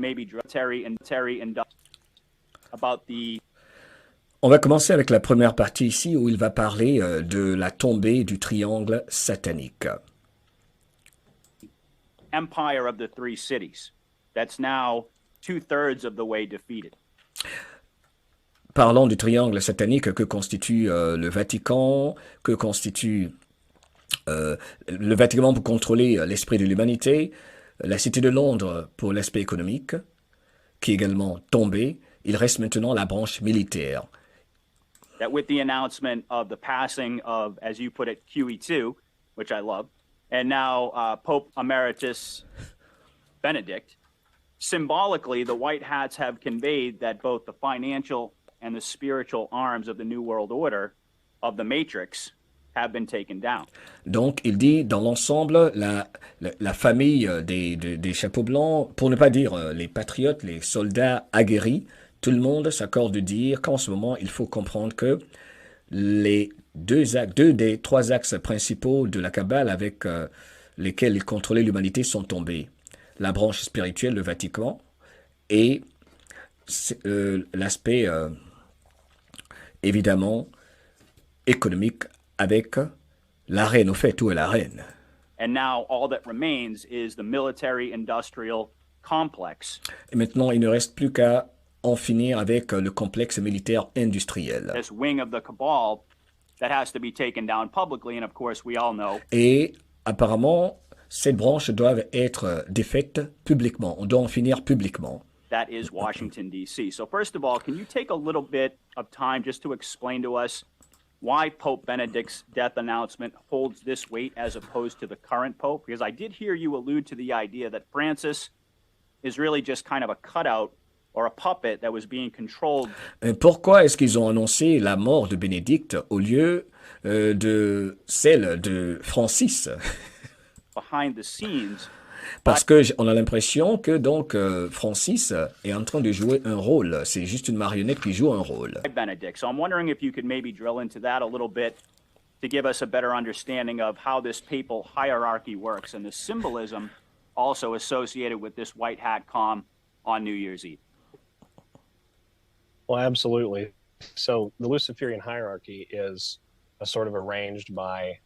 maybe Terry and about the On va commencer avec la première partie ici où il va parler de la tombée du triangle satanique. empire of the three cities. That's now 2/3 of the way defeated. Parlons du triangle satanique que constitue le Vatican, que constitue le Vatican pour contrôler l'esprit de l'humanité, la Cité de Londres pour l'aspect économique, qui est également tombée. Il reste maintenant la branche militaire. That with the announcement of the passing of, as you put it, QE2, which I love, and now Pope Emeritus Benedict, symbolically, the White Hats have conveyed that both the financial and the spiritual arms of the New World Order, of the Matrix, have been taken down. Donc, il dit, dans l'ensemble, la famille des chapeaux blancs, pour ne pas dire les patriotes, les soldats aguerris, tout le monde s'accorde de dire qu'en ce moment, il faut comprendre que les deux des trois axes principaux de la Kabbale avec lesquels il contrôlait l'humanité sont tombés. La branche spirituelle, le Vatican, et l'aspect, évidemment, économique avec la reine. Au fait, où est la reine? And now all that remains is the military-industrial complex. Et maintenant, il ne reste plus qu'à en finir avec le complexe militaire industriel. This wing of the cabal that has to be taken down publicly, and of course we all know. Et apparemment, cette branche doit être défaite publiquement. On doit en finir publiquement. That is Washington, D.C. So first of all, can you take a little bit of time just to explain to us why Pope Benedict's death announcement holds this weight as opposed to the current Pope? Because I did hear you allude to the idea that Francis is really just kind of a cutout or a puppet that was being controlled. Pourquoi est-ce qu'ils ont annoncé la mort de Bénédicte au lieu de celle de Francis? Behind the scenes. Parce que on a l'impression que donc Francis est en train de jouer un rôle. C'est juste une marionnette qui joue un rôle. Benedict. So I'm wondering if you could maybe drill into that a little bit to give us a better understanding of how this papal hierarchy works and the symbolism also associated with this white hat calm on New Year's Eve. Well, absolutely. So the Luciferian hierarchy is a sort of arranged by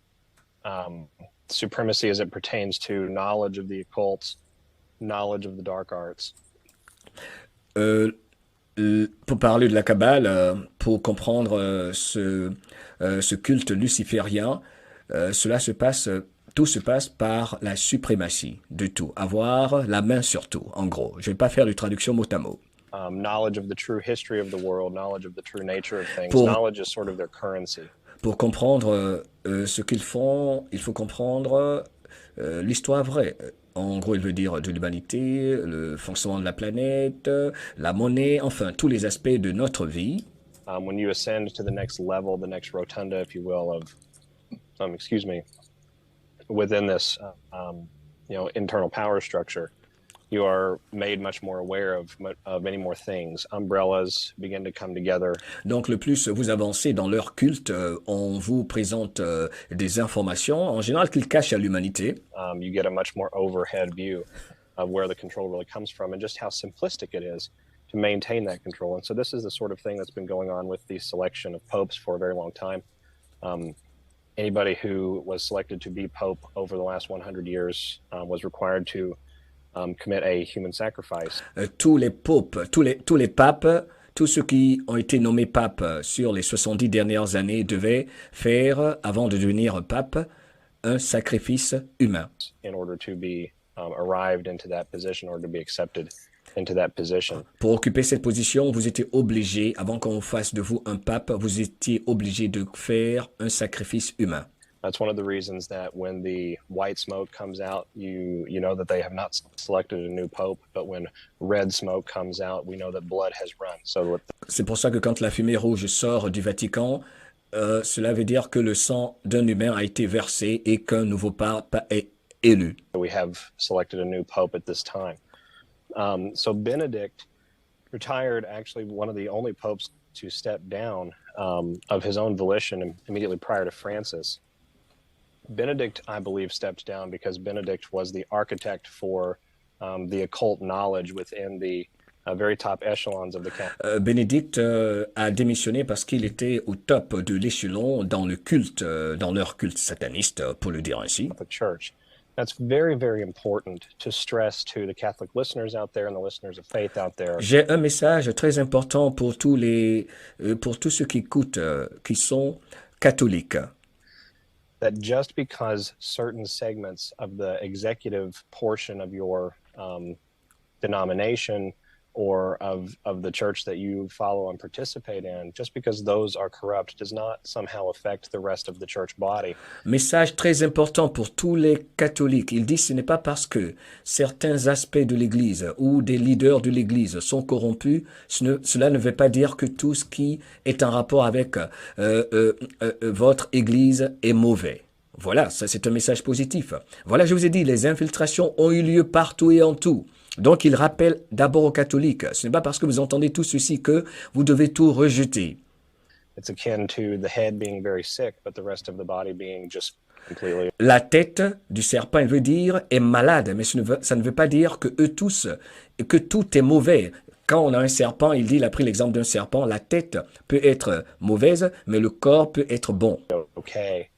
supremacy as it pertains to knowledge of the occult, knowledge of the dark arts. Pour parler de la Kabbale, pour comprendre ce culte luciférien, tout se passe par la suprématie de tout, avoir la main sur tout, en gros. Je ne vais pas faire de traduction mot à mot. Knowledge of the true history of the world, knowledge of the true nature of things. Knowledge is sort of their currency. Pour comprendre ce qu'ils font, il faut comprendre l'histoire vraie. En gros, il veut dire de l'humanité, le fonctionnement de la planète, la monnaie, enfin, tous les aspects de notre vie. When you ascend to the next level, the next rotunda, if you will, of, within this, internal power structure, you are made much more aware of many more things. Umbrellas begin to come together. Donc, le plus vous avancez dans leur culte, on vous présente des informations, en général, qu'ils cachent à l'humanité. You get a much more overhead view of where the control really comes from and just how simplistic it is to maintain that control. And so this is the sort of thing that's been going on with the selection of popes for a very long time. Anybody who was selected to be pope over the last 100 years was required to commit a human sacrifice. Tous les papes, tous ceux qui ont été nommés papes sur les 70 dernières années devaient faire, avant de devenir pape, un sacrifice humain. In order to be arrived into that position, or to be accepted into that position. Pour occuper cette position, vous étiez obligé, avant qu'on fasse de vous un pape, vous étiez obligé de faire un sacrifice humain. That's one of the reasons that when the white smoke comes out, you know that they have not selected a new pope, but when red smoke comes out, we know that blood has run. C'est pour ça que quand la fumée rouge sort du Vatican, cela veut dire que le sang d'un humain a été versé et qu'un nouveau pape est élu. We have selected a new pope at this time. So Benedict retired, actually one of the only popes to step down of his own volition immediately prior to Francis. Benedict, I believe, stepped down because Benedict was the architect for the occult knowledge within the very top echelons of the Catholic Bénédicte a démissionné parce qu'il était au top de l'échelon dans le culte, dans leur culte sataniste, pour le dire ainsi. Church. That's very, very important to stress to the Catholic listeners out there and the listeners of faith out there. J'ai un message très important pour pour tous ceux qui écoutent, qui sont catholiques. That just because certain segments of the executive portion of your denomination or of the church that you follow and participate in, just because those are corrupt does not somehow affect the rest of the church body. Message très important pour tous les catholiques. Il dit ce n'est pas parce que certains aspects de l'Église ou des leaders de l'Église sont corrompus, cela ne veut pas dire que tout ce qui est en rapport avec votre Église est mauvais. Voilà, ça c'est un message positif. Voilà, je vous ai dit, les infiltrations ont eu lieu partout et en tout. Donc, il rappelle d'abord aux catholiques, ce n'est pas parce que vous entendez tout ceci que vous devez tout rejeter. It's akin to the head being very sick, but the rest of the body being just completely. La tête du serpent, il veut dire, est malade, mais ça ne veut pas dire que que tout est mauvais. Quand on a un serpent, il a pris l'exemple d'un serpent, la tête peut être mauvaise, mais le corps peut être bon. Okay.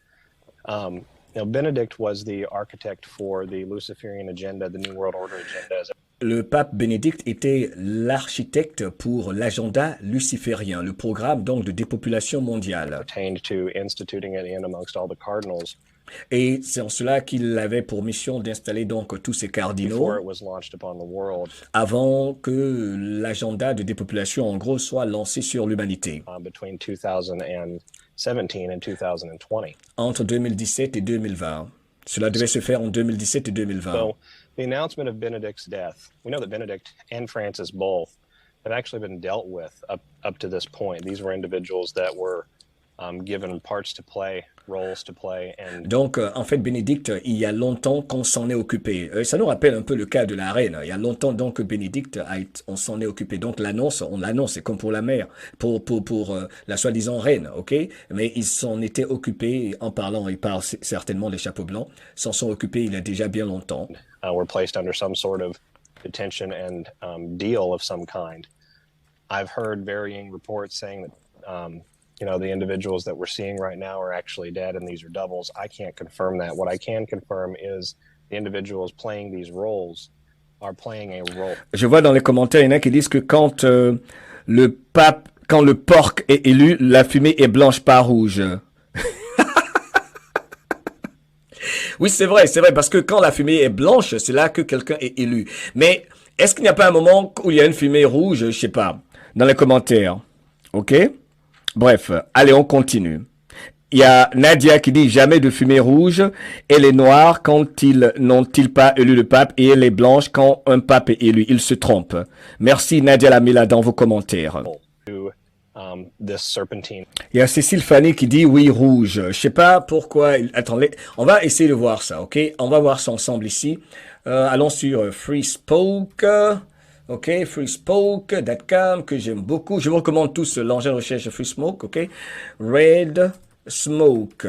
Benedict was the architect for the Luciferian agenda, the New World Order agenda. Le pape Bénédicte était l'architecte pour l'agenda luciférien, le programme donc de dépopulation mondiale. Pertained to instituting it in amongst all the cardinals. Et c'est en cela qu'il avait pour mission d'installer donc tous ces cardinaux Before it was launched upon the world. Avant que l'agenda de dépopulation en gros soit lancé sur l'humanité. Between 2017 and 2020. Entre 2017 et 2020. Cela devait se faire en 2017 et 2020. So, the announcement of Benedict's death, we know that Benedict and Francis both have actually been dealt with up to this point. These were individuals that were given parts to play, roles to play. And donc, en fait, Bénédicte, il y a longtemps qu'on s'en est occupé. Ça nous rappelle un peu le cas de la reine. Il y a longtemps donc que Bénédicte, on s'en est occupé. Donc, on l'annonce, c'est comme pour la mère, pour la soi-disant reine, ok? Mais ils s'en étaient occupés en parlant, ils parlent certainement des chapeaux blancs, s'en sont occupés il y a déjà bien longtemps. Were placed under some sort of detention and deal of some kind. I've heard varying reports saying that the individuals that we're seeing right now are actually dead and these are doubles. I can't confirm that. What I can confirm is the individuals playing these roles are playing a role. Je vois dans les commentaires, il y en a qui disent que quand le porc est élu, la fumée est blanche, pas rouge. Oui, c'est vrai, parce que quand la fumée est blanche, c'est là que quelqu'un est élu. Mais est-ce qu'il n'y a pas un moment où il y a une fumée rouge, je sais pas, dans les commentaires? Ok? Bref, allez, on continue. Il y a Nadia qui dit jamais de fumée rouge. Elle est noire quand ils n'ont-ils pas élu le pape et elle est blanche quand un pape est élu. Il se trompe. Merci Nadia Lamela dans vos commentaires. This serpentine. Il y a Cécile Fanny qui dit oui rouge. Je sais pas pourquoi. Attendez, on va essayer de voir ça, ok? On va voir ça ensemble ici. Allons sur Free Spoke. Ok, freespoke.com que j'aime beaucoup. Je vous recommande tous l'engin de recherche Free Smoke, ok? Red Smoke,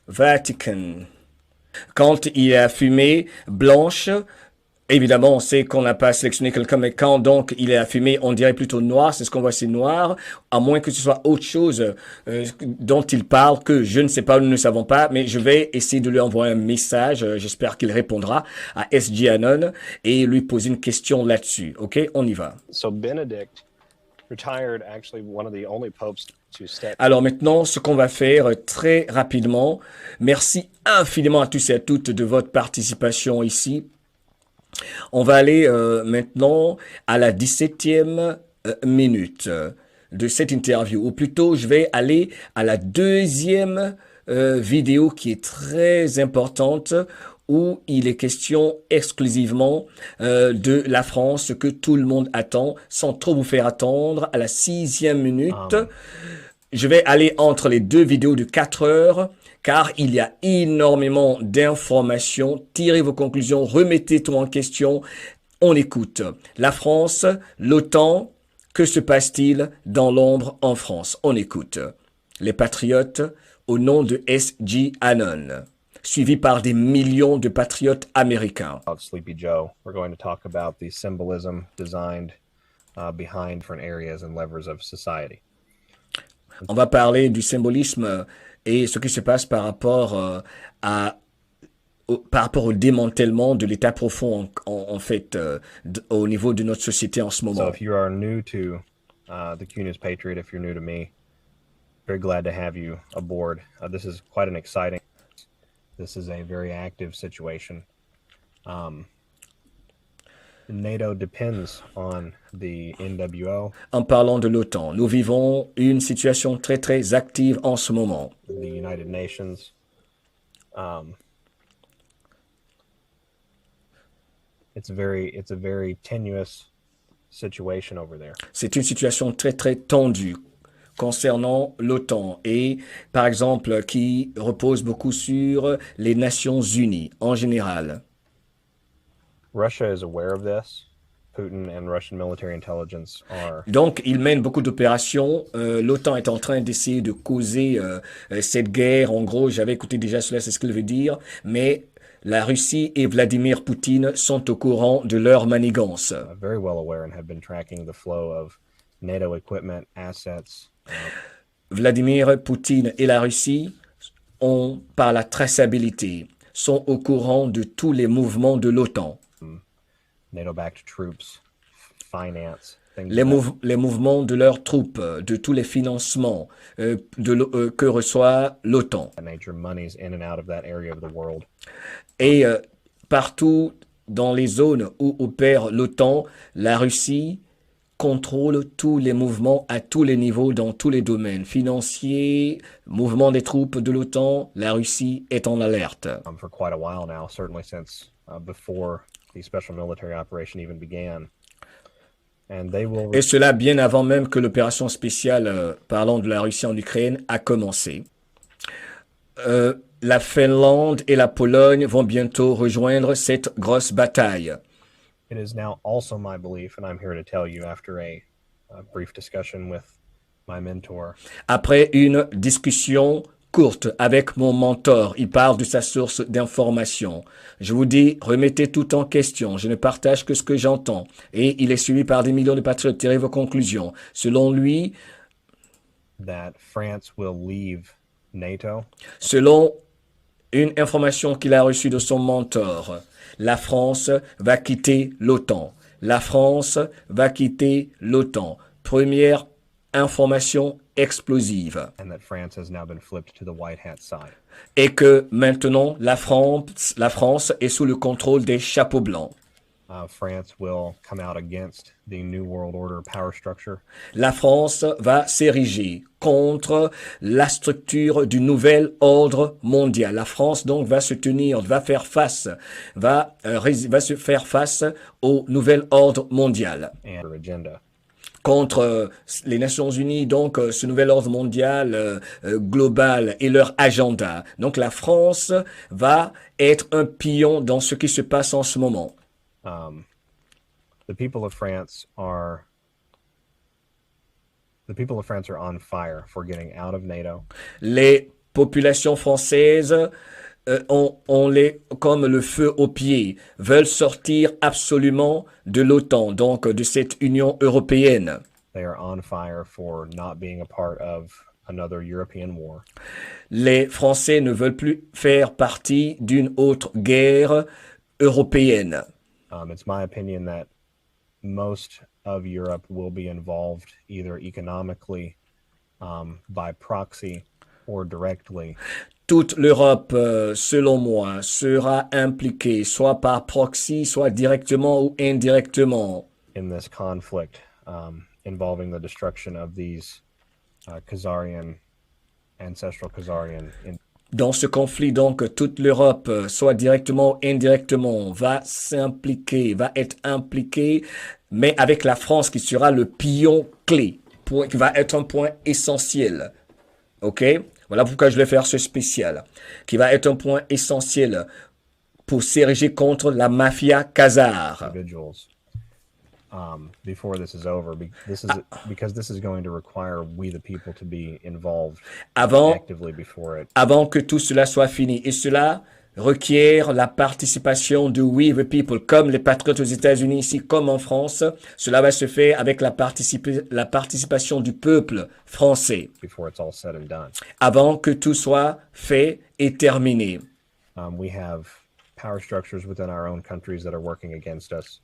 Vatican. Quand il y a fumée blanche, évidemment, on sait qu'on n'a pas sélectionné quelqu'un, mais quand donc il est à fumée, on dirait plutôt noir, c'est ce qu'on voit, c'est noir, à moins que ce soit autre chose dont il parle que je ne sais pas, nous ne savons pas, mais je vais essayer de lui envoyer un message, j'espère qu'il répondra à SG Anon et lui poser une question là-dessus. Ok, on y va. So Benedict retired, actually one of the only popes to step. Alors maintenant, ce qu'on va faire très rapidement, merci infiniment à tous et à toutes de votre participation ici. On va aller maintenant à la 17e minute de cette interview. Ou plutôt, je vais aller à la deuxième vidéo qui est très importante où il est question exclusivement de la France, ce que tout le monde attend, sans trop vous faire attendre. À la 6e minute, je vais aller entre les deux vidéos de 4 heures. Car il y a énormément d'informations. Tirez vos conclusions, remettez tout en question. On écoute. La France, l'OTAN, que se passe-t-il dans l'ombre en France? On écoute. Les patriotes, au nom de SG Anon. suivi par des millions de patriotes américains. About Sleepy Joe, we're going to talk about the symbolism designed behind different areas and levers of society. On va parler du symbolisme et ce qui se passe par rapport par rapport au démantèlement de l'état profond en fait au niveau de notre société en ce So moment. if you are new to the Q News Patriot, if you're new to me, very glad to have you aboard. This is quite an exciting, this is a very active situation. NATO depends on the NWO, En parlant de l'OTAN, nous vivons une situation très très active en ce moment. the United Nations. It's a very tenuous situation over there. C'est une situation très très tendue concernant l'OTAN et par exemple qui repose beaucoup sur les Nations Unies en général. Russia is aware of this. Putin and Russian military intelligence are Donc, il mène beaucoup d'opérations. L'OTAN est en train d'essayer de causer cette guerre. En gros, j'avais écouté déjà cela, c'est ce qu'il veut dire. Mais la Russie et Vladimir Poutine sont au courant de leur manigance. very well aware and have been tracking the flow of NATO equipment, assets. Vladimir Poutine et la Russie ont, par la traçabilité, sont au courant de tous les mouvements de l'OTAN. NATO-backed troops, finance, things Les, of that. les mouvements de leurs troupes, de tous les financements que reçoit l'OTAN. Nature monies in and out of that area of the world. Et partout dans les zones où opère l'OTAN, la Russie contrôle tous les mouvements à tous les niveaux, dans tous les domaines. Financiers, mouvement des troupes de l'OTAN, la Russie est en alerte. For quite a while now, certainly since before the special military operation even began. And they will Et cela bien avant même que l'opération spéciale, parlant de la Russie en Ukraine, a commencé. La Finlande et la Pologne vont bientôt rejoindre cette grosse bataille. It is now also my belief, and I'm here to tell you after a brief discussion with my mentor, Après une discussion courte avec mon mentor, il parle de sa source d'information. Je vous dis, remettez tout en question. Je ne partage que ce que j'entends. Et il est suivi par des millions de patriotes. Tirez vos conclusions. Selon lui, that France will leave NATO. selon une information qu'il a reçue de son mentor, la France va quitter l'OTAN. La France va quitter l'OTAN. Première information explosive. And that France has now been flipped to the white hat side. Et que maintenant, la France est sous le contrôle des chapeaux blancs. France will come out against the New World Order power structure. La France va s'ériger contre la structure du nouvel ordre mondial. La France donc va se tenir, va se faire face au nouvel ordre mondial. And her agenda. Contre les Nations Unies, donc ce nouvel ordre mondial global et leur agenda. Donc la France va être un pion dans ce qui se passe en ce moment. The people of France are on fire for getting out of NATO. Les populations françaises ont comme le feu aux pieds, veulent sortir absolument de l'OTAN, donc de cette Union européenne. They are on fire for not being a part of another European war. Les Français ne veulent plus faire partie d'une autre guerre européenne. It's my opinion that most of Europe will be involved either economically, by proxy, or directly. Toute l'Europe, selon moi, sera impliquée, soit par proxy, soit directement ou indirectement, In this conflict, involving the destruction of these ancestral Khazarian. dans ce conflit. Donc, toute l'Europe, soit directement ou indirectement, va s'impliquer, va être impliquée, mais avec la France qui sera le pion clé, qui va être un point essentiel. OK? Voilà pourquoi je vais faire ce spécial, qui va être un point essentiel pour s'ériger contre la mafia khazare. Individuals before this is over. Because this is going to require we the people to be involved Avant, actively before it. avant que tout cela soit fini. Et cela requiert la participation de We the People, comme les patriotes aux États-Unis ici, comme en France. Cela va se faire avec la participation du peuple français, Before it's all said and done. avant que tout soit fait et terminé. We have power structures within our own countries that are working against us.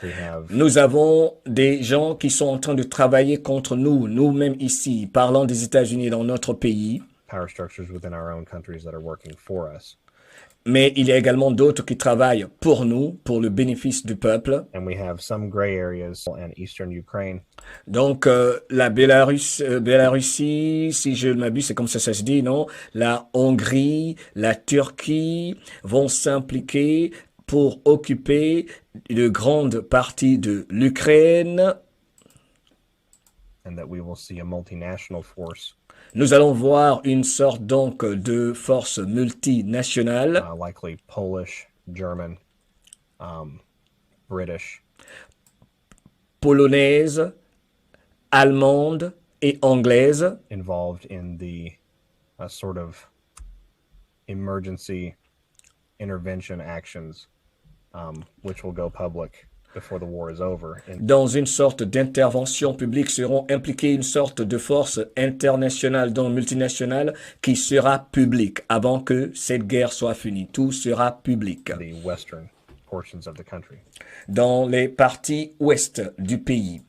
We have Nous avons des gens qui sont en train de travailler contre nous, nous-mêmes ici, parlant des États-Unis dans notre pays. power structures within our own countries that are working for us. Mais il y a également d'autres qui travaillent pour nous, pour le bénéfice du peuple. And we have some gray areas in eastern Ukraine. Donc, la Bélarussie, si je ne m'abuse, c'est comme ça se dit, non? La Hongrie, la Turquie vont s'impliquer pour occuper de grandes parties de l'Ukraine. And that we will see a multinational force, Nous allons voir une sorte donc de force multinationale, likely Polish, German, British, polonaise, allemande et anglaise, involved in the sort of emergency intervention actions, which will go public before the war is over. dans une sorte d'intervention publique, seront impliquées une sorte de force internationale, donc multinationale, qui sera publique avant que cette guerre soit finie. Tout sera public The western portions of the country. dans les parties ouest du pays.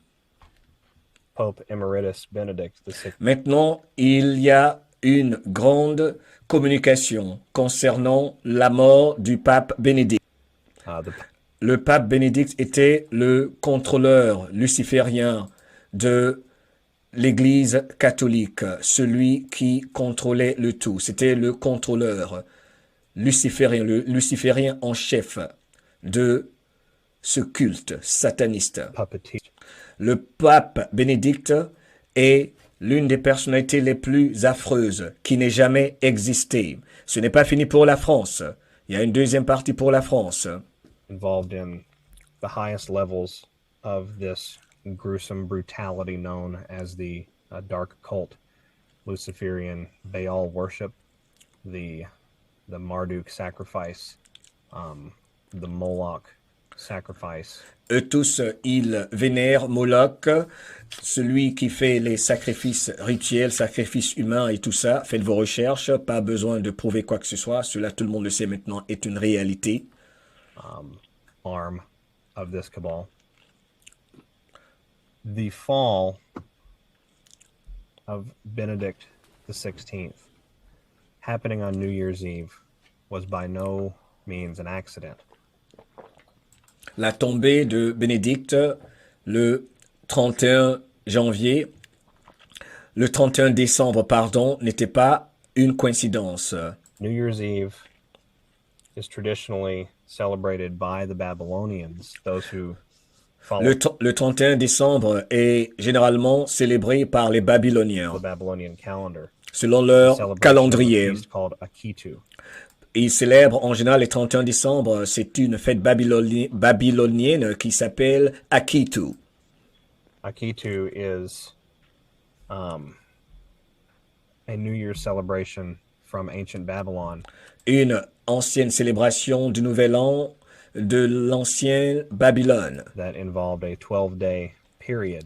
Pope Emeritus Benedict XVI Maintenant, il y a une grande communication concernant la mort du pape Bénédicte. the Le pape Bénédicte était le contrôleur luciférien de l'Église catholique, celui qui contrôlait le tout. C'était le contrôleur luciférien, le luciférien en chef de ce culte sataniste. puppeteer Le pape Bénédicte est l'une des personnalités les plus affreuses qui n'ait jamais existé. Ce n'est pas fini pour la France. Il y a une deuxième partie pour la France. involved in the highest levels of this gruesome brutality known as the dark occult, Luciferian Baal worship, the Marduk sacrifice, the Moloch sacrifice. Eux tous, ils vénèrent Moloch, celui qui fait les sacrifices rituels, sacrifices humains et tout ça. Faites vos recherches, pas besoin de prouver quoi que ce soit. Cela, tout le monde le sait maintenant, est une réalité. Arm of this cabal. The fall of Benedict XVI, happening on New Year's Eve, was by no means an accident. La tombée de Bénédicte le 31 janvier, le 31 décembre, pardon, n'était pas une coïncidence. New Year's Eve is traditionally celebrated by the Babylonians, those who follow Le 31 décembre est généralement célébré par les Babyloniens, the Babylonian calendar. selon The leur celebration of a calendrier. feast called Akitu. Ils célèbrent en général le 31 décembre, c'est une fête babylonienne qui s'appelle Akitu. Akitu is a New Year's celebration from ancient Babylon Une ancienne célébration du Nouvel An de l'ancienne Babylone, that involved a 12-day period.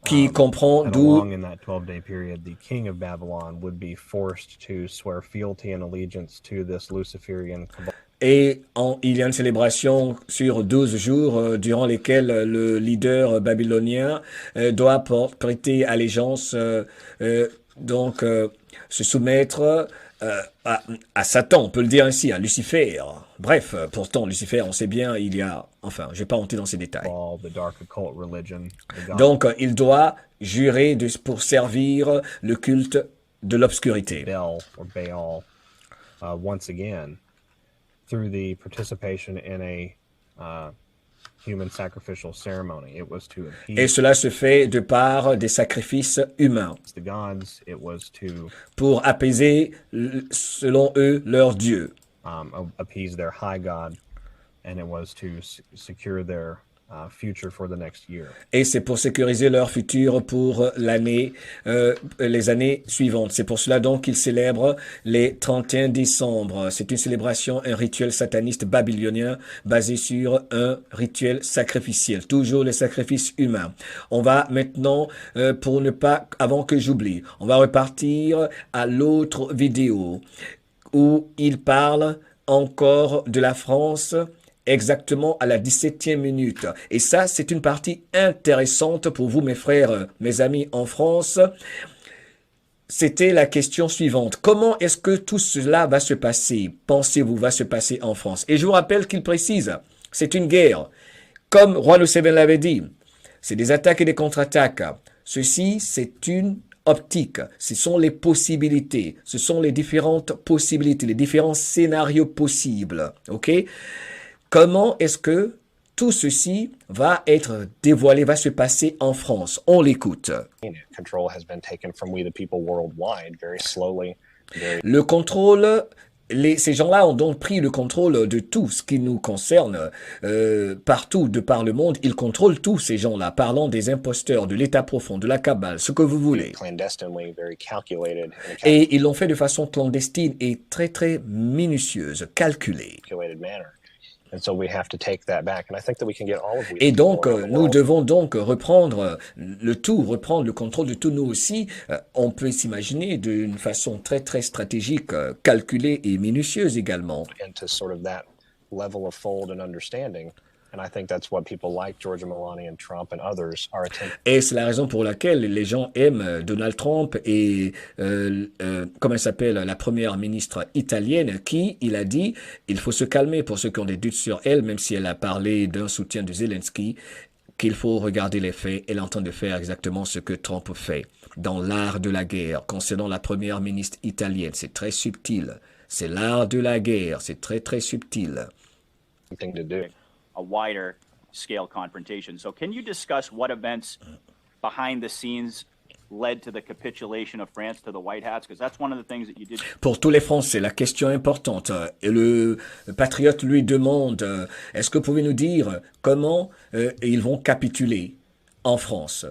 qui comprend And d'où along in that 12-day period, the king of Babylon would be forced to swear fealty and allegiance to this Luciferian cabal. et il y a une célébration sur 12 jours durant lesquels le leader babylonien doit prêter allégeance, donc se soumettre à Satan, on peut le dire ainsi, à Lucifer. Bref, pourtant Lucifer, on sait bien, il y a... Enfin, je vais pas entrer dans ces détails. The dark occult religion. The god Donc, il doit jurer pour servir le culte de l'obscurité. Bel or Baal once again through the participation in a human sacrificial ceremony. It was to Et appease cela se fait de par des sacrifices humains, the gods. It was to pour apaiser, selon eux, leur Dieu. appease their high god, and it was to secure their future for the next year. Et c'est pour sécuriser leur futur pour les années suivantes. C'est pour cela donc qu'ils célèbrent les 31 décembre. C'est une célébration, un rituel sataniste babylonien basé sur un rituel sacrificiel. Toujours les sacrifices humains. On va maintenant, avant que j'oublie, on va repartir à l'autre vidéo où il parle encore de la France exactement à la 17e minute. Et ça, c'est une partie intéressante pour vous, mes frères, mes amis en France. C'était la question suivante. Comment est-ce que tout cela va se passer, pensez-vous, va se passer en France? Et je vous rappelle qu'il précise, c'est une guerre. Comme Roi Seven l'avait dit, c'est des attaques et des contre-attaques. Ceci, c'est une optique. Ce sont les possibilités. Ce sont les différentes possibilités, les différents scénarios possibles. OK? Comment est-ce que tout ceci va être dévoilé, va se passer en France? On l'écoute. Control has been taken from we the people worldwide very slowly. Le contrôle, ces gens-là ont donc pris le contrôle de tout ce qui nous concerne partout de par le monde. Ils contrôlent tous ces gens-là, parlant des imposteurs, de l'état profond, de la cabale, ce que vous voulez. Clandestinely, very calculated. Et ils l'ont fait de façon clandestine et très très minutieuse, calculée. Manner. And so we have to take that back. And I think that we can get all of Et donc, nous devons donc reprendre le contrôle de tout nous aussi. On peut s'imaginer d'une façon très, très stratégique, calculée et minutieuse également. Into sort of that level of fold and understanding. And I think that's what people like Giorgia Meloni and Trump and others are attempting. Et c'est la raison pour laquelle les gens aiment Donald Trump et comment elle s'appelle, la première ministre italienne qui, il a dit, il faut se calmer pour ceux qui ont des doutes sur elle, même si elle a parlé d'un soutien de Zelensky, qu'il faut regarder les faits. Elle est en train de faire exactement ce que Trump fait dans l'art de la guerre concernant la première ministre italienne. C'est très subtil. C'est l'art de la guerre. C'est très, très subtil. Thing to do. A wider scale confrontation. So can you discuss what events behind the scenes led to the capitulation of France to the White Hats? Because that's one of the things that you did. Pour tous les Français, la question importante. Et le patriote lui demande, est-ce que vous pouvez nous dire comment ils vont capituler en France?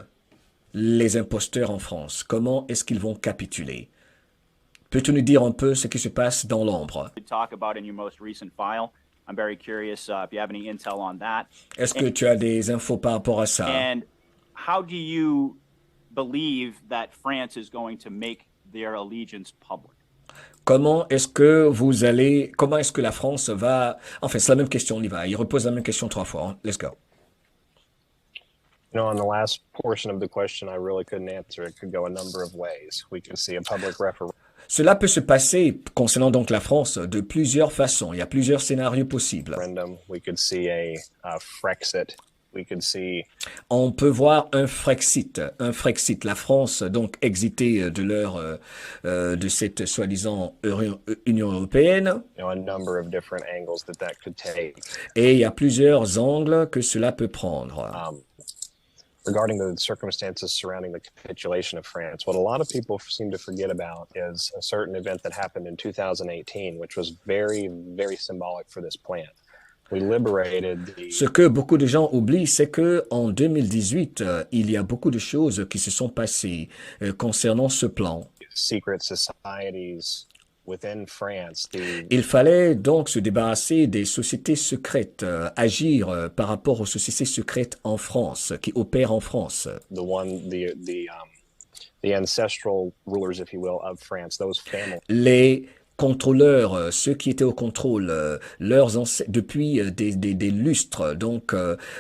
Les imposteurs en France, comment est-ce qu'ils vont capituler? Peux-tu nous dire un peu ce qui se passe dans l'ombre? Talk about in your most recent file. I'm very curious if you have any intel on that. Est-ce que tu as des infos par rapport à ça? And how do you believe that France is going to make their allegiance public? Comment est-ce que la France va... Enfin, c'est la même question, on y va. Il repose la même question 3 fois. Let's go. You know, on the last portion of the question, I really couldn't answer. It could go a number of ways. We could see a public referendum. Cela peut se passer, concernant donc la France, de plusieurs façons. Il y a plusieurs scénarios possibles. We could see a Frexit. We could see... On peut voir un Frexit. La France, donc, exitée de cette soi-disant Union européenne. You know, a number of different angles that could take. Et il y a plusieurs angles que cela peut prendre. Regarding the circumstances surrounding the capitulation of France, what a lot of people seem to forget about is a certain event that happened in 2018, which was very, very symbolic for this plan. We liberated the... Ce que beaucoup de gens oublient, c'est que en 2018, il y a beaucoup de choses qui se sont passées concernant ce plan. Secret societies within France. Il fallait donc se débarrasser des sociétés secrètes, agir par rapport aux sociétés secrètes en France, qui opèrent en France. The ancestral rulers, if you will, of France, those families. Les contrôleurs, ceux qui étaient au contrôle, depuis des lustres, donc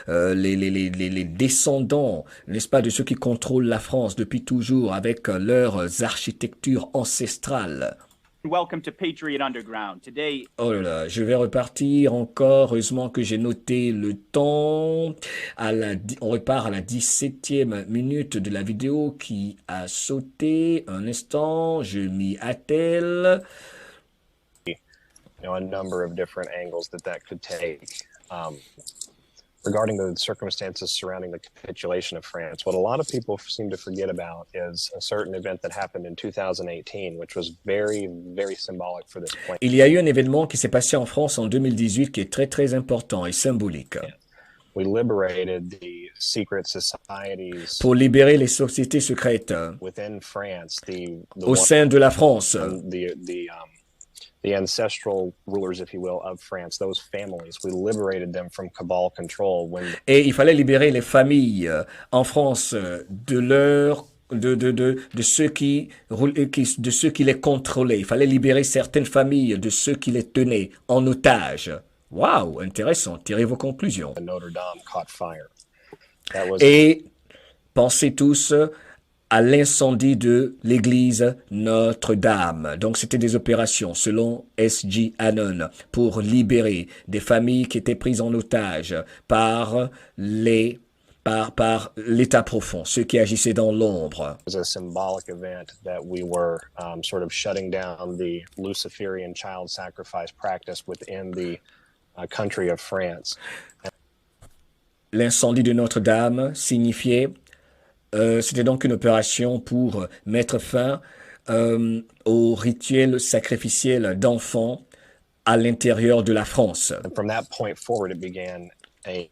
les descendants, n'est-ce pas, de ceux qui contrôlent la France depuis toujours avec leurs architectures ancestrales. Welcome to Patriot Underground. Today... Oh là là, je vais repartir encore. Heureusement que j'ai noté le temps. On repart à la 17e minute de la vidéo qui a sauté. Un instant, je m'y attelle. You know, a number of different angles that could take. Regarding the circumstances surrounding the capitulation of France, what a lot of people seem to forget about is a certain event that happened in 2018, which was very, very symbolic for this plan. Il y a eu un événement qui s'est passé en France en 2018 qui est très, très important et symbolique. we liberated the secret societies pour libérer les sociétés secrètes within France, au sein de la France. The ancestral rulers, if you will, of France, those families. We liberated them from cabal control when Et il fallait libérer les familles en France de leur de ceux qui de ceux qui les contrôlaient. Il fallait libérer certaines familles de ceux qui les tenaient en otage. Waouh, intéressant. Tirez vos conclusions. Notre Dame caught fire. That was Et pensez tous à l'incendie de l'église Notre-Dame. Donc, c'était des opérations, selon S.J. Anon, pour libérer des familles qui étaient prises en otage par l'État profond, ceux qui agissaient dans l'ombre. a symbolic event that we were sort of shutting down the Luciferian child sacrifice practice within the country of France. L'incendie de Notre-Dame signifiait c'était donc une opération pour mettre fin au rituel sacrificiel d'enfants à l'intérieur de la France. And from that point forward, it began a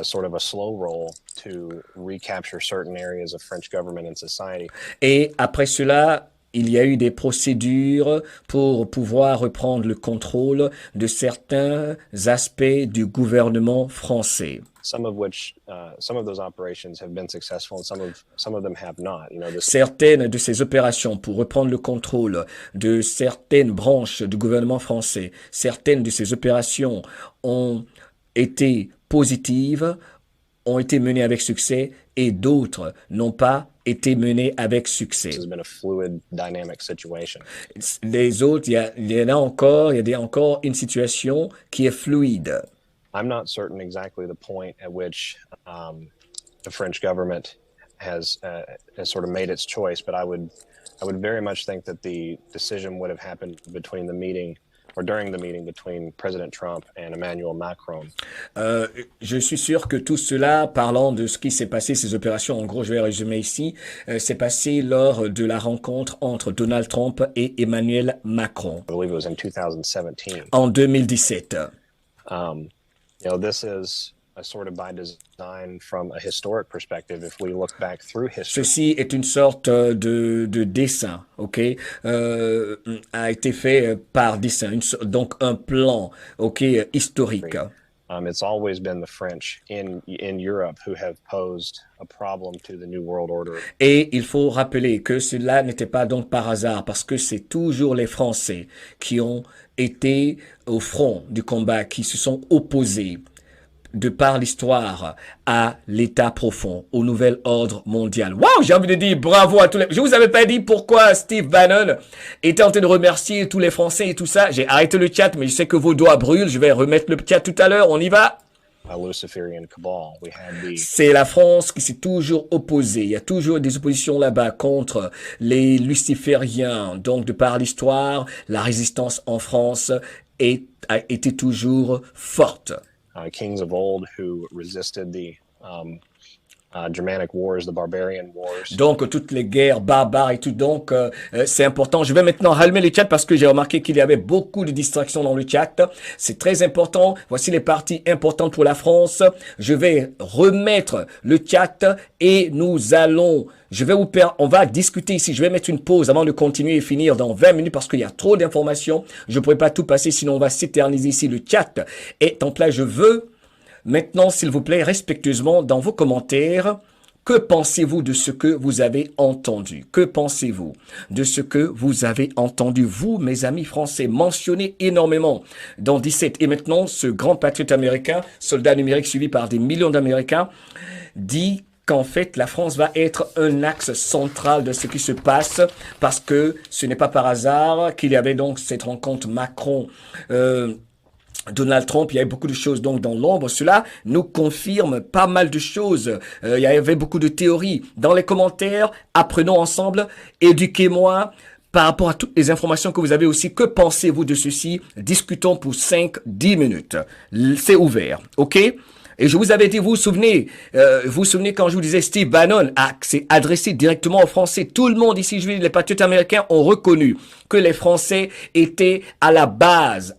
sort of a slow roll to recapture certain areas of French government and society. Et après cela, il y a eu des procédures pour pouvoir reprendre le contrôle de certains aspects du gouvernement français. Some of those operations have been successful, and some of them have not. You know, Certaines de ces opérations pour reprendre le contrôle de certaines branches du gouvernement français, certaines de ces opérations ont été positives, ont été menées avec succès, et d'autres n'ont pas été menées avec succès. has been a fluid, dynamic situation. Les autres, il y en a encore, il y a encore une situation qui est fluide. I'm not certain exactly the point at which the French government has sort of made its choice, but I would very much think that the decision would have happened between the meeting or during the meeting between President Trump and Emmanuel Macron. Je suis sûr que tout cela, parlant de ce qui s'est passé, ces opérations, en gros, je vais résumer ici, s'est passé lors de la rencontre entre Donald Trump et Emmanuel Macron I believe it was in 2017. en 2017. You know, this is a sort of by design from a historic perspective. If we look back through history, Ceci est une sorte de dessin, ok, a été fait par dessin, donc un plan, ok, historique. it's always been the French in Europe who have posed a problem to the New World Order. Et il faut rappeler que cela n'était pas donc par hasard, parce que c'est toujours les Français qui ont été au front du combat, qui se sont opposés de par l'histoire à l'État profond, au nouvel ordre mondial. Waouh, j'ai envie de dire bravo à tous les... Je vous avais pas dit pourquoi Steve Bannon était en train de remercier tous les Français et tout ça. J'ai arrêté le chat, mais je sais que vos doigts brûlent. Je vais remettre le chat tout à l'heure. On y va. Luciferian cabal. We had C'est la France qui s'est toujours opposée. Il y a toujours des oppositions là-bas contre les lucifériens. Donc, de par l'histoire, la résistance en France a été toujours forte. Kings of old who resisted the Germanic wars, the barbarian wars. Donc, toutes les guerres barbares et tout. Donc, c'est important. Je vais maintenant rallumer le chat parce que j'ai remarqué qu'il y avait beaucoup de distractions dans le chat. C'est très important. Voici les parties importantes pour la France. Je vais remettre le chat et on va discuter ici. Je vais mettre une pause avant de continuer et finir dans 20 minutes parce qu'il y a trop d'informations. Je ne pourrais pas tout passer, sinon on va s'éterniser ici. Le chat est en place. Je veux maintenant, s'il vous plaît, respectueusement, dans vos commentaires, que pensez-vous de ce que vous avez entendu? Que pensez-vous de ce que vous avez entendu? Vous, mes amis français, mentionnez énormément dans 17. Et maintenant, ce grand patriote américain, soldat numérique suivi par des millions d'Américains, dit qu'en fait, la France va être un axe central de ce qui se passe parce que ce n'est pas par hasard qu'il y avait donc cette rencontre Donald Trump, il y avait beaucoup de choses donc dans l'ombre. Cela nous confirme pas mal de choses. Il y avait beaucoup de théories. Dans les commentaires, apprenons ensemble, éduquez-moi par rapport à toutes les informations que vous avez aussi. Que pensez-vous de ceci? Discutons pour 5-10 minutes. C'est ouvert, ok? Et je vous avais dit, vous vous souvenez quand je vous disais Steve Bannon c'est adressé directement aux Français. Tout le monde ici, les patriotes américains ont reconnu que les Français étaient à la base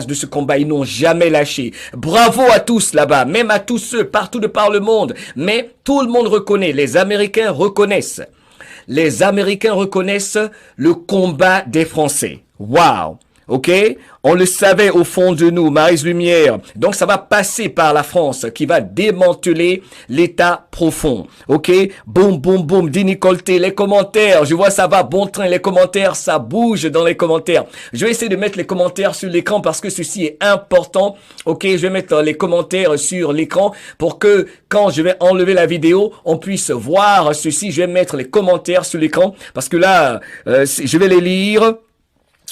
de ce combat. Ils n'ont jamais lâché. Bravo à tous là-bas, même à tous ceux partout de par le monde. Mais tout le monde reconnaît, les Américains reconnaissent. Les Américains reconnaissent le combat des Français. Waouh! Ok, on le savait au fond de nous, Maryse Lumière. Donc ça va passer par la France qui va démanteler l'État profond. Ok, boum, boum, boum, dit Nicole T. Les commentaires, je vois ça va bon train. Les commentaires, ça bouge dans les commentaires. Je vais essayer de mettre les commentaires sur l'écran parce que ceci est important. Ok, je vais mettre les commentaires sur l'écran pour que quand je vais enlever la vidéo, on puisse voir ceci. Je vais mettre les commentaires sur l'écran parce que là, je vais les lire.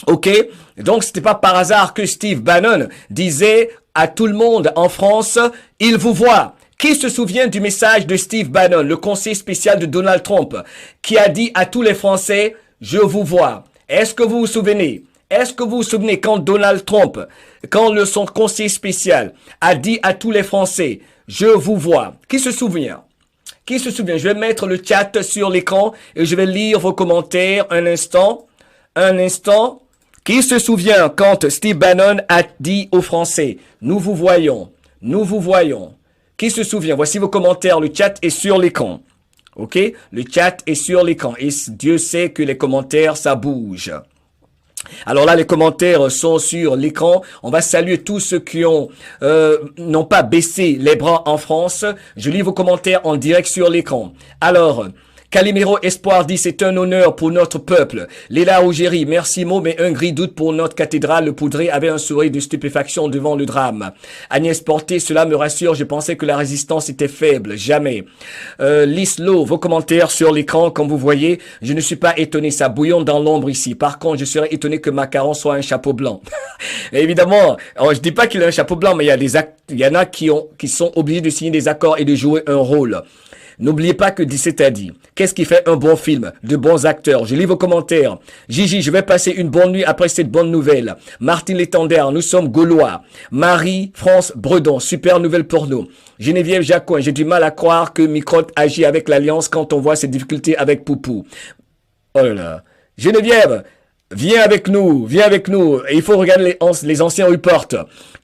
Ok, donc c'était pas par hasard que Steve Bannon disait à tout le monde en France, il vous voit. Qui se souvient du message de Steve Bannon, le conseiller spécial de Donald Trump, qui a dit à tous les Français, je vous vois. Est-ce que vous vous souvenez? Est-ce que vous vous souvenez quand Donald Trump, son conseiller spécial a dit à tous les Français, je vous vois? Qui se souvient? Qui se souvient? Je vais mettre le chat sur l'écran et je vais lire vos commentaires un instant. Un instant. Qui se souvient quand Steve Bannon a dit aux Français, nous vous voyons, nous vous voyons. Qui se souvient? Voici vos commentaires, le chat est sur l'écran. Ok? Le chat est sur l'écran et Dieu sait que les commentaires, ça bouge. Alors là, les commentaires sont sur l'écran. On va saluer tous ceux qui n'ont pas baissé les bras en France. Je lis vos commentaires en direct sur l'écran. Alors, Calimero Espoir dit c'est un honneur pour notre peuple. Léla Rougéry, merci mot, mais un gris doute pour notre cathédrale. Le poudré avait un sourire de stupéfaction devant le drame. Agnès Porté, cela me rassure, je pensais que la résistance était faible. Jamais. Lislo, vos commentaires sur l'écran, comme vous voyez, je ne suis pas étonné, ça bouillonne dans l'ombre ici. Par contre, je serais étonné que Macaron soit un chapeau blanc. Évidemment, je dis pas qu'il a un chapeau blanc, mais il y en a qui sont obligés de signer des accords et de jouer un rôle. N'oubliez pas que 17 a dit. Qu'est-ce qui fait un bon film? De bons acteurs. Je lis vos commentaires. Gigi, je vais passer une bonne nuit après cette bonne nouvelle. Martine Létendard, nous sommes Gaulois. Marie-France Bredon, super nouvelle pour nous. Geneviève Jacquin, j'ai du mal à croire que Microte agit avec l'Alliance quand on voit ses difficultés avec Poupou. Oh là là. Geneviève, viens avec nous, viens avec nous. Et il faut regarder les anciens reports.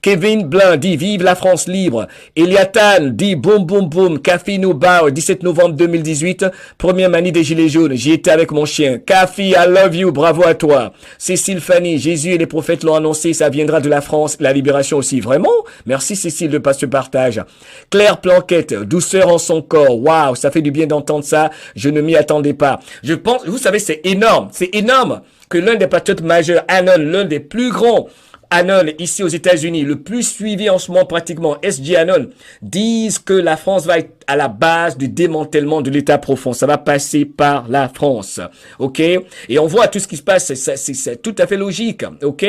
Kevin Blin dit vive la France libre. Eliatan dit boum boum boum. Kafi Noubar, 17 novembre 2018, première manie des Gilets jaunes. J'y étais avec mon chien. Kafi, I love you, bravo à toi. Cécile Fanny, Jésus et les prophètes l'ont annoncé, ça viendra de la France, la libération aussi. Vraiment? Merci Cécile de ce partage. Claire Planquette, douceur en son corps. Waouh, ça fait du bien d'entendre ça. Je ne m'y attendais pas. Je pense, vous savez, c'est énorme que l'un des patriotes majeurs, Anon, l'un des plus grands Anon ici aux États-Unis, le plus suivi en ce moment pratiquement, SG Anon, disent que la France va être à la base du démantèlement de l'État profond. Ça va passer par la France. Ok? Et on voit tout ce qui se passe, c'est tout à fait logique. Ok?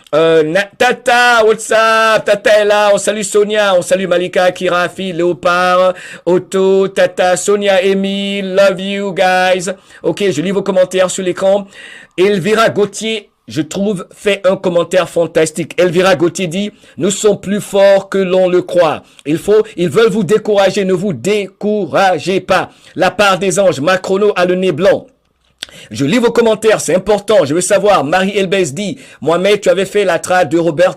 Tata, what's up? Tata est là, on salue Sonia, on salue Malika, Kirafi, Léopard, Otto, Tata, Sonia, Emile, love you guys. Ok, je lis vos commentaires sur l'écran. Elvira Gauthier, je trouve, fait un commentaire fantastique. Elvira Gauthier dit, nous sommes plus forts que l'on le croit. Ils veulent vous décourager, ne vous découragez pas. La part des anges, Macrono a le nez blanc. Je lis vos commentaires, c'est important. Je veux savoir, Marie Elbez dit, Mohamed, tu avais fait la trade de Robert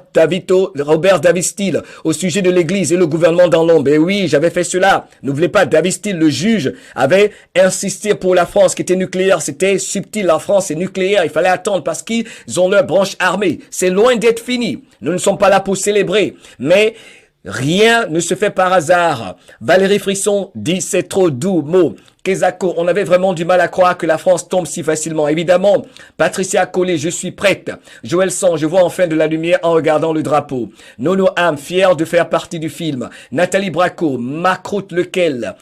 David Steele au sujet de l'église et le gouvernement dans l'ombre. Et oui, j'avais fait cela. N'oubliez pas, David Steele, le juge, avait insisté pour la France qui était nucléaire. C'était subtil, la France est nucléaire. Il fallait attendre parce qu'ils ont leur branche armée. C'est loin d'être fini. Nous ne sommes pas là pour célébrer. Mais rien ne se fait par hasard. Valérie Frisson dit, c'est trop doux, mot. Kezako, on avait vraiment du mal à croire que la France tombe si facilement. Évidemment, Patricia Collet, je suis prête. Joël Sang, je vois enfin de la lumière en regardant le drapeau. Nono Ham, fier de faire partie du film. Nathalie Bracco, Macroute lequel?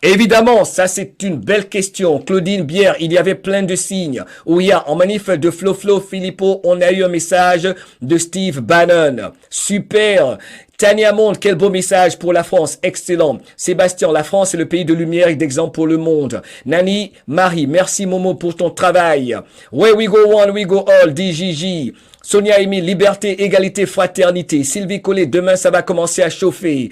Évidemment, ça c'est une belle question. Claudine Bière, il y avait plein de signes. Où il y a en manif de Flo Filippo, on a eu un message de Steve Bannon. Super. Tania Monde, quel beau message pour la France. Excellent. Sébastien, la France est le pays de lumière et d'exemple pour le monde. Nani, Marie, merci Momo pour ton travail. Where we go one, we go all, dit Gigi. Sonia Amy, liberté, égalité, fraternité. Sylvie Collet, demain ça va commencer à chauffer.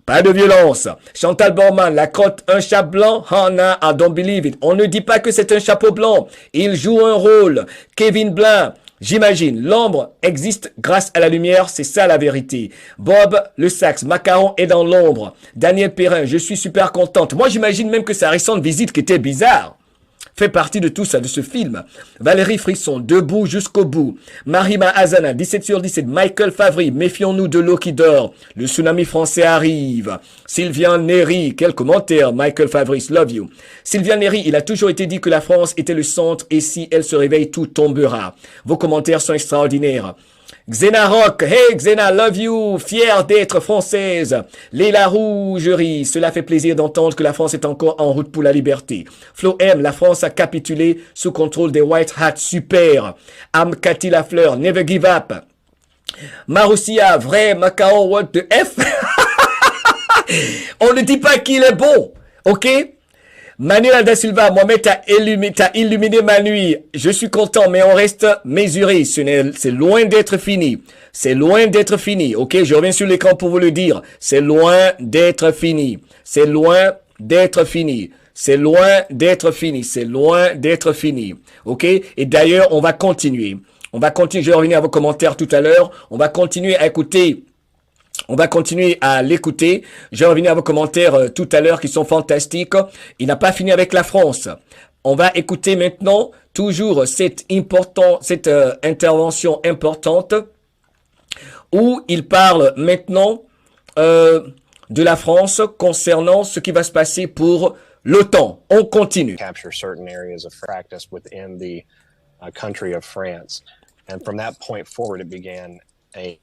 Pas de violence. Chantal Borman, la crotte, un chat blanc. Hannah, I don't believe it. On ne dit pas que c'est un chapeau blanc. Il joue un rôle. Kevin Blin, j'imagine. L'ombre existe grâce à la lumière. C'est ça la vérité. Bob, le sax. Macaron est dans l'ombre. Daniel Perrin, je suis super contente. Moi, j'imagine même que sa récente visite qui était bizarre fait partie de tout ça, de ce film. Valérie Frisson, debout jusqu'au bout. Marima Azana, 17 sur 17. Michael Favry, méfions-nous de l'eau qui dort. Le tsunami français arrive. Sylvian Néry, quel commentaire. Michael Favry, love you. Sylvian Néry, il a toujours été dit que la France était le centre et si elle se réveille, tout tombera. Vos commentaires sont extraordinaires. Xena Rock, hey Xena, love you, fière d'être française. Léla Rougerie, cela fait plaisir d'entendre que la France est encore en route pour la liberté. Flo M, la France a capitulé sous contrôle des White Hats, super. Am Cathy Lafleur, never give up. Maroussia, vrai Macao, what the F? On ne dit pas qu'il est bon, ok? Manuel da Silva, Mohamed, t'as illuminé ma nuit. Je suis content, mais on reste mesuré. C'est loin d'être fini. C'est loin d'être fini. Ok, je reviens sur l'écran pour vous le dire. C'est loin d'être fini. C'est loin d'être fini. C'est loin d'être fini. C'est loin d'être fini. Ok, et d'ailleurs, on va continuer. On va continuer. Je vais revenir à vos commentaires tout à l'heure. On va continuer à écouter. On va continuer à l'écouter. Je vais revenir à vos commentaires tout à l'heure qui sont fantastiques. Il n'a pas fini avec la France. On va écouter maintenant toujours cette intervention importante où il parle maintenant de la France concernant ce qui va se passer pour l'OTAN. On continue. Capture certain areas of practice within the country of France. And from that point forward, it began a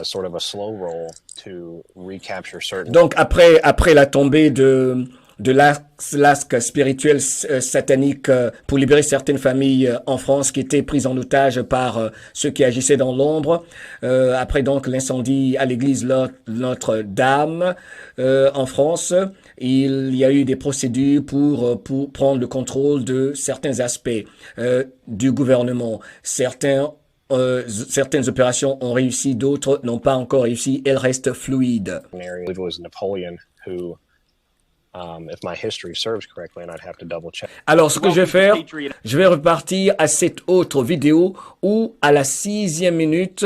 sort of a slow roll to recapture certain. Donc après la tombée de l'asque spirituel satanique pour libérer certaines familles en France qui étaient prises en otage par ceux qui agissaient dans l'ombre. Après donc l'incendie à l'église Notre-Dame en France, il y a eu des procédures pour prendre le contrôle de certains aspects du gouvernement. Certaines opérations ont réussi, d'autres n'ont pas encore réussi. Elles restent fluides. It was Napoleon who, if my history serves correctly, and I'd have to double check. Alors, ce que je vais faire, je vais repartir à cette autre vidéo où, à la 6e minute,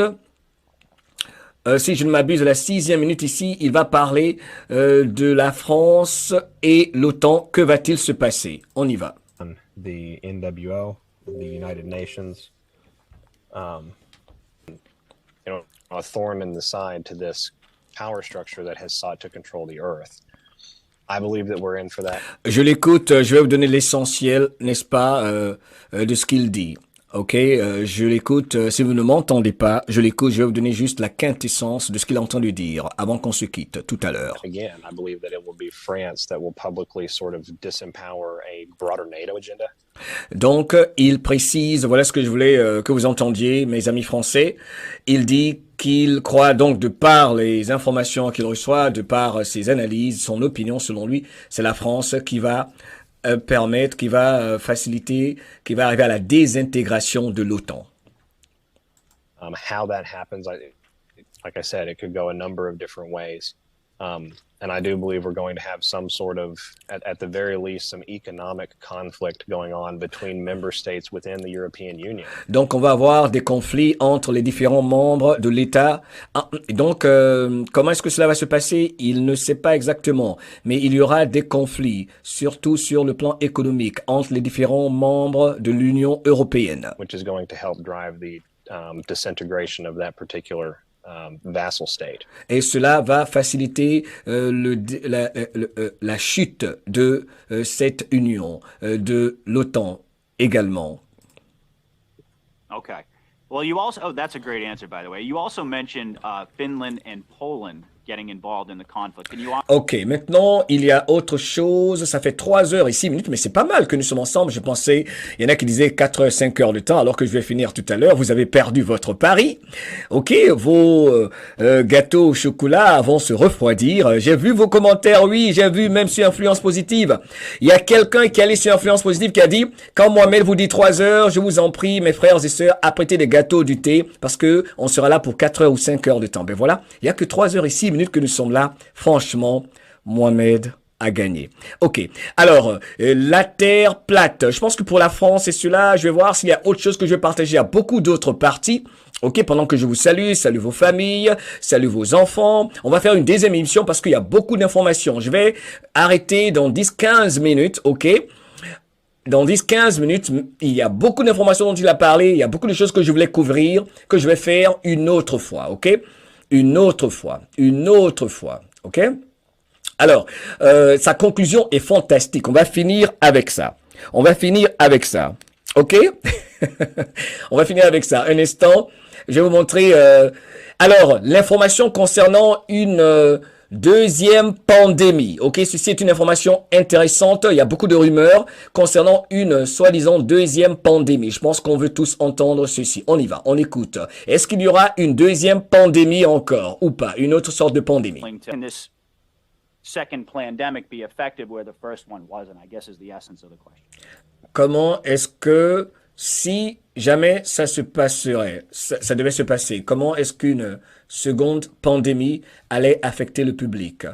si je ne m'abuse, à la 6e minute ici, il va parler de la France et l'OTAN. Que va-t-il se passer? On y va. The NWO, the United Nations. A thorn in the side to this power structure that has sought to control the earth. I believe that we're in for that. Je l'écoute, je vais vous donner l'essentiel, n'est-ce pas, de ce qu'il dit. Ok, je l'écoute, si vous ne m'entendez pas, je l'écoute, je vais vous donner juste la quintessence de ce qu'il a entendu dire avant qu'on se quitte tout à l'heure. Again, I believe that it will be France that will publicly sort of disempower a broader NATO agenda. Donc, il précise, voilà ce que je voulais que vous entendiez, mes amis français. Il dit qu'il croit donc, de par les informations qu'il reçoit, de par ses analyses, son opinion, selon lui, c'est la France qui va permettre, qui va faciliter, qui va arriver à la désintégration de l'OTAN. How that happens, like I said, it could go a number of different ways. And I do believe we're going to have some sort of, at the very least, some economic conflict going on between member states within the European Union. Donc, on va avoir des conflits entre les différents membres de l'État. Donc, comment est-ce que cela va se passer? Il ne sait pas exactement, mais il y aura des conflits, surtout sur le plan économique, entre les différents membres de l'Union européenne. Which is going to help drive the disintegration of that particular vassal state. Et cela va faciliter la chute de cette union, de l'OTAN également. Okay. Well, you also, that's a great answer, by the way. You also mentioned Finland and Poland getting involved in the conflict. Can you Ok, maintenant, il y a autre chose. Ça fait 3 heures et 6 minutes, mais c'est pas mal que nous sommes ensemble. Je pensais, il y en a qui disaient 4 heures, 5 heures de temps, alors que je vais finir tout à l'heure. Vous avez perdu votre pari. Ok, vos gâteaux au chocolat vont se refroidir. J'ai vu vos commentaires, oui, j'ai vu même sur Influence Positive. Il y a quelqu'un qui est allé sur Influence Positive qui a dit, quand Mohamed vous dit 3 heures, je vous en prie, mes frères et sœurs, apprêtez des gâteaux, du thé, parce que on sera là pour 4 heures ou 5 heures de temps. Ben voilà, il y a que 3 heures et 6 minutes que nous sommes là. Franchement, Mohamed a gagné. Ok. Alors, la terre plate. Je pense que pour la France, c'est cela. Je vais voir s'il y a autre chose que je vais partager à beaucoup d'autres parties. Ok, pendant que je vous salue vos familles, salue vos enfants. On va faire une deuxième émission parce qu'il y a beaucoup d'informations. Je vais arrêter dans 10-15 minutes, ok? Dans 10-15 minutes, il y a beaucoup d'informations dont il a parlé, il y a beaucoup de choses que je voulais couvrir, que je vais faire une autre fois, ok? Une autre fois, ok? Alors, sa conclusion est fantastique. On va finir avec ça. Ok? On va finir avec ça. Un instant, je vais vous montrer... alors, l'information concernant une deuxième pandémie. Ok, ceci est une information intéressante. Il y a beaucoup de rumeurs concernant une soi-disant deuxième pandémie. Je pense qu'on veut tous entendre ceci. On y va, on écoute. Est-ce qu'il y aura une deuxième pandémie encore ou pas? Une autre sorte de pandémie? can this second pandemic be effective where the first one wasn't? I guess is the essence of the question. Comment est-ce que, si jamais ça se passerait, ça devait se passer, comment est-ce qu'une seconde pandémie allait affecter le public?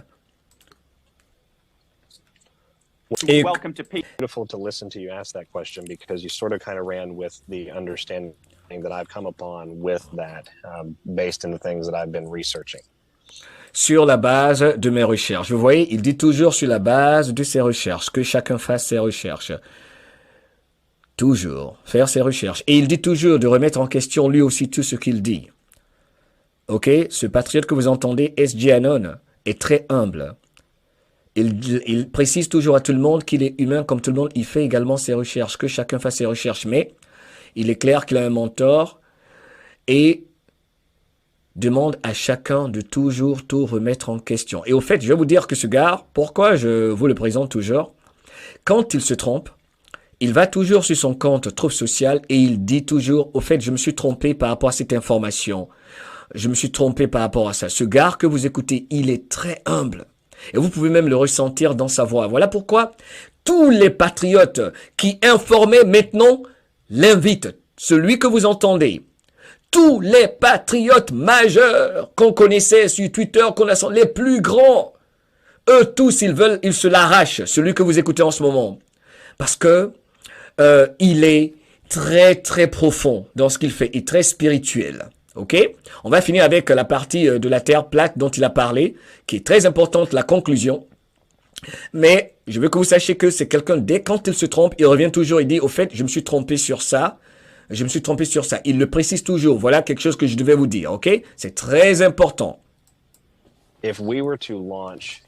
Et Welcome to Peace. Beautiful to listen to you ask that question because you sort of kind of ran with the understanding that I've come upon with that, based on the things that I've been researching. sur la base de mes recherches. Vous voyez, il dit toujours sur la base de ses recherches, que chacun fasse ses recherches. Toujours faire ses recherches. Et il dit toujours de remettre en question lui aussi tout ce qu'il dit. Ok, ce patriote que vous entendez, S.J. Anon, est très humble. Il précise toujours à tout le monde qu'il est humain comme tout le monde. Il fait également ses recherches, que chacun fasse ses recherches. Mais il est clair qu'il a un mentor et demande à chacun de toujours tout remettre en question. Et au fait, je vais vous dire que ce gars, pourquoi je vous le présente toujours, quand il se trompe, il va toujours sur son compte Truth Social et il dit toujours, au fait, je me suis trompé par rapport à cette information. Je me suis trompé par rapport à ça. Ce gars que vous écoutez, il est très humble. Et vous pouvez même le ressentir dans sa voix. Voilà pourquoi tous les patriotes qui informaient maintenant l'invitent. Celui que vous entendez. Tous les patriotes majeurs qu'on connaissait sur Twitter, les plus grands. Eux tous, ils veulent, ils se l'arrachent. Celui que vous écoutez en ce moment. Parce que il est très très profond dans ce qu'il fait et très spirituel. Ok? On va finir avec la partie de la terre plate dont il a parlé, qui est très importante, la conclusion. Mais je veux que vous sachiez que c'est quelqu'un, dès quand il se trompe, il revient toujours, il dit, au fait, je me suis trompé sur ça. Je me suis trompé sur ça. Il le précise toujours. Voilà quelque chose que je devais vous dire. Ok? C'est très important. If we were to launch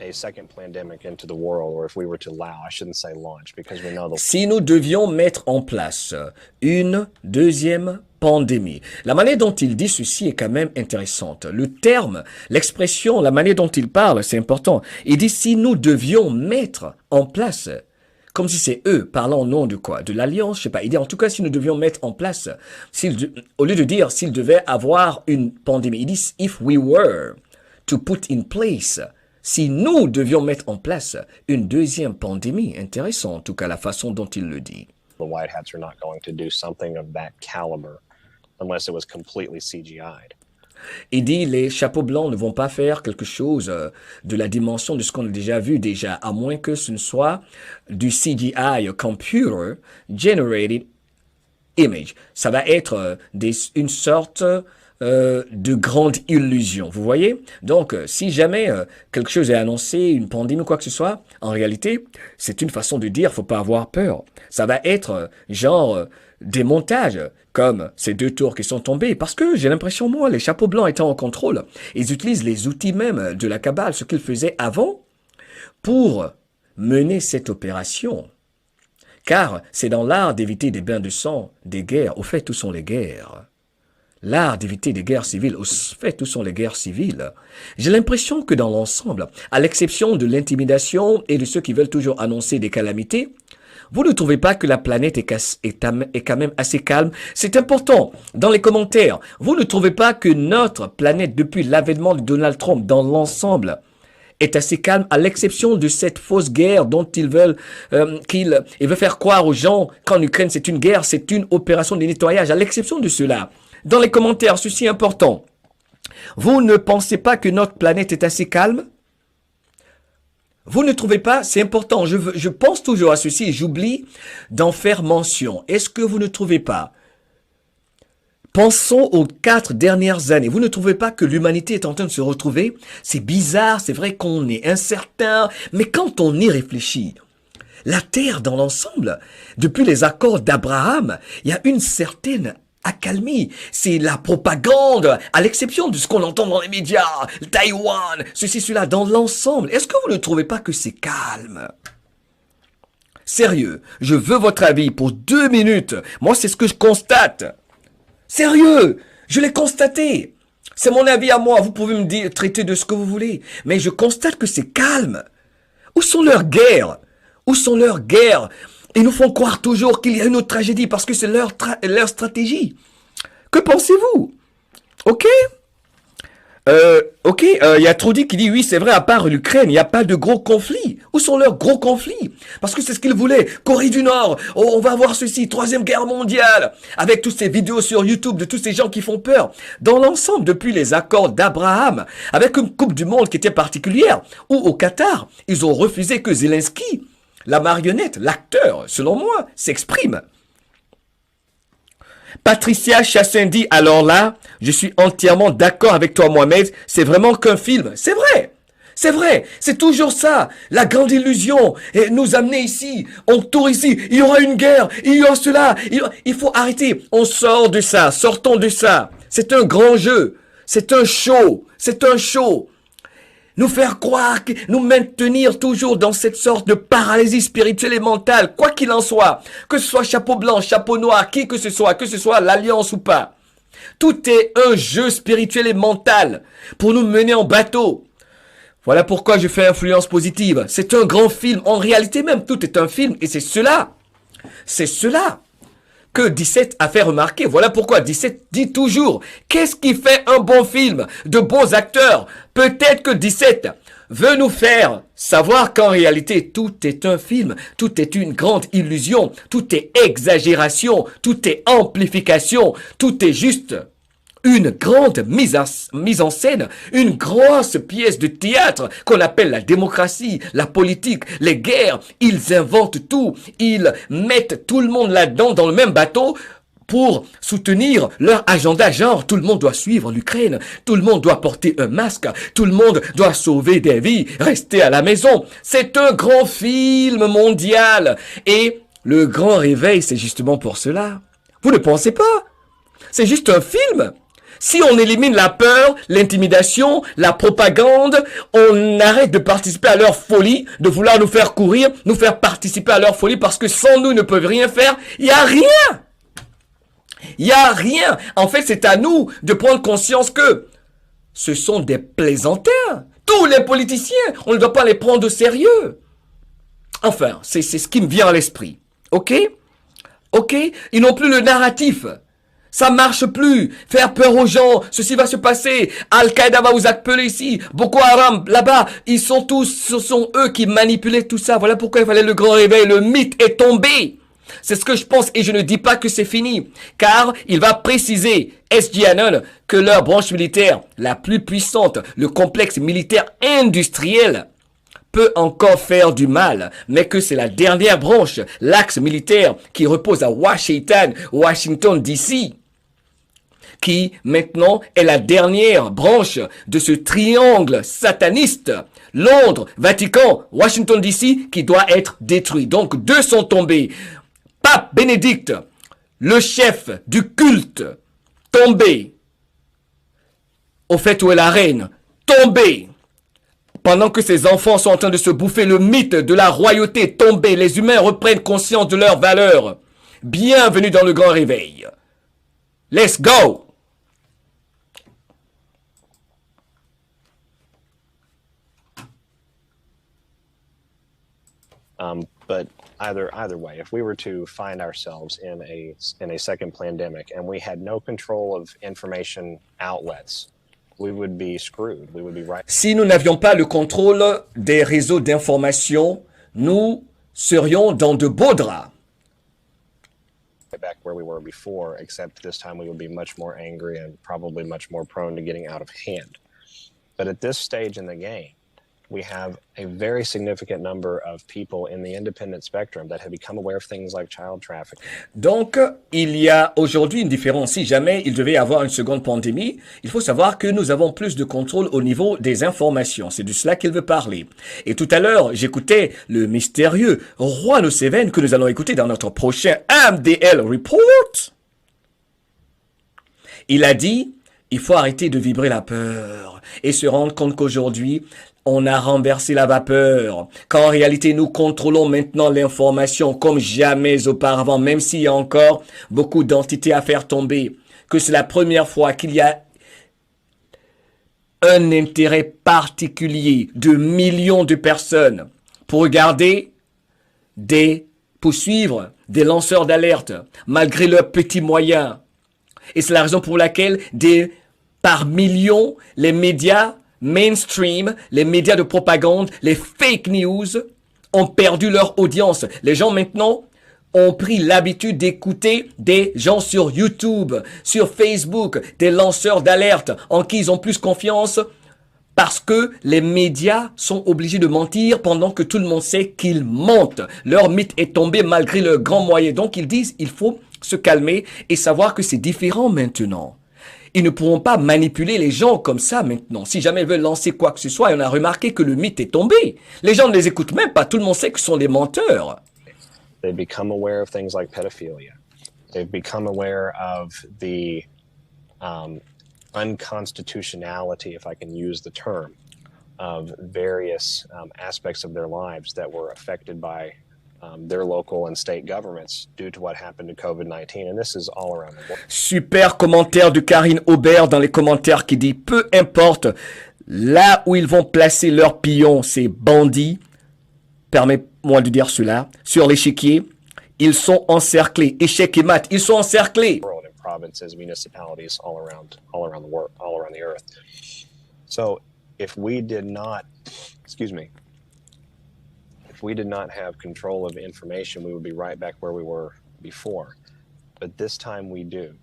a second pandemic into the world, or if we were to allow, I shouldn't say launch, because we know the... Si nous devions mettre en place une deuxième pandémie, la manière dont il dit ceci est quand même intéressante. Le terme, l'expression, la manière dont il parle, c'est important. Il dit si nous devions mettre en place, comme si c'est eux parlant au nom de quoi? De l'alliance, je sais pas. Il dit en tout cas si nous devions mettre en place, au lieu de dire s'il devait avoir une pandémie, il dit if we were to put in place. Si nous devions mettre en place une deuxième pandémie, intéressant en tout cas la façon dont il le dit. The White Hats are not going to do something of that caliber unless it was completely CGI'd. Il dit les chapeaux blancs ne vont pas faire quelque chose de la dimension de ce qu'on a déjà vu déjà, à moins que ce ne soit du CGI, Computer Generated Image. Ça va être une sorte de grande illusion, vous voyez? Donc, si jamais quelque chose est annoncé, une pandémie ou quoi que ce soit, en réalité, c'est une façon de dire, faut pas avoir peur. Ça va être genre des montages, comme ces 2 tours qui sont tombés, parce que j'ai l'impression, moi, les chapeaux blancs étant en contrôle, ils utilisent les outils même de la cabale, ce qu'ils faisaient avant, pour mener cette opération. Car c'est dans l'art d'éviter des bains de sang, des guerres. Au fait, où sont les guerres? L'art d'éviter des guerres civiles. Au fait, où sont les guerres civiles? J'ai l'impression que dans l'ensemble, à l'exception de l'intimidation et de ceux qui veulent toujours annoncer des calamités, vous ne trouvez pas que la planète est quand même assez calme? C'est important. Dans les commentaires, vous ne trouvez pas que notre planète, depuis l'avènement de Donald Trump, dans l'ensemble, est assez calme, à l'exception de cette fausse guerre dont ils veulent il veut faire croire aux gens qu'en Ukraine c'est une guerre, c'est une opération de nettoyage, à l'exception de cela. Dans les commentaires, ceci est important. Vous ne pensez pas que notre planète est assez calme? Vous ne trouvez pas? C'est important. Je pense toujours à ceci et j'oublie d'en faire mention. Est-ce que vous ne trouvez pas? Pensons aux 4 dernières années. Vous ne trouvez pas que l'humanité est en train de se retrouver? C'est bizarre, c'est vrai qu'on est incertain, mais quand on y réfléchit, la Terre dans l'ensemble, depuis les accords d'Abraham, il y a une certaine accalmie. C'est la propagande, à l'exception de ce qu'on entend dans les médias, Taïwan, ceci, cela, dans l'ensemble. Est-ce que vous ne trouvez pas que c'est calme? Sérieux, je veux votre avis pour 2 minutes. Moi, c'est ce que je constate. Sérieux, je l'ai constaté. C'est mon avis à moi, vous pouvez me dire, traiter de ce que vous voulez. Mais je constate que c'est calme. Où sont leurs guerres? Où sont leurs guerres? Ils nous font croire toujours qu'il y a une autre tragédie parce que c'est leur stratégie. Que pensez-vous? Ok? Il y a Trudy qui dit oui, c'est vrai, à part l'Ukraine, il n'y a pas de gros conflits. Où sont leurs gros conflits? Parce que c'est ce qu'ils voulaient. Corée du Nord, oh, on va voir ceci, 3e guerre mondiale, avec toutes ces vidéos sur YouTube de tous ces gens qui font peur. Dans l'ensemble, depuis les accords d'Abraham, avec une Coupe du Monde qui était particulière, ou au Qatar, ils ont refusé que Zelensky, la marionnette, l'acteur, selon moi, s'exprime. Patricia Chassin dit, alors là, je suis entièrement d'accord avec toi, Mohamed, c'est vraiment qu'un film. C'est vrai, c'est toujours ça, la grande illusion, et nous amener ici, on tourne ici, il y aura une guerre, il y aura cela, il faut arrêter, on sort de ça, sortons de ça, c'est un grand jeu, c'est un show. Nous faire croire, nous maintenir toujours dans cette sorte de paralysie spirituelle et mentale, quoi qu'il en soit, que ce soit chapeau blanc, chapeau noir, que ce soit l'alliance ou pas. Tout est un jeu spirituel et mental pour nous mener en bateau. Voilà pourquoi je fais influence positive. C'est un grand film. En réalité même, tout est un film et c'est cela que 17 a fait remarquer. Voilà pourquoi 17 dit toujours, qu'est-ce qui fait un bon film? De bons acteurs. Peut-être que 17 veut nous faire savoir qu'en réalité, tout est un film, tout est une grande illusion, tout est exagération, tout est amplification, tout est juste une grande mise en scène, une grosse pièce de théâtre qu'on appelle la démocratie, la politique, les guerres. Ils inventent tout, ils mettent tout le monde là-dedans dans le même bateau pour soutenir leur agenda, genre tout le monde doit suivre l'Ukraine, tout le monde doit porter un masque, tout le monde doit sauver des vies, rester à la maison. C'est un grand film mondial et le grand réveil, c'est justement pour cela. Vous ne pensez pas? C'est juste un film. Si on élimine la peur, l'intimidation, la propagande, on arrête de participer à leur folie, de vouloir nous faire courir, nous faire participer à leur folie parce que sans nous, ils ne peuvent rien faire. Il n'y a rien. Il n'y a rien. En fait, c'est à nous de prendre conscience que ce sont des plaisantins. Tous les politiciens, on ne doit pas les prendre au sérieux. Enfin, c'est ce qui me vient à l'esprit. Ok? Ils n'ont plus le narratif. Ça marche plus. Faire peur aux gens. Ceci va se passer. Al-Qaïda va vous appeler ici. Boko Haram, là-bas. Ce sont eux qui manipulaient tout ça. Voilà pourquoi il fallait le grand réveil. Le mythe est tombé. C'est ce que je pense et je ne dis pas que c'est fini. Car il va préciser, S.J. Anon, que leur branche militaire, la plus puissante, le complexe militaire industriel, peut encore faire du mal, mais que c'est la dernière branche, l'axe militaire qui repose à Washington DC, qui maintenant est la dernière branche de ce triangle sataniste, Londres, Vatican, Washington DC, qui doit être détruit. Donc 2 sont tombés. Pape Bénédicte, le chef du culte, tombé. Au fait, où est la reine? Tombé. Pendant que ces enfants sont en train de se bouffer le mythe de la royauté tombé, les humains reprennent conscience de leurs valeurs. Bienvenue dans le grand réveil. Let's go! But either way, if we were to find ourselves in a second pandemic and we had no control of information outlets, we would be screwed. We would be right Si nous n'avions pas le contrôle des réseaux d'information, nous serions dans de beaux draps. back where we were before, except this time we would be much more angry and probably much more prone to getting out of hand. But at this stage in the game, we have a very significant number of people in the independent spectrum that have become aware of things like child trafficking. Donc, il y a aujourd'hui une différence. Si jamais il devait y avoir une seconde pandémie, il faut savoir que nous avons plus de contrôle au niveau des informations. C'est de cela qu'il veut parler. Et tout à l'heure, j'écoutais le mystérieux Juan Oseven que nous allons écouter dans notre prochain MDL Report. Il a dit, il faut arrêter de vibrer la peur et se rendre compte qu'aujourd'hui, on a renversé la vapeur, qu'en réalité, nous contrôlons maintenant l'information comme jamais auparavant, même s'il y a encore beaucoup d'entités à faire tomber, que c'est la première fois qu'il y a un intérêt particulier de millions de personnes pour regarder pour suivre des lanceurs d'alerte, malgré leurs petits moyens. Et c'est la raison pour laquelle par millions, les médias mainstream, les médias de propagande, les fake news ont perdu leur audience. Les gens maintenant ont pris l'habitude d'écouter des gens sur YouTube, sur Facebook, des lanceurs d'alerte en qui ils ont plus confiance parce que les médias sont obligés de mentir pendant que tout le monde sait qu'ils mentent. Leur mythe est tombé malgré leurs grands moyens. Donc ils disent il faut se calmer et savoir que c'est différent maintenant. Ils ne pourront pas manipuler les gens comme ça maintenant. Si jamais ils veulent lancer quoi que ce soit, et on a remarqué que le mythe est tombé. Les gens ne les écoutent même pas. Tout le monde sait que ce sont des menteurs. They've become aware of things like pedophilia. They've become aware of the unconstitutionality, if I can use the term, of various aspects of their lives that were affected by their local and state governments due to what happened to COVID-19. And this is all around the world. Super commentaire de Karine Aubert dans les commentaires qui dit « Peu importe là où ils vont placer leurs pions, ces bandits, permets-moi de dire cela, sur l'échiquier, ils sont encerclés. Échec et mat, ils sont encerclés. » In provinces, municipalities all around the world, all around the earth. So if we did not, if we did not have control of information, we would be right back where we were before. But this time we do.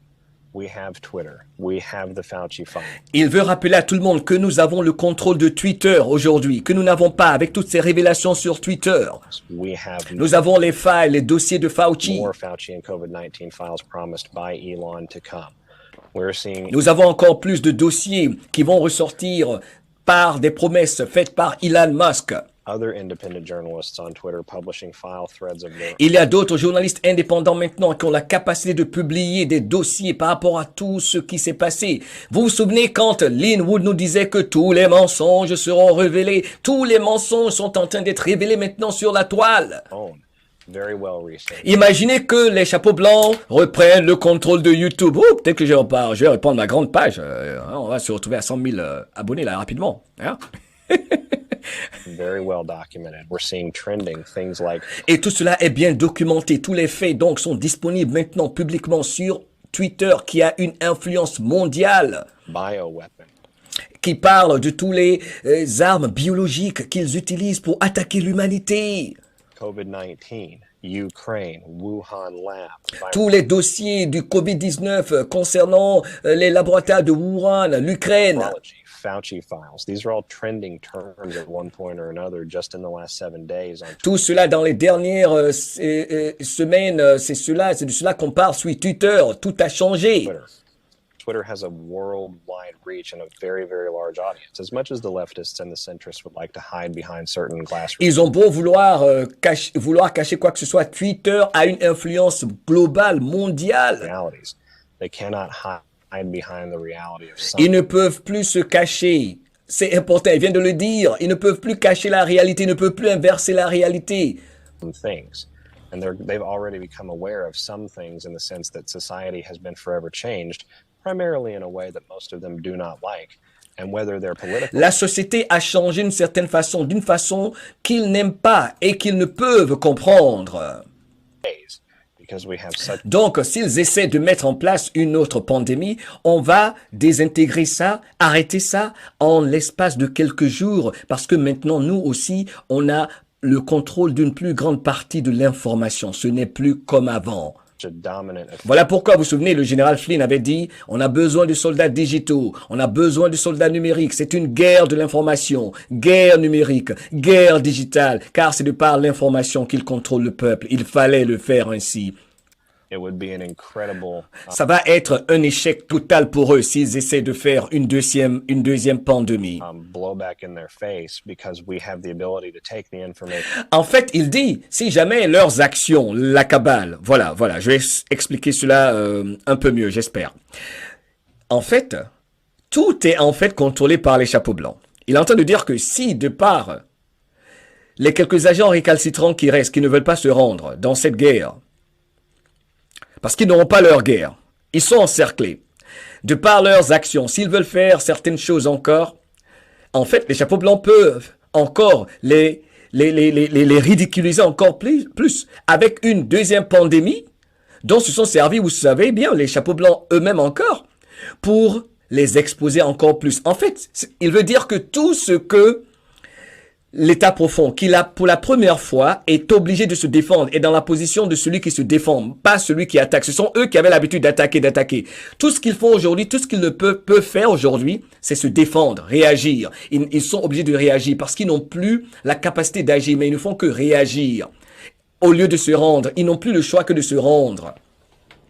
We have Twitter. We have the Fauci file. Il veut rappeler à tout le monde que nous avons le contrôle de Twitter aujourd'hui, que nous n'avons pas avec toutes ces révélations sur Twitter. Nous avons les failles, les dossiers de Fauci. More Fauci and COVID-19 files promised by Elon to come. We're seeing. Nous avons encore plus de dossiers qui vont ressortir par des promesses faites par Elon Musk. Other independent journalists on Twitter publishing file threads of their... Il y a d'autres journalistes indépendants maintenant qui ont la capacité de publier des dossiers par rapport à tout ce qui s'est passé. Vous vous souvenez quand Lin Wood nous disait que tous les mensonges seront révélés? Tous les mensonges sont en train d'être révélés maintenant sur la toile. Very well researched. Imaginez que les chapeaux blancs reprennent le contrôle de YouTube. Oh, peut-être que je vais reprendre ma grande page. On va se retrouver à 100 000 abonnés là rapidement. Hein? Very well documented. We're seeing trending things like. Et tout cela est bien documenté. Tous les faits donc sont disponibles maintenant publiquement sur Twitter, qui a une influence mondiale. Bioweapon. Qui parle de tous les armes biologiques qu'ils utilisent pour attaquer l'humanité. COVID-19, Ukraine, Wuhan Lab. Tous les dossiers du COVID-19 concernant les laboratoires de Wuhan, l'Ukraine. Fauci files. These are all trending terms at one point or another just in the last 7 days. Tout cela dans les dernières semaines, c'est de cela qu'on parle sur Twitter. Tout a changé. Twitter has a worldwide reach and a very, very large audience. As much as the leftists and the centrists would like to hide behind certain glass. Ils ont beau vouloir cacher quoi que ce soit, Twitter a une influence globale, mondiale. Realities. They cannot hide behind the reality of some. Ils ne peuvent plus se cacher. C'est important, il vient de le dire. Ils ne peuvent plus cacher la réalité, ils ne peuvent plus inverser la réalité. Things. And they've already become aware of some things in the sense that society has been forever changed, primarily in a way that most of them do not like. and whether they're political. La société a changé d'une façon qu'ils n'aiment pas et qu'ils ne peuvent comprendre. Because we have such Donc, s'ils essaient de mettre en place une autre pandémie, on va désintégrer ça, arrêter ça en l'espace de quelques jours, parce que maintenant, nous aussi, on a le contrôle d'une plus grande partie de l'information. Ce n'est plus comme avant. a dominant effect. Voilà pourquoi, vous vous souvenez, le général Flynn avait dit, on a besoin de soldats digitaux, on a besoin de soldats numériques. C'est une guerre de l'information, guerre numérique, guerre digitale, car c'est de par l'information qu'il contrôle le peuple. Il fallait le faire ainsi. It would be an incredible Ça va être un échec total pour eux s'ils essaient de faire une deuxième pandémie. blowback in their face because we have the ability to take the information. En fait, il dit, si jamais leurs actions, la cabale, voilà, je vais expliquer cela un peu mieux, j'espère. En fait, tout est en fait contrôlé par les chapeaux blancs. Il est en train de dire que si, de par les quelques agents récalcitrants qui restent, qui ne veulent pas se rendre dans cette guerre, parce qu'ils n'auront pas leur guerre, ils sont encerclés, de par leurs actions, s'ils veulent faire certaines choses encore, en fait, les chapeaux blancs peuvent encore les ridiculiser encore plus, avec une deuxième pandémie dont se sont servis, vous savez bien, les chapeaux blancs eux-mêmes encore, pour les exposer encore plus. En fait, il veut dire que tout ce que l'État profond, qui pour la première fois est obligé de se défendre, est dans la position de celui qui se défend, pas celui qui attaque. Ce sont eux qui avaient l'habitude d'attaquer. Tout ce qu'ils font aujourd'hui, tout ce qu'ils ne peuvent faire aujourd'hui, c'est se défendre, réagir. Ils sont obligés de réagir parce qu'ils n'ont plus la capacité d'agir, mais ils ne font que réagir. Au lieu de se rendre, ils n'ont plus le choix que de se rendre.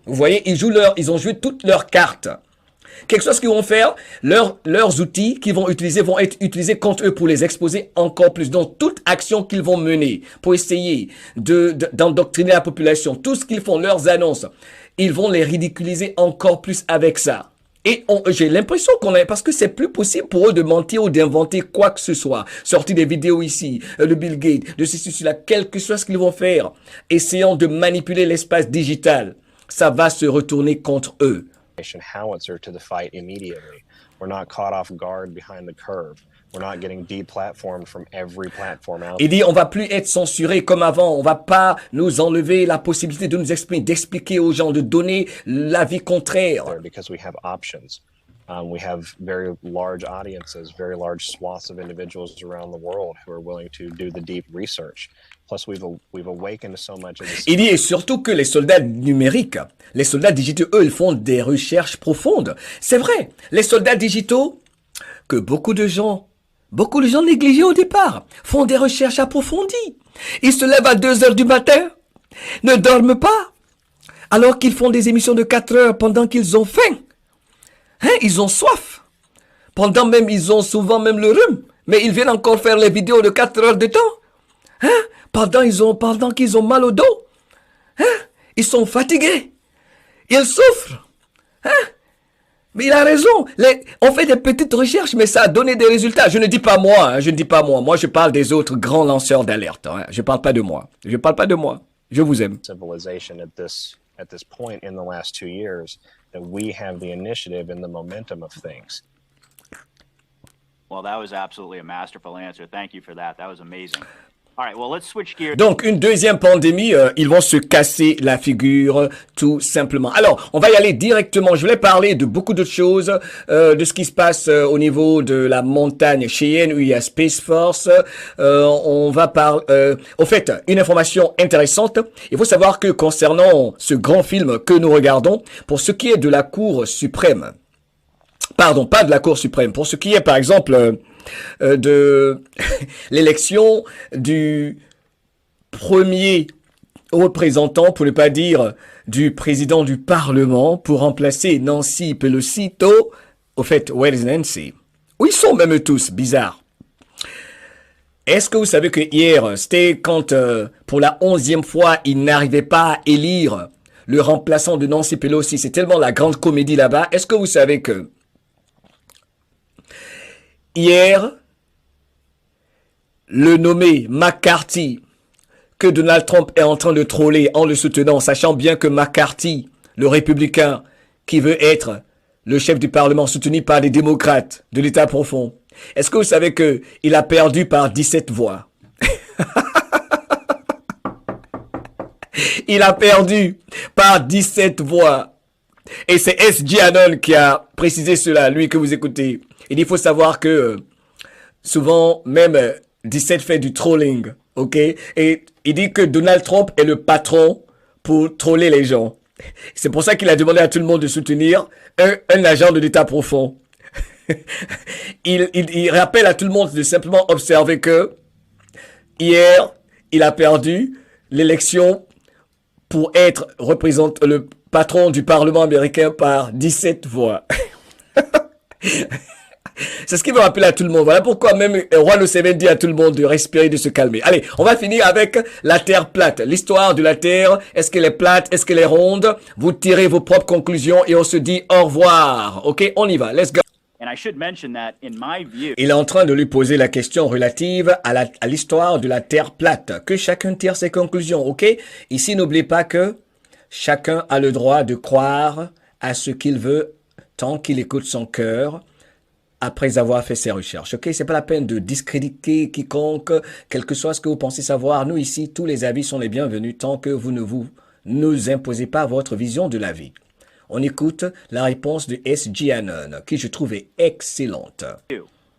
Vous voyez, ils ont joué toutes leurs cartes. Quelque chose qu'ils vont faire, leurs outils qu'ils vont être utilisés contre eux pour les exposer encore plus. Donc, toute action qu'ils vont mener pour essayer d'endoctriner la population, tout ce qu'ils font, leurs annonces, ils vont les ridiculiser encore plus avec ça. Et j'ai l'impression parce que c'est plus possible pour eux de mentir ou d'inventer quoi que ce soit. Sortir des vidéos ici, de Bill Gates, de ceci, cela, quelque chose qu'ils vont faire, essayant de manipuler l'espace digital. Ça va se retourner contre eux. Howitzer to the fight immediately. We're not caught off guard behind the curve. We're not getting deplatformed from every platform out. Il dit, on va plus être censuré comme avant. On va pas nous enlever la possibilité de nous exprimer, d'expliquer aux gens, de donner l'avis contraire. Because we have options. We have very large audiences, very large swaths of individuals around the world who are willing to do the deep research. Plus, we've awakened so much of this. Il dit, et surtout que les soldats numériques, les soldats digitaux, eux, ils font des recherches profondes. C'est vrai, les soldats digitaux, que beaucoup de gens négligeaient au départ, font des recherches approfondies. Ils se lèvent à 2 heures du matin, ne dorment pas, alors qu'ils font des émissions de 4 heures pendant qu'ils ont faim. Ils ont soif. Ils ont souvent même le rhume. Mais ils viennent encore faire les vidéos de 4 heures de temps. Pendant qu'ils ont mal au dos. Ils sont fatigués. Ils souffrent. Mais il a raison. On fait des petites recherches, mais ça a donné des résultats. Je ne dis pas moi. Moi, je parle des autres grands lanceurs d'alerte. Je ne parle pas de moi. Je vous aime. Civilization at this point in the last 2 years that we have the initiative and the momentum of things. Well, that was absolutely a masterful answer. Thank you for that. That was amazing. All right, well, let's switch gears. Donc, une deuxième pandémie, ils vont se casser la figure, tout simplement. Alors, on va y aller directement. Je voulais parler de beaucoup d'autres choses, de ce qui se passe au niveau de la montagne Cheyenne, où il y a Space Force. On va parler... au fait, une information intéressante. Il faut savoir que concernant ce grand film que nous regardons, pour ce qui est de la Cour suprême, pardon, pas de la Cour suprême, pour ce qui est, par exemple... de l'élection du premier représentant, pour ne pas dire du président du Parlement, pour remplacer Nancy Pelosi. Au fait, where is Nancy? Où ils sont même tous, bizarre. Est-ce que vous savez que hier, c'était quand pour la 11e fois, ils n'arrivaient pas à élire le remplaçant de Nancy Pelosi? C'est tellement la grande comédie là-bas. Est-ce que vous savez que hier, le nommé McCarthy, que Donald Trump est en train de troller en le soutenant, sachant bien que McCarthy, le républicain qui veut être le chef du Parlement soutenu par des démocrates de l'État profond. Est-ce que vous savez qu'il a perdu par 17 voix? Il a perdu par 17 voix. Et c'est S.G. Anon qui a précisé cela, lui que vous écoutez. Il faut savoir que souvent, même 17 fait du trolling, ok? Et il dit que Donald Trump est le patron pour troller les gens. C'est pour ça qu'il a demandé à tout le monde de soutenir un agent de l'État profond. Il rappelle à tout le monde de simplement observer que hier, il a perdu l'élection pour être le patron du Parlement américain par 17 voix. C'est ce qu'il veut rappeler à tout le monde. Voilà pourquoi même Juan Oseven dit à tout le monde de respirer, de se calmer. Allez, on va finir avec la Terre plate. L'histoire de la Terre, est-ce qu'elle est plate, est-ce qu'elle est ronde? Vous tirez vos propres conclusions et on se dit au revoir. Ok, on y va, let's go. And I should mention that, in my view, Il est en train de lui poser la question relative à l'histoire de la Terre plate. Que chacun tire ses conclusions, ok? Ici, n'oubliez pas que chacun a le droit de croire à ce qu'il veut tant qu'il écoute son cœur après avoir fait ses recherches. Ok, c'est pas la peine de discréditer quiconque, quel que soit ce que vous pensez savoir. Nous ici, tous les avis sont les bienvenus tant que vous ne nous imposez pas votre vision de la vie. On écoute la réponse de S.G. Anon, qui je trouvais excellente.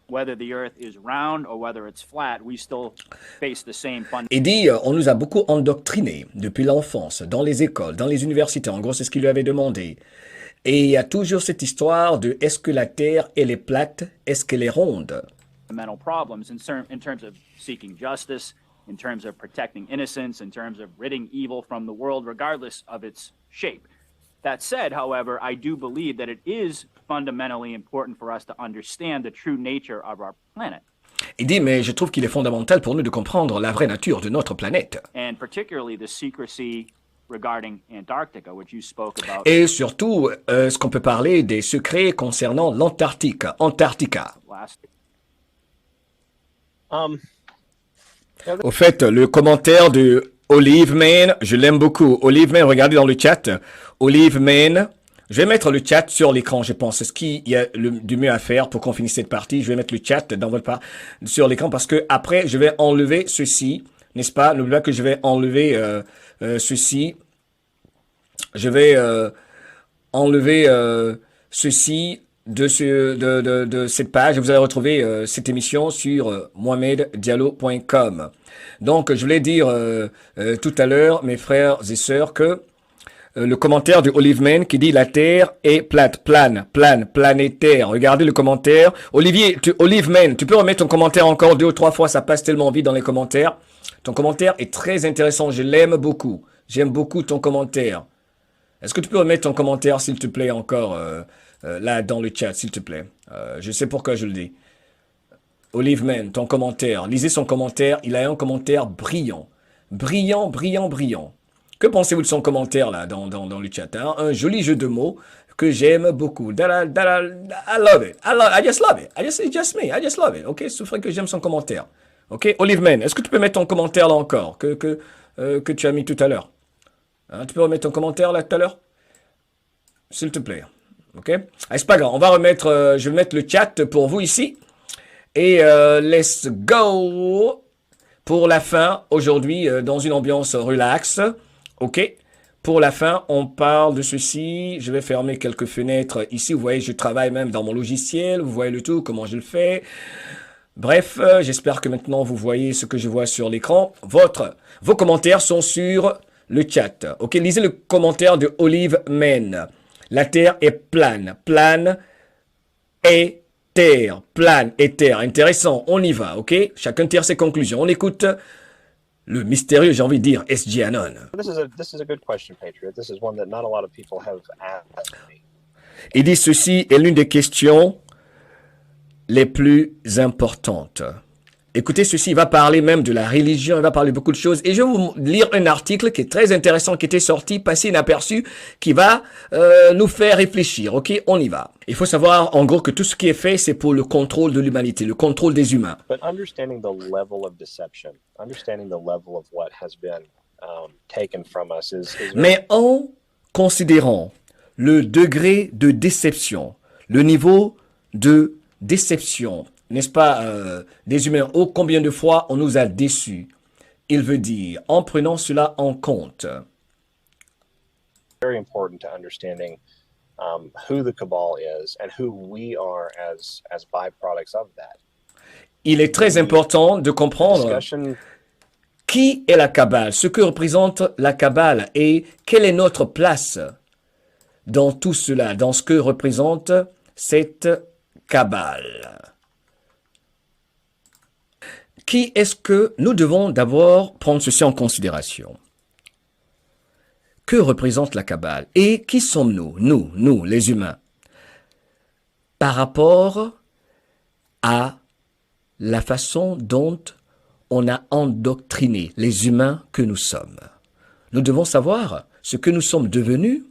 whether the earth is round or whether it's flat, we still face the same Il dit, on nous a beaucoup endoctrinés depuis l'enfance, dans les écoles, dans les universités. En gros, c'est ce qu'il lui avait demandé. Et il y a toujours cette histoire de est-ce que la Terre, elle est plate, est-ce qu'elle est ronde? fundamental problems in terms of seeking justice, in terms of protecting innocence, in terms of ridding evil from the world, regardless of its shape. That said, however, I do believe that it is fundamentally important for us to understand the true nature of our planet. Il dit, mais je trouve qu'il est fondamental pour nous de comprendre la vraie nature de notre planète. And particularly the secrecy regarding Antarctica, which you spoke about. Et surtout, ce qu'on peut parler des secrets concernant l'Antarctique, Antarctica. Last. Au fait, le commentaire de Olive Man, je l'aime beaucoup. Olive Man, regardez dans le chat. Olive Man, je vais mettre le chat sur l'écran, je pense. C'est ce qu'il y a du mieux à faire pour qu'on finisse cette partie. Je vais mettre le chat dans votre part sur l'écran parce que après, je vais enlever ceci, n'est-ce pas? N'oubliez pas que je vais enlever ceci. Je vais enlever ceci de cette page. Vous allez retrouver cette émission sur mohameddiallo.com. Donc, je voulais dire tout à l'heure, mes frères et sœurs, que le commentaire de Olive Man qui dit la Terre est plate, planétaire. Regardez le commentaire. Olive Man, tu peux remettre ton commentaire encore 2 ou 3 fois, ça passe tellement vite dans les commentaires. Ton commentaire est très intéressant, je l'aime beaucoup. J'aime beaucoup ton commentaire. Est-ce que tu peux remettre ton commentaire, s'il te plaît, encore là dans le chat, s'il te plaît. Je sais pourquoi je le dis. Olive Man, ton commentaire. Lisez son commentaire. Il a un commentaire brillant. Brillant. Que pensez-vous de son commentaire là dans le chat, hein? Un joli jeu de mots que j'aime beaucoup. I love it. I just love it. It's just me. I just love it. Ok, c'est vrai que j'aime son commentaire. Ok, Olive Man, est-ce que tu peux mettre ton commentaire là encore que tu as mis tout à l'heure? Hein, tu peux remettre ton commentaire là tout à l'heure? S'il te plaît. Ok? Ah, c'est pas grave. On va remettre, je vais mettre le chat pour vous ici. Et let's go pour la fin aujourd'hui dans une ambiance relax. Ok? Pour la fin, on parle de ceci. Je vais fermer quelques fenêtres ici. Vous voyez, je travaille même dans mon logiciel. Vous voyez le tout, comment je le fais. Bref, j'espère que maintenant vous voyez ce que je vois sur l'écran. Vos commentaires sont sur le chat. Ok? Lisez le commentaire de Olive Man. La Terre est plane. Plane et terre. Plane et terre. Intéressant. On y va. Ok? Chacun tire ses conclusions. On écoute le mystérieux, j'ai envie de dire, S.G. Anon. This is a good question, Patriot. This is one that not a lot of people have asked me. Il dit ceci est l'une des questions les plus importantes. Écoutez ceci, il va parler même de la religion, il va parler de beaucoup de choses. Et je vais vous lire un article qui est très intéressant, qui était sorti, passé inaperçu, qui va nous faire réfléchir. Ok, on y va. Il faut savoir, en gros, que tout ce qui est fait, c'est pour le contrôle de l'humanité, le contrôle des humains. But understanding the level of deception, understanding the level of what has been taken from us is Mais en considérant le degré de déception, le niveau de déception, n'est-ce pas, des humains. Oh, combien de fois on nous a déçus. Il veut dire, en prenant cela en compte. Very important to understanding who the cabal is and who we are as byproducts of that. Il est très important de comprendre Discussion qui est la Kabbale, ce que représente la Kabbale et quelle est notre place dans tout cela, dans ce que représente cette Kabbale. Qui est-ce que nous devons d'abord prendre ceci en considération? Que représente la Kabbale? Et qui sommes-nous, nous, les humains, par rapport à la façon dont on a endoctriné les humains que nous sommes? Nous devons savoir ce que nous sommes devenus,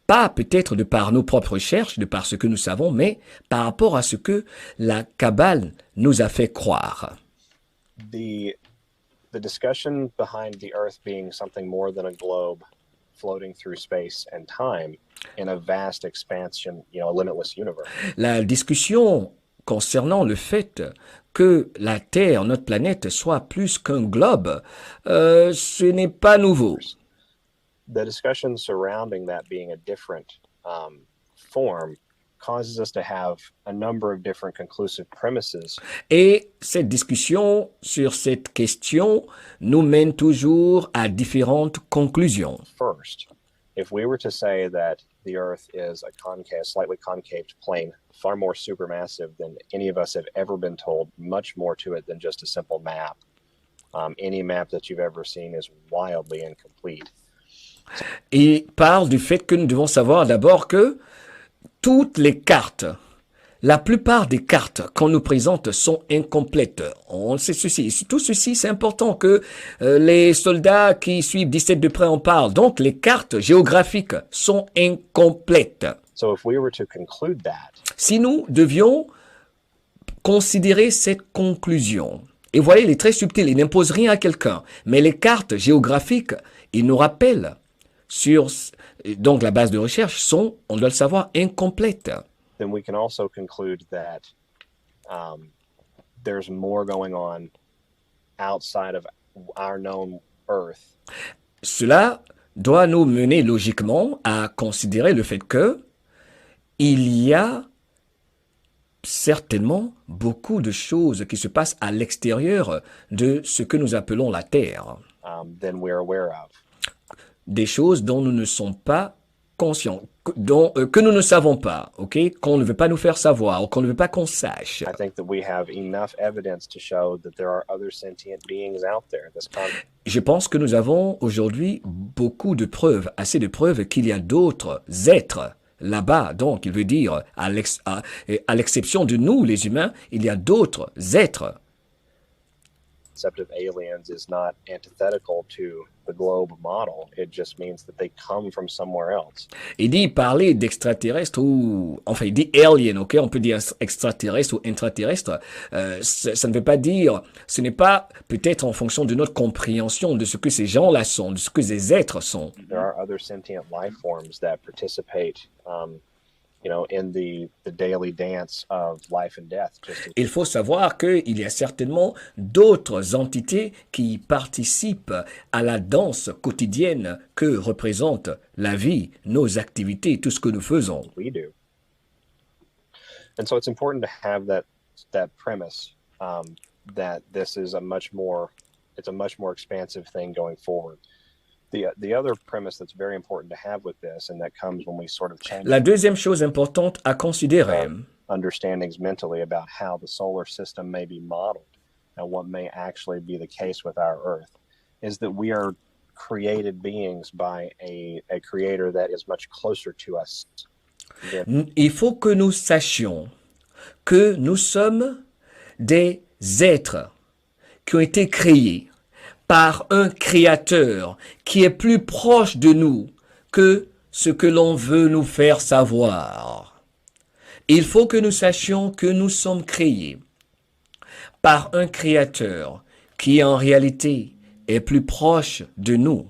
pas peut-être de par nos propres recherches, de par ce que nous savons, mais par rapport à ce que la Kabbale nous a fait croire. the discussion behind the Earth being something more than a globe floating through space and time in a vast expansion, a limitless universe. La discussion concernant le fait que la Terre, notre planète, soit plus qu'un globe, ce n'est pas nouveau. The discussion surrounding that being a different form causes us to have a number of different conclusive premises. Et cette discussion sur cette question nous mène toujours à différentes conclusions. First, if we were to say that the Earth is a concave, slightly concaved plane, far more supermassive than any of us have ever been told, much more to it than just a simple map. Any map that you've ever seen is wildly incomplete. Il parle du fait que nous devons savoir d'abord que toutes les cartes, la plupart des cartes qu'on nous présente sont incomplètes. On sait ceci. Tout ceci, c'est important que les soldats qui suivent 17 de près en parlent. Donc, les cartes géographiques sont incomplètes. So if we were to conclude that, Si nous devions considérer cette conclusion, et voyez, il est très subtil, il n'impose rien à quelqu'un, mais les cartes géographiques, ils nous rappellent sur, donc la base de recherche sont, on doit le savoir, incomplètes. then we can also conclude that there's more going on outside of our known Earth. Cela doit nous mener logiquement à considérer le fait que il y a certainement beaucoup de choses qui se passent à l'extérieur de ce que nous appelons la Terre. Than we're aware of. Des choses dont nous ne sommes pas conscients, que nous ne savons pas, qu'on ne veut pas nous faire savoir, ou qu'on ne veut pas qu'on sache. I think that we have enough evidence to show that there are other sentient beings out there. Je pense que nous avons aujourd'hui beaucoup de preuves, assez de preuves qu'il y a d'autres êtres là-bas. Donc, il veut dire, à l'exception de nous, les humains, il y a d'autres êtres. The concept of aliens is not antithetical to the globe model. It just means that they come from somewhere else. Il dit parler d'extraterrestres ou... Enfin, il dit alien, on peut dire extraterrestre ou intraterrestre. Ça ne veut pas dire... Ce n'est pas peut-être en fonction de notre compréhension de ce que ces gens-là sont, de ce que ces êtres sont. There are other sentient life forms that participate in the daily dance of life and death. Il faut savoir qu'il y a certainement d'autres entités qui participent à la danse quotidienne que représente la vie, nos activités, tout ce que nous faisons. We do. And so it's important to have that premise that this is a much more expansive thing going forward. The other premise that's very important to have with this, and that comes when we sort of change La deuxième chose importante à considérer, understandings mentally about how the solar system may be modeled and what may actually be the case with our Earth, is that we are created beings by a creator that is much closer to us. il faut que nous sachions que nous sommes des êtres qui ont été créés par un créateur qui est plus proche de nous que ce que l'on veut nous faire savoir. Il faut que nous sachions que nous sommes créés par un créateur qui en réalité est plus proche de nous.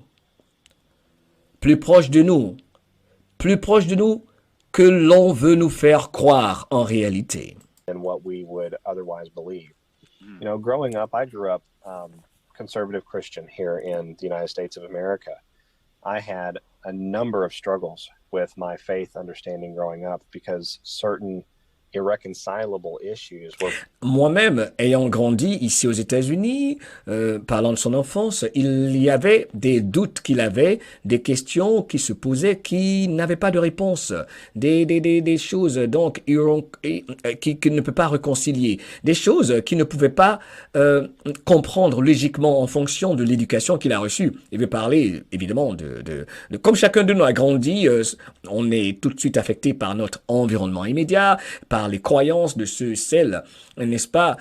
Plus proche de nous. Plus proche de nous que l'on veut nous faire croire en réalité. than what we would otherwise believe. You know, growing up, I grew up conservative Christian here in the United States of America. I had a number of struggles with my faith understanding growing up because certain irreconcilable issues were Moi-même, ayant grandi ici aux États-Unis, parlant de son enfance, il y avait des doutes qu'il avait, des questions qui se posaient qui n'avaient pas de réponse, des choses donc qu'il ne peut pas réconcilier, des choses qu'il ne pouvait pas comprendre logiquement en fonction de l'éducation qu'il a reçue. Il veut parler évidemment de comme chacun de nous a grandi, on est tout de suite affecté par notre environnement immédiat, par les croyances de ceux, celles, n'est-ce pas,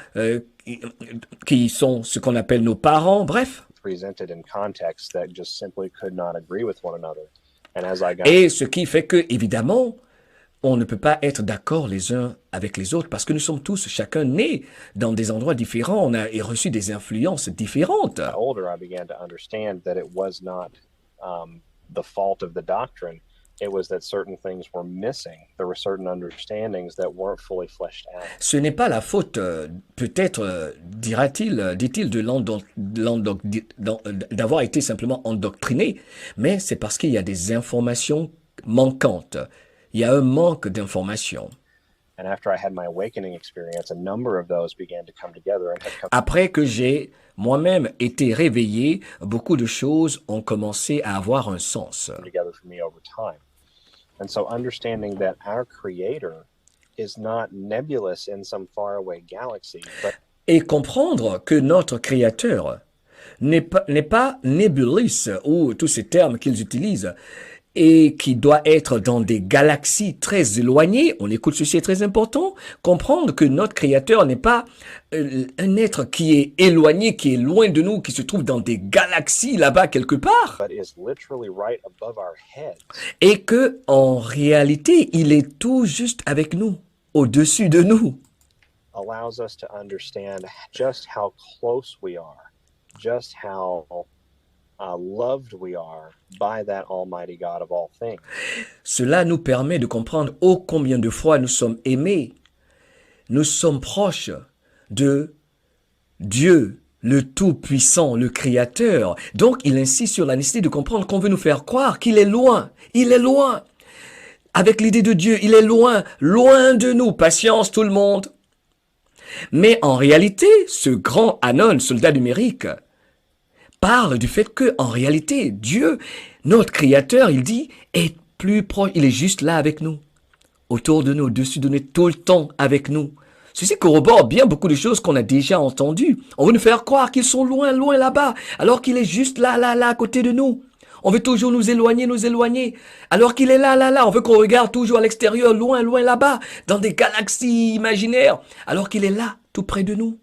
qui sont ce qu'on appelle nos parents, bref. presented in contexts that just simply could not agree with one another. And as I got Et ce qui fait que, évidemment, on ne peut pas être d'accord les uns avec les autres parce que nous sommes tous, chacun nés dans des endroits différents, on a reçu des influences différentes. older, I began to understand that it was not the fault of the doctrine. It was that certain things were missing. There were certain understandings that weren't fully fleshed out. Ce n'est pas la faute, peut-être, dit-il, d'avoir été simplement endoctriné, mais c'est parce qu'il y a des informations manquantes. Il y a un manque d'informations. And after I had my awakening experience, a number of those began to come together and had come Après que j'ai moi-même été réveillé, beaucoup de choses ont commencé à avoir un sens. together for me over time. And so understanding that our creator is not nebulous in some faraway galaxy, but Et comprendre que notre Créateur n'est pas nébulus, ou tous ces termes qu'ils utilisent, et qui doit être dans des galaxies très éloignées, on écoute ceci est très important, comprendre que notre Créateur n'est pas un être qui est éloigné, qui est loin de nous, qui se trouve dans des galaxies là-bas quelque part, but is literally right above our heads. et que en réalité, il est tout juste avec nous, au-dessus de nous. Allows us to understand just how close we are, just how loved we are by that Almighty God of all things. Cela nous permet de comprendre ô combien de fois nous sommes aimés. Nous sommes proches de Dieu, le Tout-Puissant, le Créateur. Donc, il insiste sur la nécessité de comprendre qu'on veut nous faire croire qu'il est loin. Il est loin. Avec l'idée de Dieu, il est loin, loin de nous. Patience, tout le monde. Mais en réalité, ce grand Anon, soldat numérique, parle du fait que, en réalité, Dieu, notre Créateur, il dit, est plus proche, il est juste là avec nous, autour de nous, au-dessus de nous, tout le temps avec nous. Ceci corrobore bien beaucoup de choses qu'on a déjà entendues. On veut nous faire croire qu'ils sont loin, loin là-bas, alors qu'il est juste là, là, là, à côté de nous. On veut toujours nous éloigner, alors qu'il est là, là, là. On veut qu'on regarde toujours à l'extérieur, loin, loin là-bas, dans des galaxies imaginaires, alors qu'il est là, tout près de nous.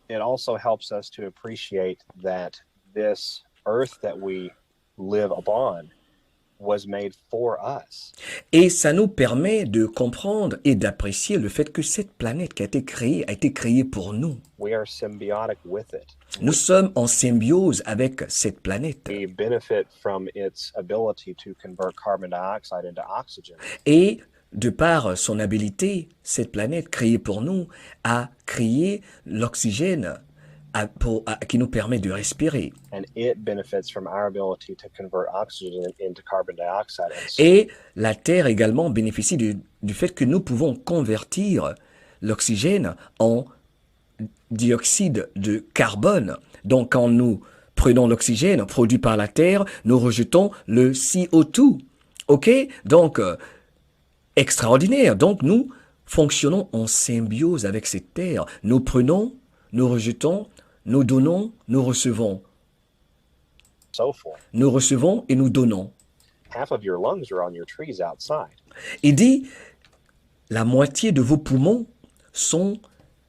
It also helps us to appreciate that this earth that we live upon was made for us. Et ça nous permet de comprendre et d'apprécier le fait que cette planète qui a été créée pour nous. We are symbiotic with it. Nous sommes en symbiose avec cette planète. We benefit from its ability to convert carbon dioxide into oxygen. Et de par son habilité, cette planète créée pour nous a créé l'oxygène qui nous permet de respirer. And it benefits from our ability to convert oxygen into carbon dioxide. Et la Terre également bénéficie du fait que nous pouvons convertir l'oxygène en dioxyde de carbone. Donc quand nous prenons l'oxygène produit par la Terre, nous rejetons le CO2. OK? Donc, extraordinaire. Donc nous fonctionnons en symbiose avec cette Terre. Nous prenons, nous rejetons, nous donnons, nous recevons. So forth. Nous recevons et nous donnons. Half of your lungs are on your trees outside. Il dit, la moitié de vos poumons sont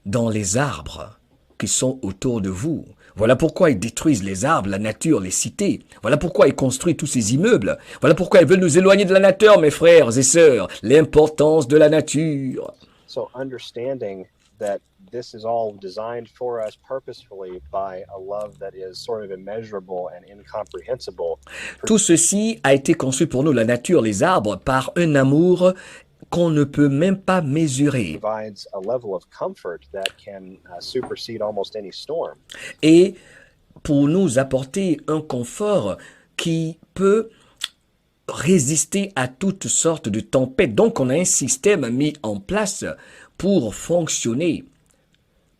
dans les arbres qui sont autour de vous. Voilà pourquoi ils détruisent les arbres, la nature, les cités. Voilà pourquoi ils construisent tous ces immeubles. Voilà pourquoi ils veulent nous éloigner de la nature, mes frères et sœurs. L'importance de la nature. So understanding that this is all designed for us purposefully by a love that is sort of immeasurable and incomprehensible. Tout ceci a été conçu pour nous, la nature, les arbres, par un amour qu'on ne peut même pas mesurer. Provides a level of comfort that can supersede almost any storm. Et pour nous apporter un confort qui peut résister à toutes sortes de tempêtes. Donc, on a un système mis en place pour fonctionner,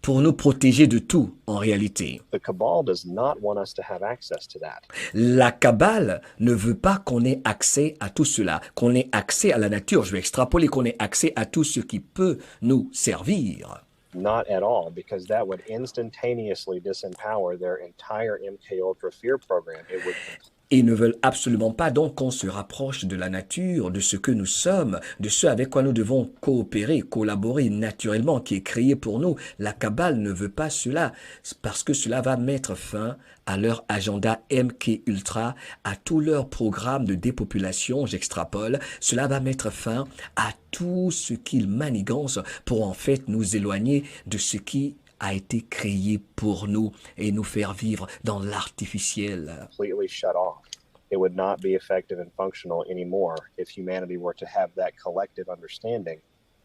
pour nous protéger de tout, en réalité. The Cabal does not want us to have access to that. La Kabbale ne veut pas qu'on ait accès à tout cela, qu'on ait accès à la nature. Je vais extrapoler qu'on ait accès à tout ce qui peut nous servir. Not at all, because that would instantaneously disempower their entire MK Ultra Fear program. It would Ils ne veulent absolument pas donc qu'on se rapproche de la nature, de ce que nous sommes, de ce avec quoi nous devons coopérer, collaborer naturellement, qui est créé pour nous. La Kabbale ne veut pas cela, parce que cela va mettre fin à leur agenda MK Ultra, à tout leur programme de dépopulation, j'extrapole. Cela va mettre fin à tout ce qu'ils manigancent pour en fait nous éloigner de ce qui a été créé pour nous et nous faire vivre dans l'artificiel. completely shut off. It would not be effective and functional anymore if humanity were to have that collective understanding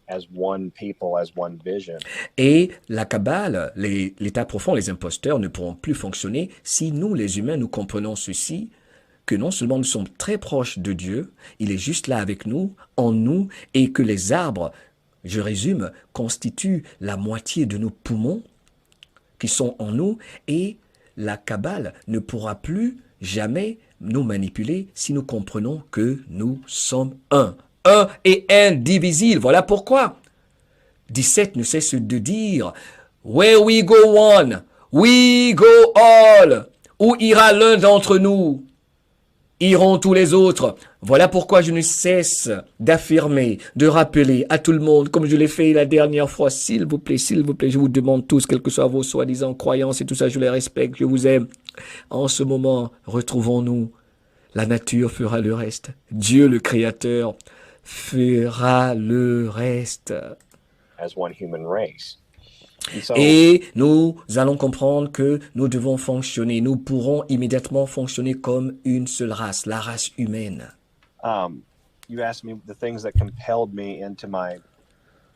as one people, as one vision. Et la Kabbale, l'état profond, les imposteurs ne pourront plus fonctionner si nous, les humains, nous comprenons ceci, que non seulement nous sommes très proches de Dieu, il est juste là avec nous, en nous, et que les arbres, je résume, constituent la moitié de nos poumons qui sont en nous, et la Kabbale ne pourra plus jamais nous manipuler si nous comprenons que nous sommes un et indivisible. Voilà pourquoi 17 ne cesse de dire « Where we go one, we go all » Où ira l'un d'entre nous, iront tous les autres. Voilà pourquoi je ne cesse d'affirmer, de rappeler à tout le monde, comme je l'ai fait la dernière fois, s'il vous plaît, je vous demande tous, quelles que soient vos soi-disant croyances et tout ça, je les respecte, je vous aime. En ce moment, retrouvons-nous. La nature fera le reste. Dieu, le Créateur, fera le reste. As one human race. And so, Et nous allons comprendre que nous devons fonctionner. Nous pourrons immédiatement fonctionner comme une seule race, la race humaine. you asked me the things that compelled me into my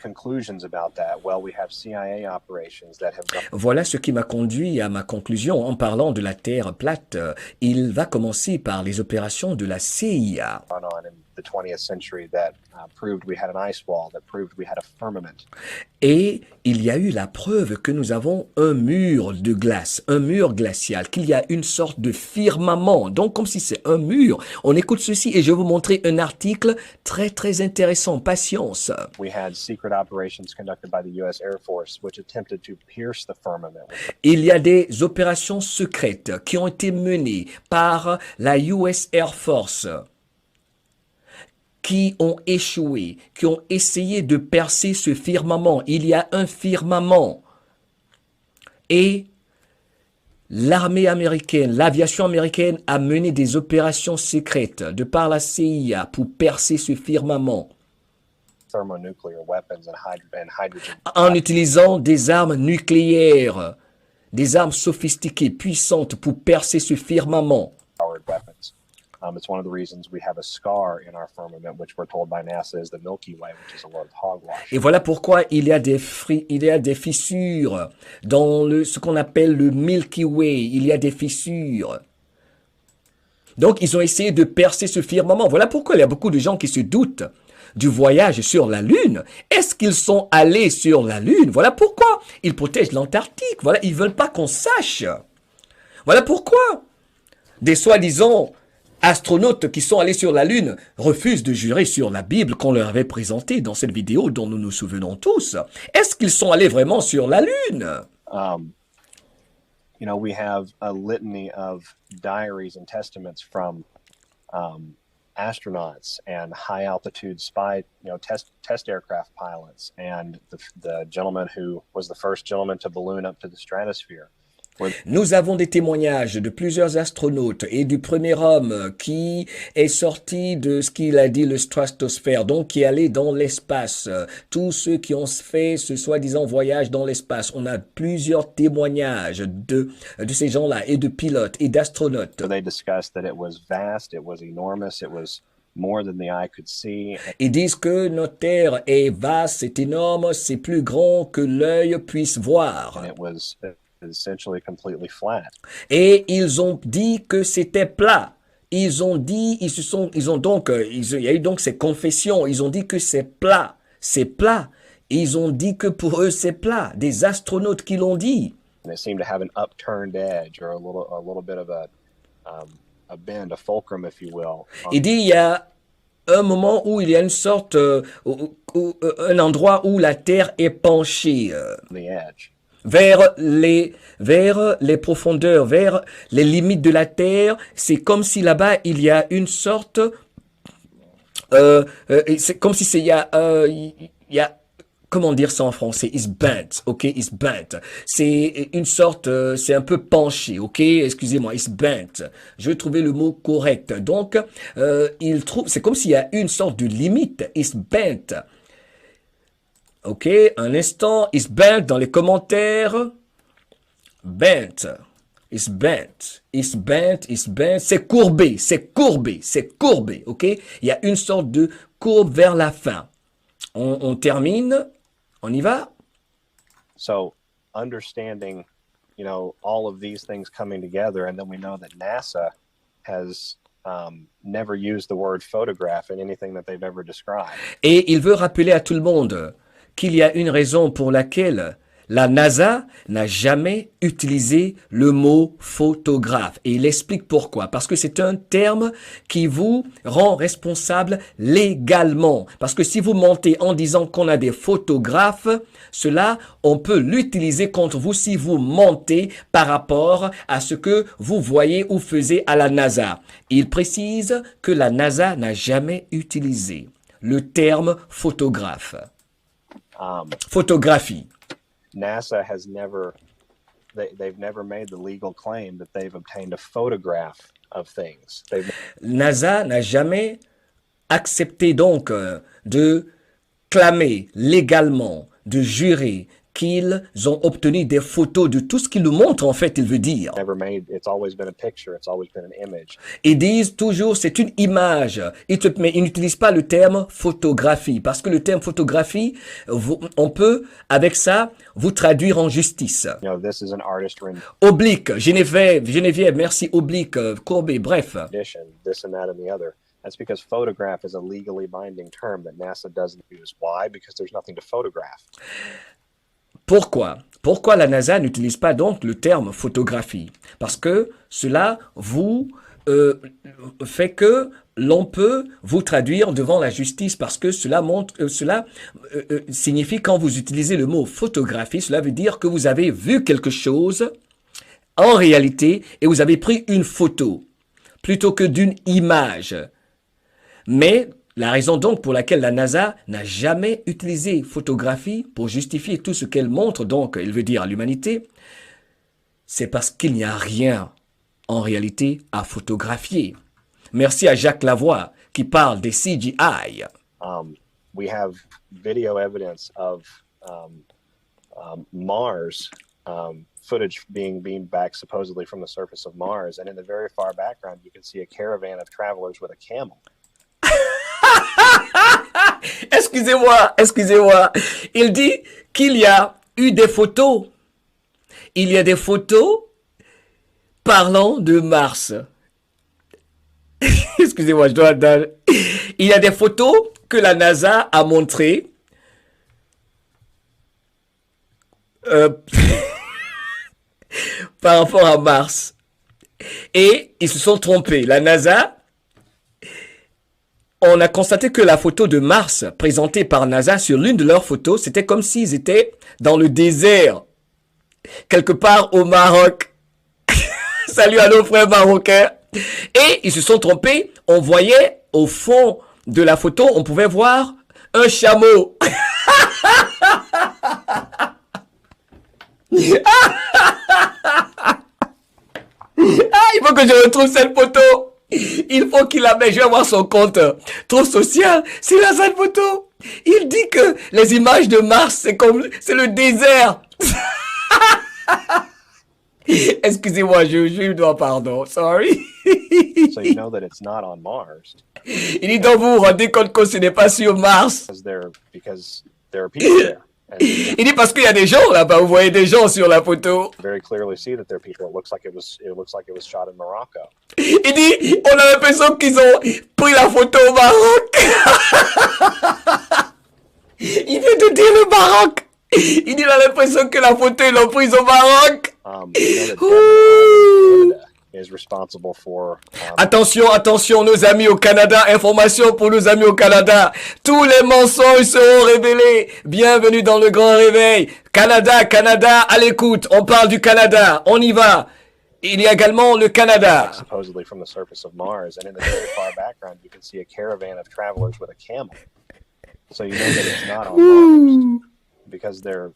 conclusions about that. Well, we have CIA operations that have gone Voilà ce qui m'a conduit à ma conclusion en parlant de la Terre plate. Il va commencer par les opérations de la CIA. on in the 20th century that proved we had an ice wall, that proved we had a firmament. Et il y a eu la preuve que nous avons un mur de glace, un mur glacial, qu'il y a une sorte de firmament. Donc, comme si c'est un mur. On écoute ceci et je vais vous montrer un article très, très intéressant. Patience. We had secret operations conducted by the U.S. Air Force, which attempted to pierce the firmament. Il y a des opérations secrètes qui ont été menées par la US Air Force, qui ont échoué, qui ont essayé de percer ce firmament. Il y a un firmament. Et l'armée américaine, l'aviation américaine a mené des opérations secrètes de par la CIA pour percer ce firmament Thermonuclear weapons and hydrogen. en utilisant des armes nucléaires, des armes sophistiquées, puissantes pour percer ce firmament. Powered weapons. It's one of the reasons we have a scar in our firmament, which we're told by NASA is the Milky Way, which is a load of hogwash. Et voilà pourquoi il y a des fissures dans ce qu'on appelle le Milky Way. Il y a des fissures. Donc, ils ont essayé de percer ce firmament. Voilà pourquoi il y a beaucoup de gens qui se doutent du voyage sur la Lune. Est-ce qu'ils sont allés sur la Lune? Voilà pourquoi ils protègent l'Antarctique. Voilà, ils veulent pas qu'on sache. Voilà pourquoi des soi-disant astronautes qui sont allés sur la Lune refusent de jurer sur la Bible qu'on leur avait présentée dans cette vidéo dont nous nous souvenons tous. Est-ce qu'ils sont allés vraiment sur la Lune? You know, we have a litany of diaries and testaments from astronauts and high altitude spy, test aircraft pilots, and the gentleman who was the first gentleman to balloon up to the stratosphere. Nous avons des témoignages de plusieurs astronautes et du premier homme qui est sorti de ce qu'il a dit le stratosphère, donc qui est allé dans l'espace. Tous ceux qui ont fait ce soi-disant voyage dans l'espace, on a plusieurs témoignages de ces gens-là et de pilotes et d'astronautes. So they discussed that it was vast, it was enormous, it was more than the eye could see. Ils disent que notre Terre est vaste, c'est énorme, c'est plus grand que l'œil puisse voir. And it was essentially completely flat. Et ils ont dit que c'était plat. Ils ont dit, il y a eu donc ces confessions. Ils ont dit que c'est plat. C'est plat. Ils ont dit que pour eux c'est plat. Des astronautes qui l'ont dit. And it seemed to have an upturned edge or a little bit of a bend, a fulcrum, if you will. Il dit il y a un moment où il y a une sorte, un endroit où la Terre est penchée. On the edge. Vers les profondeurs, vers les limites de la terre, c'est comme si là-bas il y a une sorte, c'est comme si il y a, comment dire ça en français, it's bent, ok, it's bent. C'est une sorte, c'est un peu penché, ok, excusez-moi, it's bent. Je vais trouver le mot correct. Donc, c'est comme s'il y a une sorte de limite, it's bent. Ok, un instant, it's bent dans les commentaires. Bent, it's bent, it's bent, it's bent. C'est courbé, c'est courbé, c'est courbé, ok. Il y a une sorte de courbe vers la fin. On termine, on y va. So understanding, all of these things coming together, and then we know that NASA has never used the word photograph in anything that they've ever described. Et il veut rappeler à tout le monde qu'il y a une raison pour laquelle la NASA n'a jamais utilisé le mot photographe. Et il explique pourquoi. Parce que c'est un terme qui vous rend responsable légalement. Parce que si vous mentez en disant qu'on a des photographes, cela, on peut l'utiliser contre vous si vous mentez par rapport à ce que vous voyez ou faisiez à la NASA. Il précise que la NASA n'a jamais utilisé le terme photographe. Photographie. NASA has they've never made the legal claim that they've obtained a photograph of things. NASA n'a jamais accepté donc de clamer légalement, de jurer qu'ils ont obtenu des photos de tout ce qu'il nous montre, en fait, il veut dire. It's always been a picture, it's always been an image. Ils disent toujours c'est une image, mais ils n'utilisent pas le terme photographie, parce que le terme photographie, on peut, avec ça, vous traduire en justice. This is an artist Oblique, Geneviève, merci, oblique, courbé, bref. This and that and the other. That's because photograph is a legally binding term that NASA doesn't use. Why? Because there's nothing to photograph. Pourquoi? Pourquoi la NASA n'utilise pas donc le terme photographie? Parce que cela vous fait que l'on peut vous traduire devant la justice, parce que cela signifie, quand vous utilisez le mot photographie, cela veut dire que vous avez vu quelque chose en réalité et vous avez pris une photo plutôt que d'une image. Mais la raison donc pour laquelle la NASA n'a jamais utilisé photographie pour justifier tout ce qu'elle montre, donc il veut dire à l'humanité, c'est parce qu'il n'y a rien en réalité à photographier. Merci à Jacques Lavoie qui parle des CGI. We have video evidence of Mars footage being beamed back supposedly from the surface of Mars, and in the very far background you can see a caravan of travelers with a camel. Excusez-moi. Il dit qu'il y a eu des photos. Il y a des photos parlant de Mars. Excusez-moi, il y a des photos que la NASA a montrées. Par rapport à Mars. Et ils se sont trompés. La NASA, on a constaté que la photo de Mars présentée par NASA sur l'une de leurs photos, c'était comme s'ils étaient dans le désert, quelque part au Maroc. Salut à nos frères marocains. Et ils se sont trompés. On voyait au fond de la photo, on pouvait voir un chameau. Ah, il faut que je retrouve cette photo. Il faut qu'il la mette. Je vais voir son compte Trop Social. C'est là cette photo. Il dit que les images de Mars, c'est le désert. Excusez-moi, je lui dois pardon. Sorry. So you know that it's not on Mars Il dit donc vous vous rendez compte que ce n'est pas sur Mars. because there are people there. And you Il dit parce qu'il y a des gens là-bas. Vous voyez des gens sur la photo. can very clearly see that there are people. It looks like it was shot in Morocco. Il dit on a l'impression qu'ils ont pris la photo au Maroc. Il vient de dire le Maroc. Il dit il a l'impression que la photo ils l'ont prise au Maroc. You know that Devon Island, Canada, is responsible for Attention, attention, nos amis au Canada. Information pour nos amis au Canada. Tous les mensonges seront révélés. Bienvenue dans le grand réveil. Canada, Canada, à l'écoute. On parle du Canada. On y va. Il y a également le Canada. supposedly from the surface of Mars, and in the very far background, you can see a caravan of travelers with a camel. So you know that it's not on Mars because there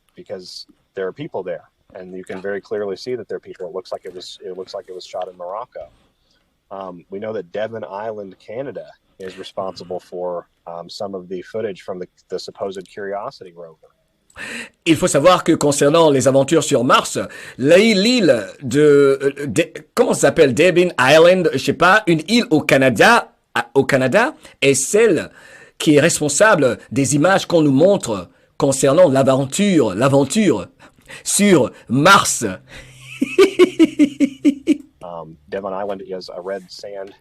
are people there, and you can very clearly see that there are people. It looks like it was shot in Morocco. We know that Devon Island, Canada, is responsible for some of the footage from the supposed Curiosity rover. Il faut savoir que concernant les aventures sur Mars, l'île comment ça s'appelle, Devon Island, je sais pas, une île au Canada, est celle qui est responsable des images qu'on nous montre concernant l'aventure sur Mars. Devon Island is a red sand,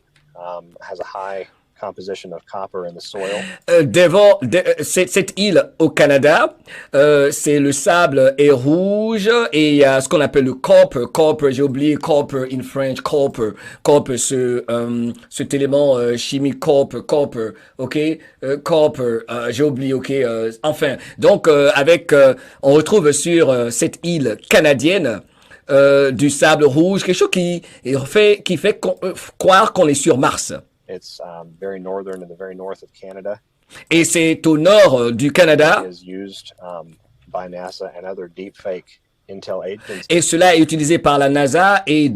has a high composition of copper in the soil. Cette île au Canada, c'est le sable est rouge et il y a ce qu'on appelle le copper, j'ai oublié copper in French, copper, cet élément chimique copper, ok, copper, j'ai oublié, ok, enfin, donc on retrouve sur cette île canadienne du sable rouge, quelque chose qui fait croire qu'on est sur Mars. It's very northern, in the very north of Canada. Et c'est au nord du Canada. It is used by NASA and other deepfake intel agencies. Et cela est utilisé par la NASA et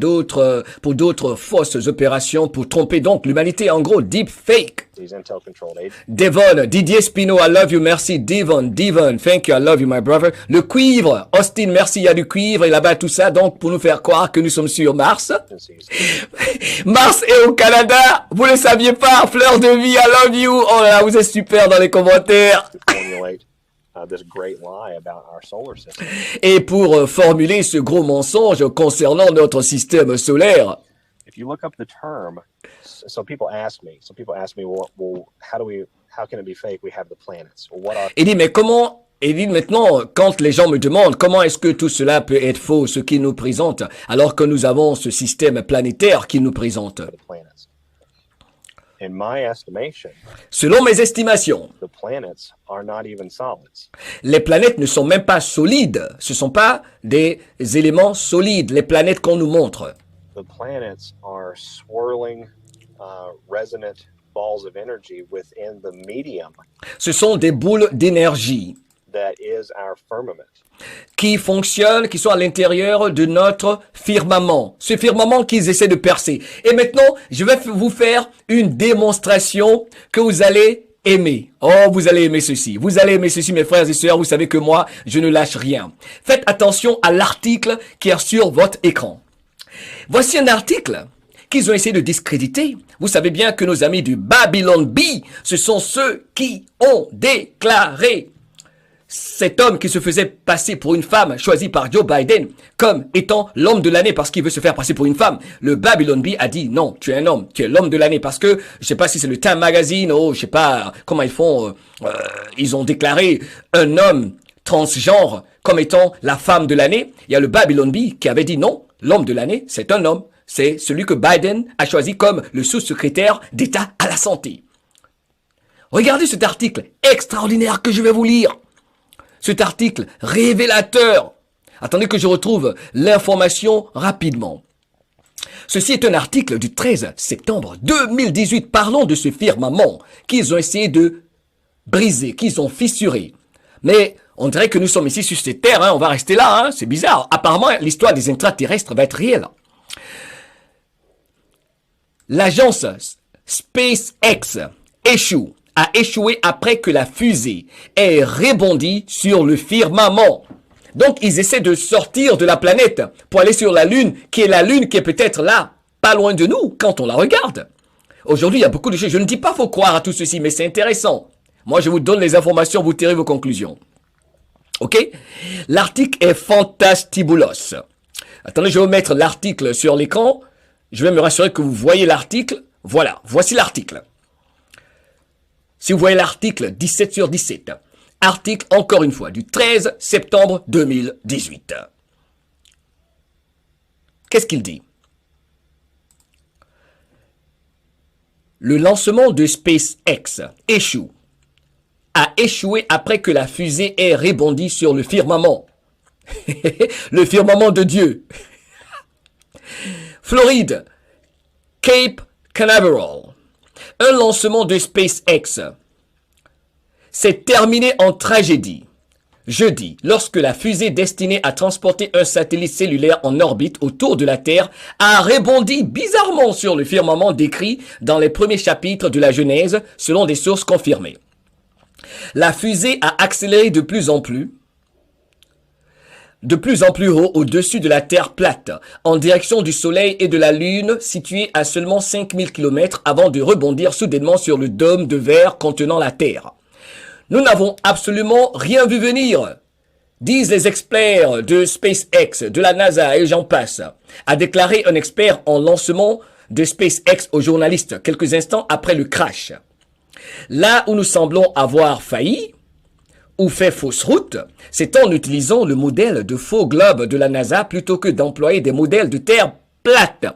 pour d'autres fausses opérations pour tromper donc l'humanité. En gros, deepfake. These intel-controlled agencies. Devon, Didier Spino, I love you, merci. Devon, thank you, I love you, my brother. Le cuivre, Austin, merci, il y a du cuivre et là-bas tout ça, donc pour nous faire croire que nous sommes sur Mars. Mars est au Canada, vous le saviez pas, Fleur de vie, I love you. Oh là là, vous êtes super dans les commentaires. This great lie about our solar system. Et pour formuler ce gros mensonge concernant notre système solaire. If you look up the term, so people ask me, well, how can it be fake? We have the planets. Well, what are Il dit, mais comment, il dit maintenant, quand les gens me demandent comment est-ce que tout cela peut être faux, ce qu'ils nous présentent, alors que nous avons ce système planétaire qu'ils nous présentent. the planets? In my estimation, Selon mes estimations, the planets are not even solids. les planètes ne sont même pas solides. Ce ne sont pas des éléments solides, les planètes qu'on nous montre. The planets are swirling, resonant balls of energy within the medium Ce sont des boules d'énergie that is our firmament. qui fonctionnent, qui sont à l'intérieur de notre firmament. Ce firmament qu'ils essaient de percer. Et maintenant, je vais vous faire une démonstration que vous allez aimer. Oh, vous allez aimer ceci. Vous allez aimer ceci, mes frères et sœurs. Vous savez que moi, je ne lâche rien. Faites attention à l'article qui est sur votre écran. Voici un article qu'ils ont essayé de discréditer. Vous savez bien que nos amis du Babylon Bee, ce sont ceux qui ont déclaré cet homme qui se faisait passer pour une femme choisie par Joe Biden comme étant l'homme de l'année parce qu'il veut se faire passer pour une femme. Le Babylon Bee a dit non, tu es un homme, tu es l'homme de l'année parce que je sais pas si c'est le Time Magazine ou je sais pas comment ils font, ils ont déclaré un homme transgenre comme étant la femme de l'année. Il y a le Babylon Bee qui avait dit non, l'homme de l'année c'est un homme, c'est celui que Biden a choisi comme le sous-secrétaire d'État à la santé. Regardez cet article extraordinaire que je vais vous lire. Cet article révélateur. Attendez que je retrouve l'information rapidement. Ceci est un article du 13 septembre 2018. Parlons de ce firmament qu'ils ont essayé de briser, qu'ils ont fissuré. Mais On dirait que nous sommes ici sur cette terre, hein, on va rester là, hein, c'est bizarre. Apparemment, l'histoire des extraterrestres va être réelle. L'agence SpaceX a échoué après que la fusée ait rebondi sur le firmament. Donc, ils essaient de sortir de la planète pour aller sur la Lune, qui est peut-être là, pas loin de nous, quand on la regarde. Aujourd'hui, il y a beaucoup de choses. Je ne dis pas faut croire à tout ceci, mais c'est intéressant. Moi, je vous donne les informations, vous tirez vos conclusions. OK? L'article est fantastibulos. Attendez, je vais vous mettre l'article sur l'écran. Je vais me rassurer que vous voyez l'article. Voilà, voici l'article. Si vous voyez l'article 17 sur 17. Article, encore une fois, du 13 septembre 2018. Qu'est-ce qu'il dit? Le lancement de SpaceX a échoué après que la fusée ait rebondi sur le firmament. Le firmament de Dieu. Floride, Cape Canaveral. Un lancement de SpaceX s'est terminé en tragédie. Jeudi, lorsque la fusée destinée à transporter un satellite cellulaire en orbite autour de la Terre a rebondi bizarrement sur le firmament décrit dans les premiers chapitres de la Genèse, selon des sources confirmées. La fusée a accéléré de plus en plus haut au-dessus de la Terre plate, en direction du Soleil et de la Lune, située à seulement 5000 km avant de rebondir soudainement sur le dôme de verre contenant la Terre. Nous n'avons absolument rien vu venir, disent les experts de SpaceX, de la NASA et j'en passe, a déclaré un expert en lancement de SpaceX aux journalistes quelques instants après le crash. Là où nous semblons avoir failli ou fait fausse route, c'est en utilisant le modèle de faux globe de la NASA plutôt que d'employer des modèles de Terre plate,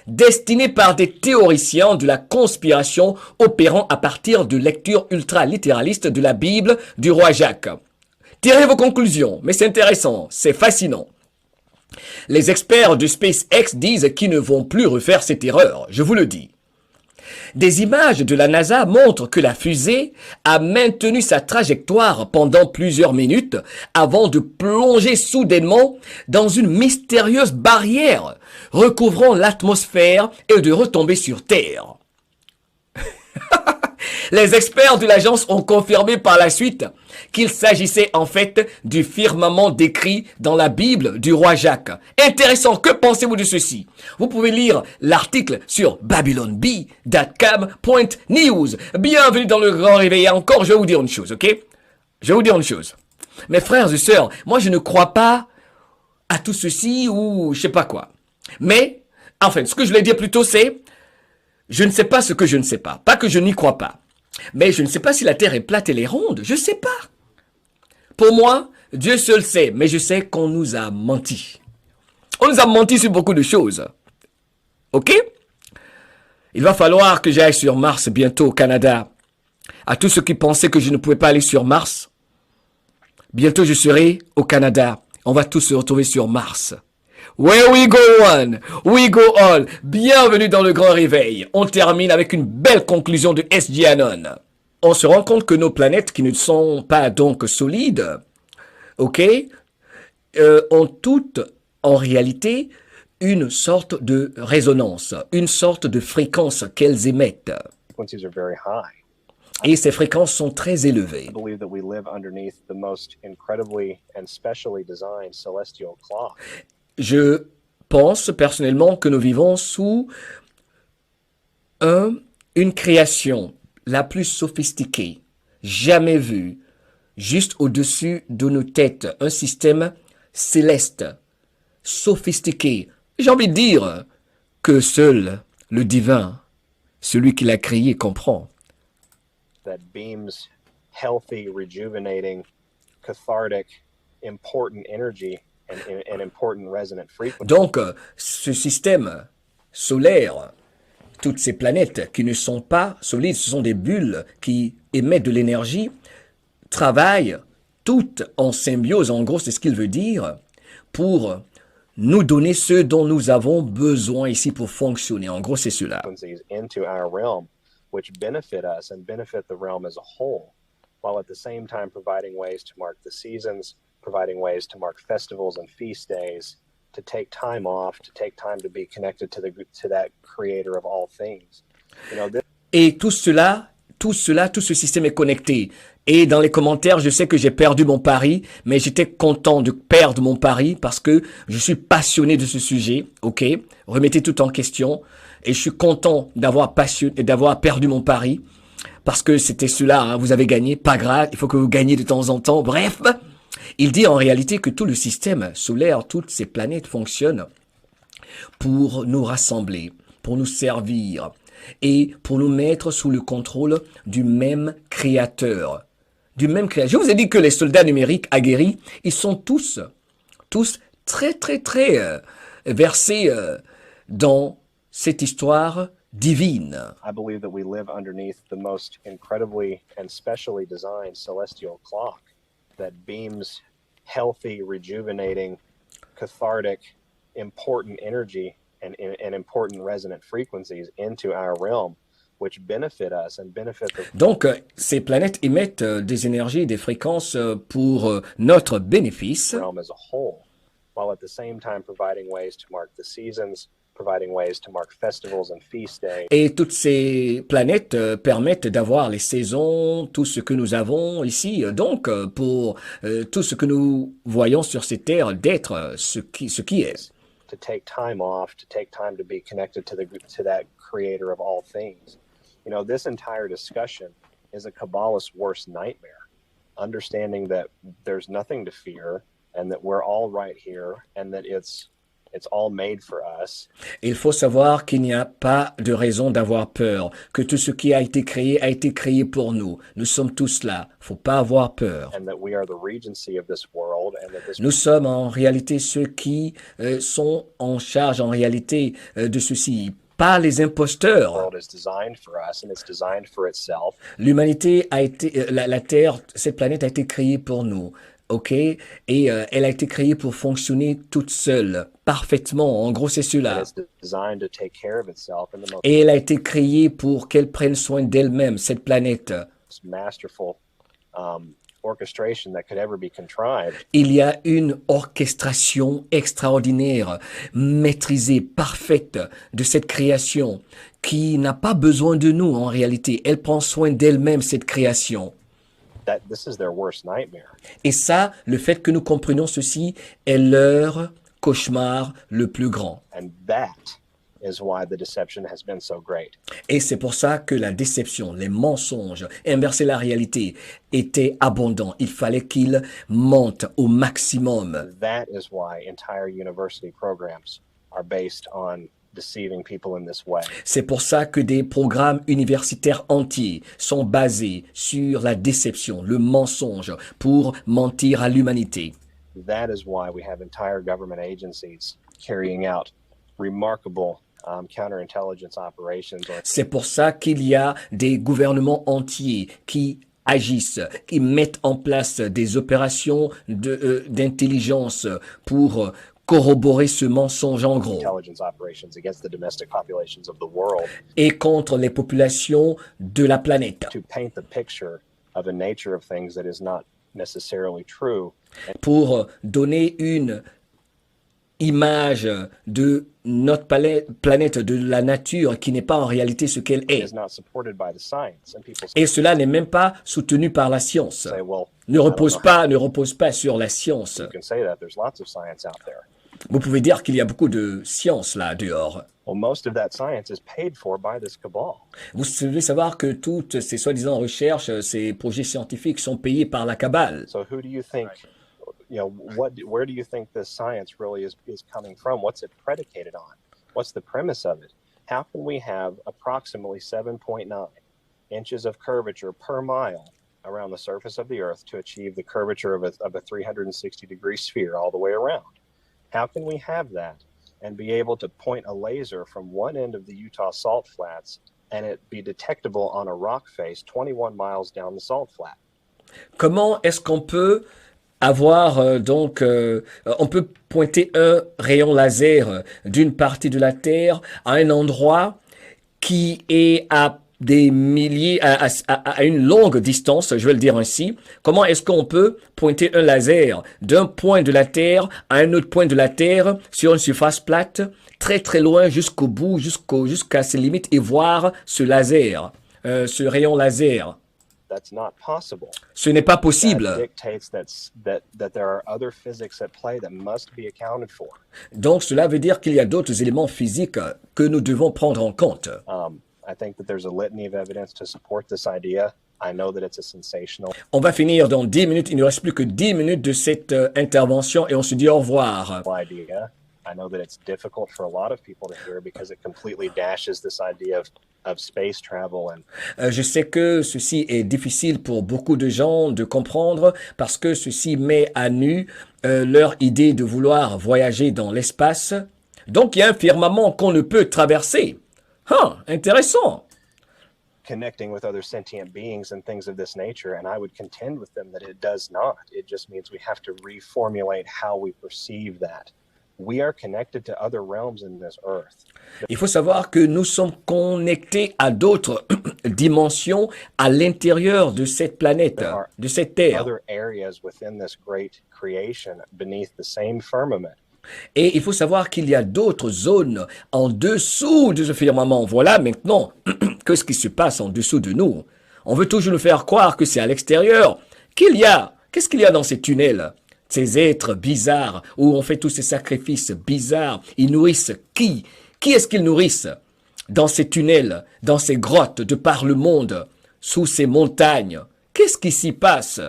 destinés par des théoriciens de la conspiration opérant à partir de lectures ultra-littéralistes de la Bible du roi Jacques. Tirez vos conclusions, mais c'est intéressant, c'est fascinant. Les experts de SpaceX disent qu'ils ne vont plus refaire cette erreur, je vous le dis. Des images de la NASA montrent que la fusée a maintenu sa trajectoire pendant plusieurs minutes avant de plonger soudainement dans une mystérieuse barrière recouvrant l'atmosphère et de retomber sur Terre. Les experts de l'agence ont confirmé par la suite qu'il s'agissait en fait du firmament décrit dans la Bible du roi Jacques. Intéressant, que pensez-vous de ceci? Vous pouvez lire l'article sur babylonbee.com.news. Bienvenue dans le Grand Réveil. Et encore, je vais vous dire une chose, ok? Je vais vous dire une chose. Mes frères et sœurs, moi je ne crois pas à tout ceci ou je sais pas quoi. Mais, enfin, ce que je voulais dire plutôt c'est, je ne sais pas ce que je ne sais pas. Pas que je n'y crois pas. Mais je ne sais pas si la Terre est plate et ronde. Je ne sais pas. Pour moi, Dieu seul sait. Mais je sais qu'on nous a menti. On nous a menti sur beaucoup de choses. Ok? Il va falloir que j'aille sur Mars bientôt au Canada. À tous ceux qui pensaient que je ne pouvais pas aller sur Mars. Bientôt je serai au Canada. On va tous se retrouver sur Mars. Where we go one, we go all. Bienvenue dans le Grand Réveil. On termine avec une belle conclusion de S.J. Anon. On se rend compte que nos planètes, qui ne sont pas donc solides, ok, ont toutes, en réalité, une sorte de résonance, une sorte de fréquence qu'elles émettent. Frequencies are very high. Et ces fréquences sont très élevées. I believe that we live underneath the most incredibly and specially designed celestial clock. Je pense personnellement que nous vivons sous une création la plus sophistiquée, jamais vue, juste au-dessus de nos têtes, un système céleste, sophistiqué. J'ai envie de dire que seul le divin, celui qui l'a créé, comprend. That beams healthy, rejuvenating, cathartic, important energy and important resonant frequency. Donc, ce système solaire, toutes ces planètes qui ne sont pas solides, ce sont des bulles qui émettent de l'énergie, travaillent toutes en symbiose, en gros c'est ce qu'il veut dire, pour nous donner ce dont nous avons besoin ici pour fonctionner. En gros c'est cela. Into our realm, which benefit us and benefit the realm as a whole, while at the same time providing ways to mark the seasons, providing ways to mark festivals and feast days, to take time off, to take time to be connected to that creator of all things. You know, this Et tout cela, tout ce système est connecté. Et dans les commentaires, je sais que j'ai perdu mon pari, mais j'étais content de perdre mon pari parce que je suis passionné de ce sujet. Ok, remettez tout en question. Et je suis content d'avoir perdu mon pari parce que c'était cela. Hein, vous avez gagné, pas grave. Il faut que vous gagniez de temps en temps. Bref, il dit en réalité que tout le système solaire, toutes ces planètes fonctionnent pour nous rassembler, pour nous servir et pour nous mettre sous le contrôle du même créateur. Du même créateur. Je vous ai dit que les soldats numériques aguerris, ils sont tous très versés dans cette histoire divine. I believe that we live underneath the most incredibly and specially designed celestial clock that beams healthy, rejuvenating, cathartic, important energy and important resonant frequencies into our realm, which benefit us and benefit the Donc, ces planètes émettent des énergies, des fréquences pour notre bénéfice. realm as a whole, while at the same time providing ways to mark the seasons, providing ways to mark festivals and feast days. Et toutes ces planètes permettent d'avoir les saisons, tout ce que nous avons ici. Donc, pour tout ce que nous voyons sur ces terres, d'être ce qui est. To take time off, to take time to be connected to that creator of all things. You know, this entire discussion is a Kabbalist's worst nightmare. Understanding that there's nothing to fear and that we're all right here and that it's all made for us. Il faut savoir qu'il n'y a pas de raison d'avoir peur, que tout ce qui a été créé pour nous. Nous sommes tous là. Faut pas avoir peur. And that we are the regency of this world and that this Nous sommes en réalité ceux qui sont en charge en réalité de ceci. Pas les imposteurs. world is designed for us and it's designed for itself. L'humanité a été, la Terre, cette planète a été créée pour nous, ok? Et elle a été créée pour fonctionner toute seule, parfaitement. En gros, c'est And cela. it's designed to take care of itself in the Et elle a été créée pour qu'elle prenne soin d'elle-même, cette planète. most masterful orchestration that could ever be contrived. Il y a une orchestration extraordinaire, maîtrisée, parfaite de cette création qui n'a pas besoin de nous en réalité. Elle prend soin d'elle-même, cette création. That this is their worst nightmare. Et ça, le fait que nous comprenions ceci est leur cauchemar le plus grand. And that is why the deception has been so great. Et c'est pour ça que la déception, les mensonges, inverser la réalité étaient abondants. Il fallait qu'ils montent au maximum. That is why entire university programs are based on deceiving people in this way. C'est pour ça que des programmes universitaires entiers sont basés sur la déception, le mensonge, pour mentir à l'humanité. That is why we have entire government agencies carrying out remarkable counterintelligence operations. C'est pour ça qu'il y a des gouvernements entiers qui agissent, qui mettent en place des opérations d'intelligence pour corroborer ce mensonge en gros. Intelligence operations against the domestic populations of the world Et contre les populations de la planète. to paint the picture of a nature of things that is not necessarily true. Pour donner une image de notre planète, de la nature, qui n'est pas en réalité ce qu'elle It est. is not supported by the science. And people Et cela n'est même pas soutenu par la science. say, well, Ne repose pas sur la science. you can say that. There's lots of science out there. Vous pouvez dire qu'il y a beaucoup de science là dehors. Well, most of that science is paid for by this cabal. Vous devez savoir que toutes ces soi-disant recherches, ces projets scientifiques sont payés par la Kabbale. So who do you think, where do you think this science really is coming from? What's it predicated on? What's the premise of it? How can we have approximately 7.9 inches of curvature per mile around the surface of the Earth to achieve the curvature of a 360-degree sphere all the way around? How can we have that and be able to point a laser from one end of the Utah Salt Flats and it be detectable on a rock face 21 miles down the salt flat? Comment est-ce qu'on peut avoir on peut pointer un rayon laser d'une partie de la Terre à un endroit qui est à des milliers, à une longue distance, je vais le dire ainsi, comment est-ce qu'on peut pointer un laser d'un point de la Terre à un autre point de la Terre sur une surface plate, très très loin jusqu'au bout, jusqu'à ses limites et voir ce laser, ce rayon laser. That's not possible. Ce n'est pas That possible. dictates that there are other physics at play that must be accounted for. Donc cela veut dire qu'il y a d'autres éléments physiques que nous devons prendre en compte. I think that there's a litany of evidence to support this idea. I know that it's a sensational On va finir dans 10 minutes. Il ne reste plus que 10 minutes de cette intervention et on se dit au revoir. idea. I know that it's difficult for a lot of people to hear because it completely dashes this idea of space travel and Je sais que ceci est difficile pour beaucoup de gens de comprendre parce que ceci met à nu leur idée de vouloir voyager dans l'espace. Donc il y a un firmament qu'on ne peut traverser. Intéressant. connecting with other sentient beings and things of this nature. And I would contend with them that it does not. It just means we have to reformulate how we perceive that. We are connected to other realms in this earth. Il faut savoir que nous sommes connectés à d'autres dimensions à l'intérieur de cette planète, de cette terre. Other areas within this great creation beneath the same firmament. Et il faut savoir qu'il y a d'autres zones en dessous de ce firmament. Voilà maintenant que ce qui se passe en dessous de nous. On veut toujours nous faire croire que c'est à l'extérieur. Qu'est-ce qu'il y a dans ces tunnels? Ces êtres bizarres où on fait tous ces sacrifices bizarres. Ils nourrissent qui? Qui est-ce qu'ils nourrissent? Dans ces tunnels, dans ces grottes de par le monde, sous ces montagnes. Qu'est-ce qui s'y passe?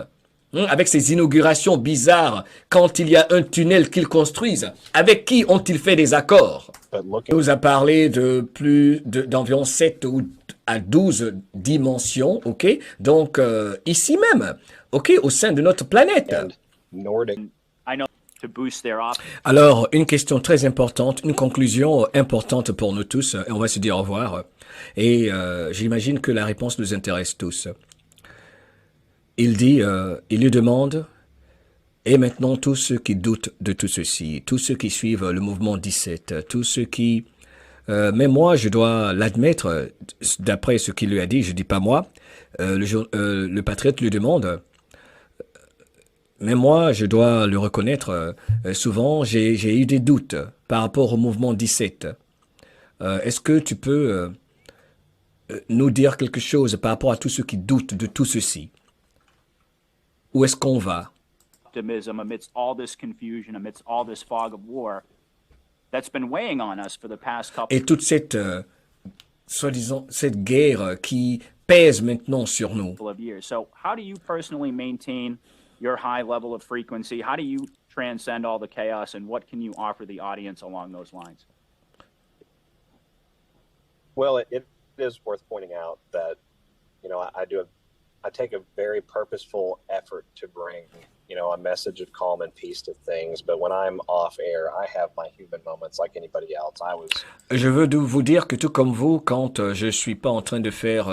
Avec ces inaugurations bizarres, quand il y a un tunnel qu'ils construisent, avec qui ont-ils fait des accords? Il nous a parlé d'environ 7 ou à 12 dimensions, ok? Donc, ici même, ok, au sein de notre planète. Nordic. I know to boost their op. Alors, une question très importante, une conclusion importante pour nous tous, et on va se dire au revoir. Et j'imagine que la réponse nous intéresse tous. Il lui demande, et maintenant tous ceux qui doutent de tout ceci, tous ceux qui suivent le mouvement 17, tous ceux qui... mais moi, je dois l'admettre, d'après ce qu'il lui a dit, je dis pas moi, le patriote lui demande, mais moi, je dois le reconnaître, souvent j'ai eu des doutes par rapport au mouvement 17. Est-ce que tu peux nous dire quelque chose par rapport à tous ceux qui doutent de tout ceci? Où est-ce qu'on va? Optimism amidst all this confusion, amidst all this fog of war that's been weighing on us for the past couple Et toute cette, soi-disant, cette guerre qui pèse maintenant sur nous. of years. So how do you personally maintain your high level of frequency? How do you transcend all the chaos, and what can you offer the audience along those lines? Well, it is worth pointing out that, I take a very purposeful effort to bring, a message of calm and peace to things. But when I'm off air, I have my human moments like anybody else. Je veux vous dire que tout comme vous, quand je suis pas en train de faire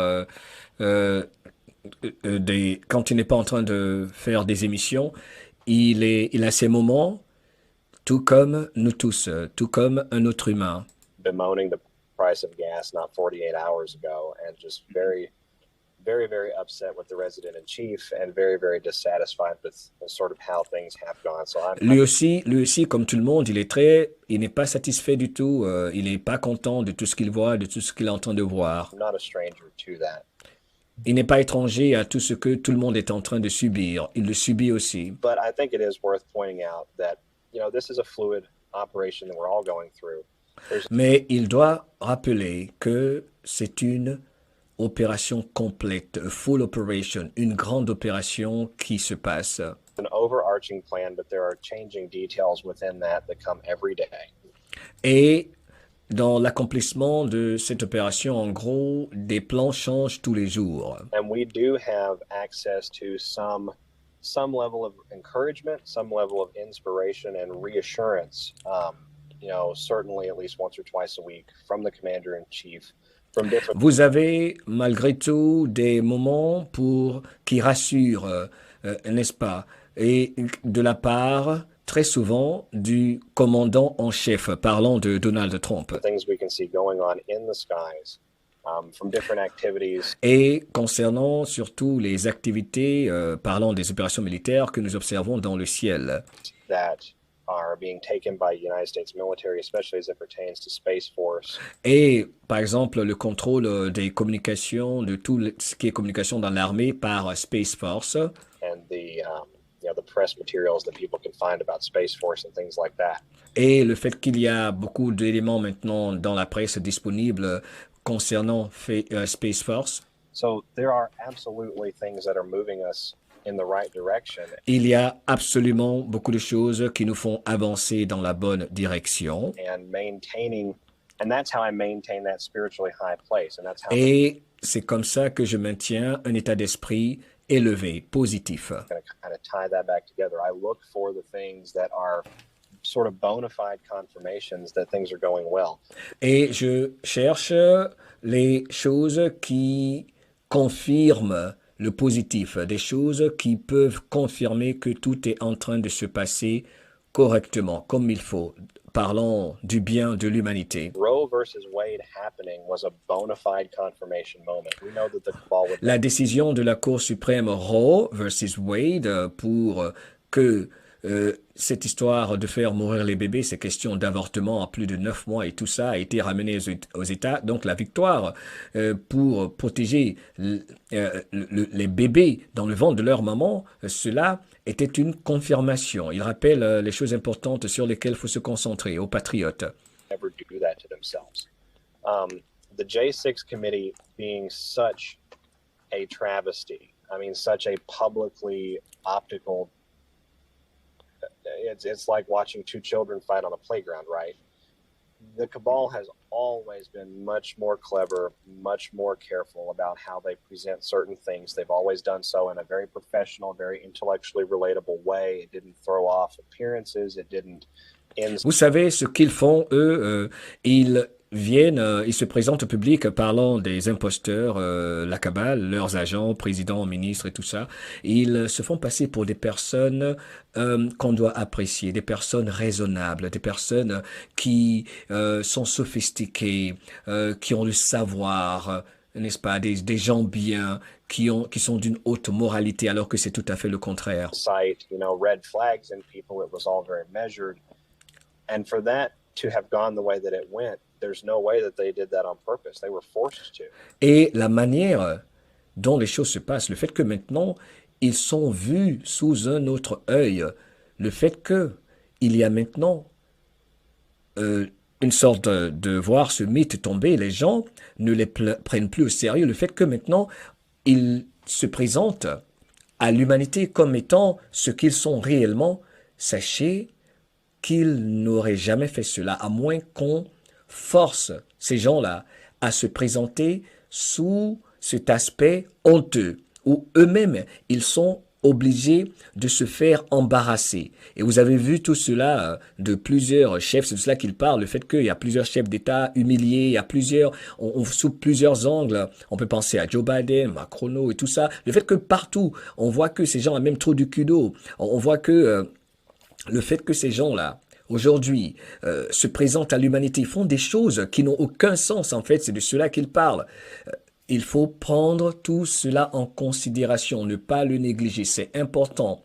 quand il n'est pas en train de faire des émissions, il a ses moments, tout comme nous tous, tout comme un autre humain. Bemoaning the price of gas not 48 hours ago, and just very, very, very upset with the resident-in-chief, and very, very dissatisfied with sort of how things have gone. So lui aussi, comme tout le monde, il n'est pas satisfait du tout. Il n'est pas content de tout ce qu'il voit, de tout ce qu'il est en train de voir. I'm not a stranger to that. Il n'est pas étranger à tout ce que tout le monde est en train de subir. Il le subit aussi. But I think it is worth pointing out that, this is a fluid operation that we're all going through. Mais il doit rappeler que c'est une opération complète, a full operation, une grande opération qui se passe. An overarching plan, but there are changing details within that come every day. Et dans l'accomplissement de cette opération, en gros, des plans changent tous les jours. And we do have access to some level of encouragement, some level of inspiration and reassurance, certainly at least once or twice a week from the commander-in-chief. Vous avez malgré tout des moments qui rassurent, n'est-ce pas? Et de la part, très souvent, du commandant en chef, parlant de Donald Trump. Things we can see going on in the skies from different activities Et concernant surtout les activités, parlant des opérations militaires que nous observons dans le ciel, that are being taken by the United States military, especially as it pertains to Space Force. et par exemple le contrôle des communications, de ce qui est communication dans l'armée par Space Force, And the press materials that people can find about Space Force and things like that. et le fait qu'il y a beaucoup d'éléments maintenant dans la presse disponibles concernant Space Force. So there are absolutely things that are moving us in the right direction. Il y a absolument beaucoup de choses qui nous font avancer dans la bonne direction. And that's how I maintain that spiritually high place. And that's how Et c'est comme ça que je maintiens un état d'esprit élevé, positif. I'm going to kind of tie that back together. I look for the things that are sort of bona fide confirmations that things are going well. Et je cherche les choses qui confirment le positif, des choses qui peuvent confirmer que tout est en train de se passer correctement, comme il faut. Parlons du bien de l'humanité. Roe versus Wade happening was a bona fide confirmation moment. We know that the cabal would... La décision de la Cour suprême Roe versus Wade pour que cette histoire de faire mourir les bébés, ces questions d'avortement à plus de 9 mois et tout ça a été ramené aux États. Donc la victoire pour protéger les bébés dans le ventre de leur maman, cela était une confirmation. Il rappelle les choses importantes sur lesquelles il faut se concentrer aux patriotes. Never do that to themselves. The J6 committee being such a travesty, I mean, such a publicly optical... It's like watching two children fight on a playground, right? The cabal has always been much more clever, much more careful about how they present certain things. They've always done so in a very professional, very intellectually relatable way. It didn't throw off appearances. It didn't... Vous savez ce qu'ils font, eux, ils viennent, ils se présentent au public parlant des imposteurs, la cabale, leurs agents, présidents, ministres et tout ça. Ils se font passer pour des personnes qu'on doit apprécier, des personnes raisonnables, des personnes qui sont sophistiquées, qui ont le savoir, n'est-ce pas, des gens bien, qui sont d'une haute moralité, alors que c'est tout à fait le contraire. Sight, red flags in people. It was all very measured. And for that to have gone the way that it went, there's no way that they did that on purpose. They were forced to. Et la manière dont les choses se passent, le fait que maintenant, ils sont vus sous un autre œil, le fait que il y a maintenant une sorte de voir ce mythe tomber, les gens ne les prennent plus au sérieux, le fait que maintenant, ils se présentent à l'humanité comme étant ce qu'ils sont réellement, sachez qu'ils n'auraient jamais fait cela, à moins qu'on force ces gens-là à se présenter sous cet aspect honteux, où eux-mêmes, ils sont obligés de se faire embarrasser. Et vous avez vu tout cela de plusieurs chefs, c'est de cela qu'ils parlent, le fait qu'il y a plusieurs chefs d'État humiliés, il y a plusieurs, sous plusieurs angles, on peut penser à Joe Biden, Macron et tout ça, le fait que partout, on voit que ces gens ont même trop du kudo, on voit que le fait que ces gens-là, aujourd'hui, se présentent à l'humanité, font des choses qui n'ont aucun sens, en fait, c'est de cela qu'ils parlent. Il faut prendre tout cela en considération, ne pas le négliger, c'est important.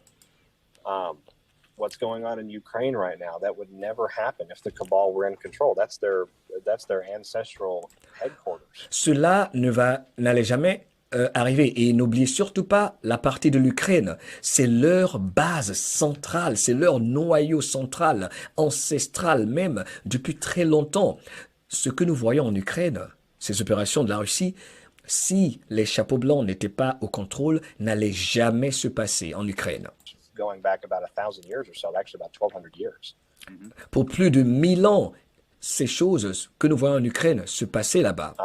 What's going on in Ukraine right now, that would never happen if the cabal were in control. That's their ancestral headquarters. Cela n'allait jamais arriver. Et n'oubliez surtout pas la partie de l'Ukraine. C'est leur base centrale, c'est leur noyau central, ancestral même, depuis très longtemps. Ce que nous voyons en Ukraine, ces opérations de la Russie, si les chapeaux blancs n'étaient pas au contrôle, n'allaient jamais se passer en Ukraine. Going back about 1,000 years or so, actually about 1,200 years. Pour plus de 1000 ans, ces choses que nous voyons en Ukraine se passaient là-bas.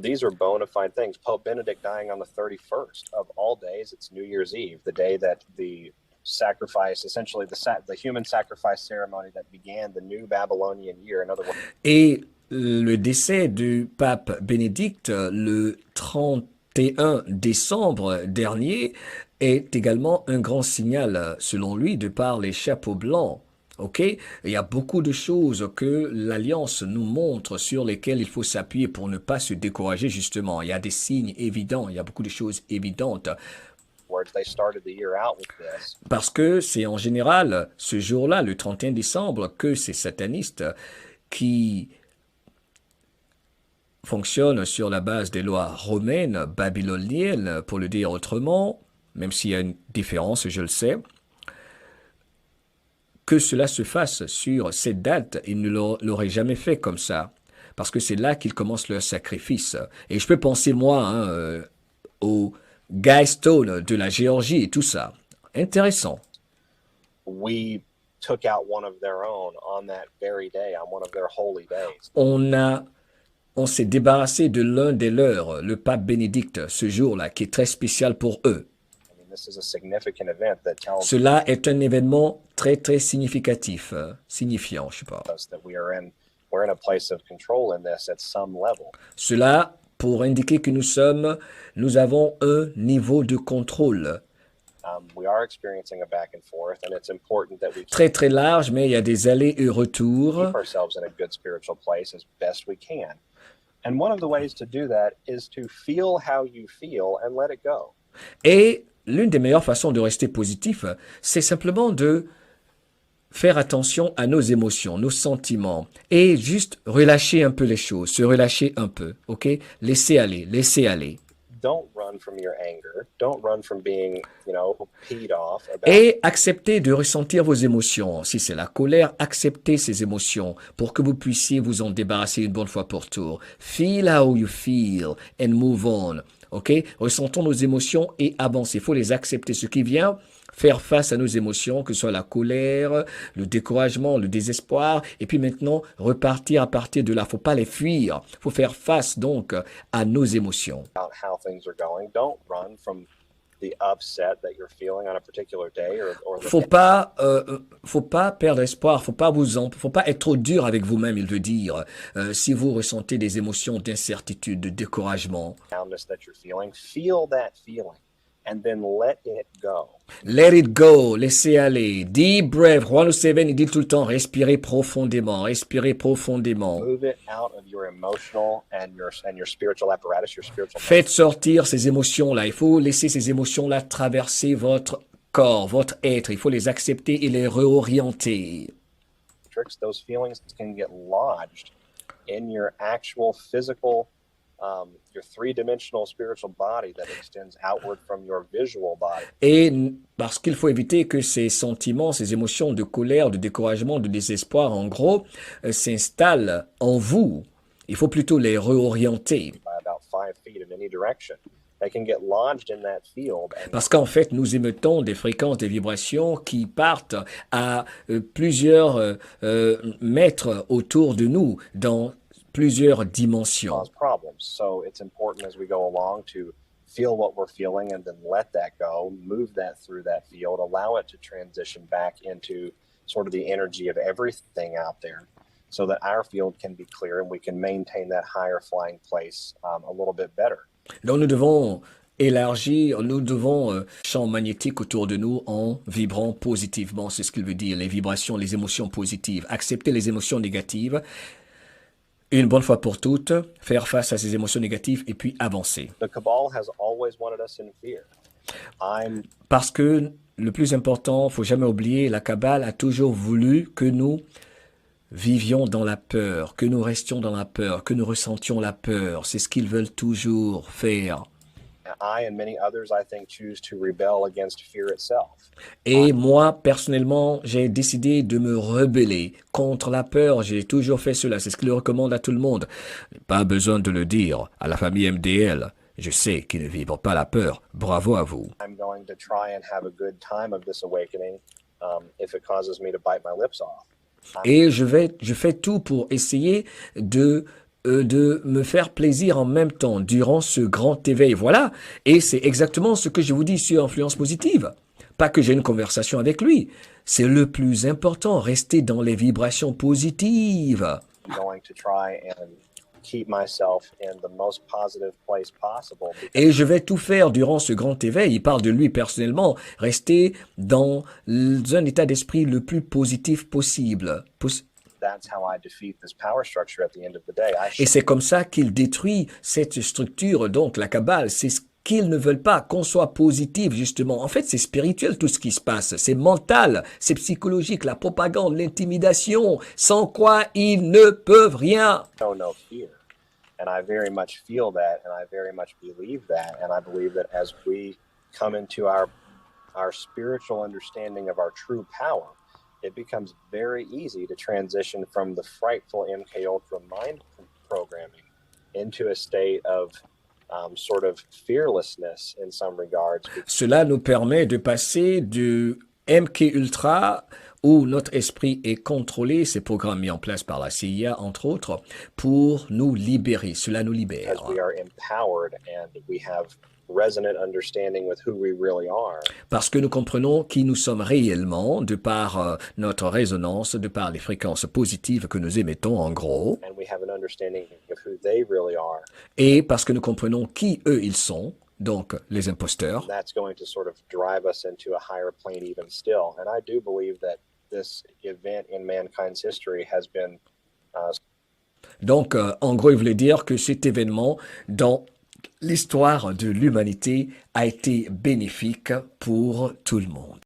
These are bona fide things. Pope Benedict dying on the 31st of all days, it's New Year's Eve, the day that the sacrifice, essentially the human sacrifice ceremony that began the new Babylonian year. In other words, et le décès du pape Bénédicte le 31 décembre dernier est également un grand signal, selon lui, de par les chapeaux blancs. Ok? Il y a beaucoup de choses que l'Alliance nous montre sur lesquelles il faut s'appuyer pour ne pas se décourager, justement. Il y a des signes évidents, il y a beaucoup de choses évidentes. Words, they started the year out with this. Parce que c'est en général ce jour-là, le 31 décembre, que ces satanistes qui fonctionnent sur la base des lois romaines, babyloniennes, pour le dire autrement, même s'il y a une différence, je le sais, que cela se fasse sur cette date, ils ne l'auraient jamais fait comme ça. Parce que c'est là qu'ils commencent leur sacrifice. Et je peux penser, moi, au Guy Stone de la Géorgie et tout ça. Intéressant. We took out one of their own on that very day, on one of their holy days. On s'est débarrassé de l'un des leurs, le pape Bénédicte, ce jour-là, qui est très spécial pour eux. I mean, this is a significant event that tells Cela est un événement très, très significatif, signifiant, je sais pas. us that we're in a place of control in this at some level. Cela pour indiquer que nous avons un niveau de contrôle We are experiencing a back and forth, and it's important that we très, très large, mais il y a des allers et retours. keep ourselves in a good spiritual place as best we can. And one of the ways to do that is to feel how you feel and let it go. Et l'une des meilleures façons de rester positif, c'est simplement de faire attention à nos émotions, nos sentiments, et juste relâcher un peu les choses, se relâcher un peu, ok? Laisser aller, laisser aller. Don't run from your anger. Don't run from being, peed off about Et acceptez de ressentir vos émotions. Si c'est la colère, acceptez ces émotions pour que vous puissiez vous en débarrasser une bonne fois pour toutes. Feel how you feel and move on. Ok? Ressentons nos émotions et avancez. Il faut les accepter. Ce qui vient, faire face à nos émotions, que ce soit la colère, le découragement, le désespoir, et puis maintenant repartir à partir de là. Faut pas les fuir. Faut faire face donc à nos émotions. how things are going. Don't run from the upset that you're feeling on a particular day or the Faut pas perdre espoir. Faut pas être trop dur avec vous-même. Il veut dire, si vous ressentez des émotions d'incertitude, de découragement, down-ness that you're feeling. Feel that feeling and then let it go. let it go, laissez aller. Deep breath. Juan Seven, il dit tout le temps, respirez profondément, respirez profondément. Move it out of your emotional and your spiritual apparatus, your spiritual Faites sortir ces émotions-là. Il faut laisser ces émotions-là traverser votre corps, votre être. Il faut les accepter et les réorienter. matrix. Those feelings can get lodged in your actual physical, your three-dimensional spiritual body that extends outward from your visual body. Et parce qu'il faut éviter que ces sentiments, ces émotions de colère, de découragement, de désespoir, en gros, s'installent en vous. Il faut plutôt les réorienter. By about 5 feet in any direction. They can get lodged in that field and Parce qu'en fait, nous émettons des fréquences, des vibrations qui partent à plusieurs mètres autour de nous, dans plusieurs dimensions. cause problems. So it's important as we go along to feel what we're feeling and then let that go, move that through that field, allow it to transition back into sort of the energy of everything out there so that our field can be clear and we can maintain that higher flying place a little bit better. Donc nous devons élargir, nous devons champ magnétique autour de nous en vibrant positivement, c'est ce qu'il veut dire, les vibrations, les émotions positives, accepter les émotions négatives, une bonne fois pour toutes, faire face à ces émotions négatives et puis avancer. The cabal has always wanted us in fear. Parce que le plus important, faut jamais oublier, la Kabbale a toujours voulu que nous vivions dans la peur, que nous restions dans la peur, que nous ressentions la peur. C'est ce qu'ils veulent toujours faire. I and many others, I think, choose to rebel against fear itself. Et moi, personnellement, j'ai décidé de me rebeller contre la peur. J'ai toujours fait cela. C'est ce qu'il recommande à tout le monde. Pas besoin de le dire à la famille MDL. Je sais qu'ils ne vivent pas la peur. Bravo à vous. I'm going to try and have a good time of this awakening if it causes me to bite my lips off. Et je fais tout pour essayer de me faire plaisir en même temps durant ce grand éveil. Voilà. Et c'est exactement ce que je vous dis sur Influence Positive. Pas que j'ai une conversation avec lui. C'est le plus important. Rester dans les vibrations positives. I'm going to try and keep myself in the most positive place possible. Et je vais tout faire durant ce grand éveil. Il parle de lui personnellement. Rester dans un état d'esprit le plus positif possible. That's how I defeat this power structure at the end of the day. Et c'est comme ça qu'il détruit cette structure, donc la Kabbale. C'est ce qu'ils ne veulent pas, qu'on soit positif, justement. En fait, c'est spirituel tout ce qui se passe. C'est mental, c'est psychologique, la propagande, l'intimidation, sans quoi ils ne peuvent rien. show no fear. And I very much feel that, and I very much believe that. And I believe that as we come into our spiritual understanding of our true power, it becomes very easy to transition from the frightful MK Ultra mind programming into a state of sort of fearlessness in some regards. Cela nous permet de passer du MK Ultra, où notre esprit est contrôlé, ces programmes mis en place par la CIA, entre autres, pour nous libérer. Cela nous libère. As we are empowered and we have resonant understanding with who we really are. Parce que nous comprenons qui nous sommes réellement, de par notre résonance, de par les fréquences positives que nous émettons, en gros, And we have an understanding of who they really are. et parce que nous comprenons qui eux ils sont, donc les imposteurs. That's going to sort of drive us into a higher plane even still. And I do believe that this event in mankind's history has been Donc, en gros, il voulait dire que cet événement, dans l'histoire de l'humanité, a été bénéfique pour tout le monde.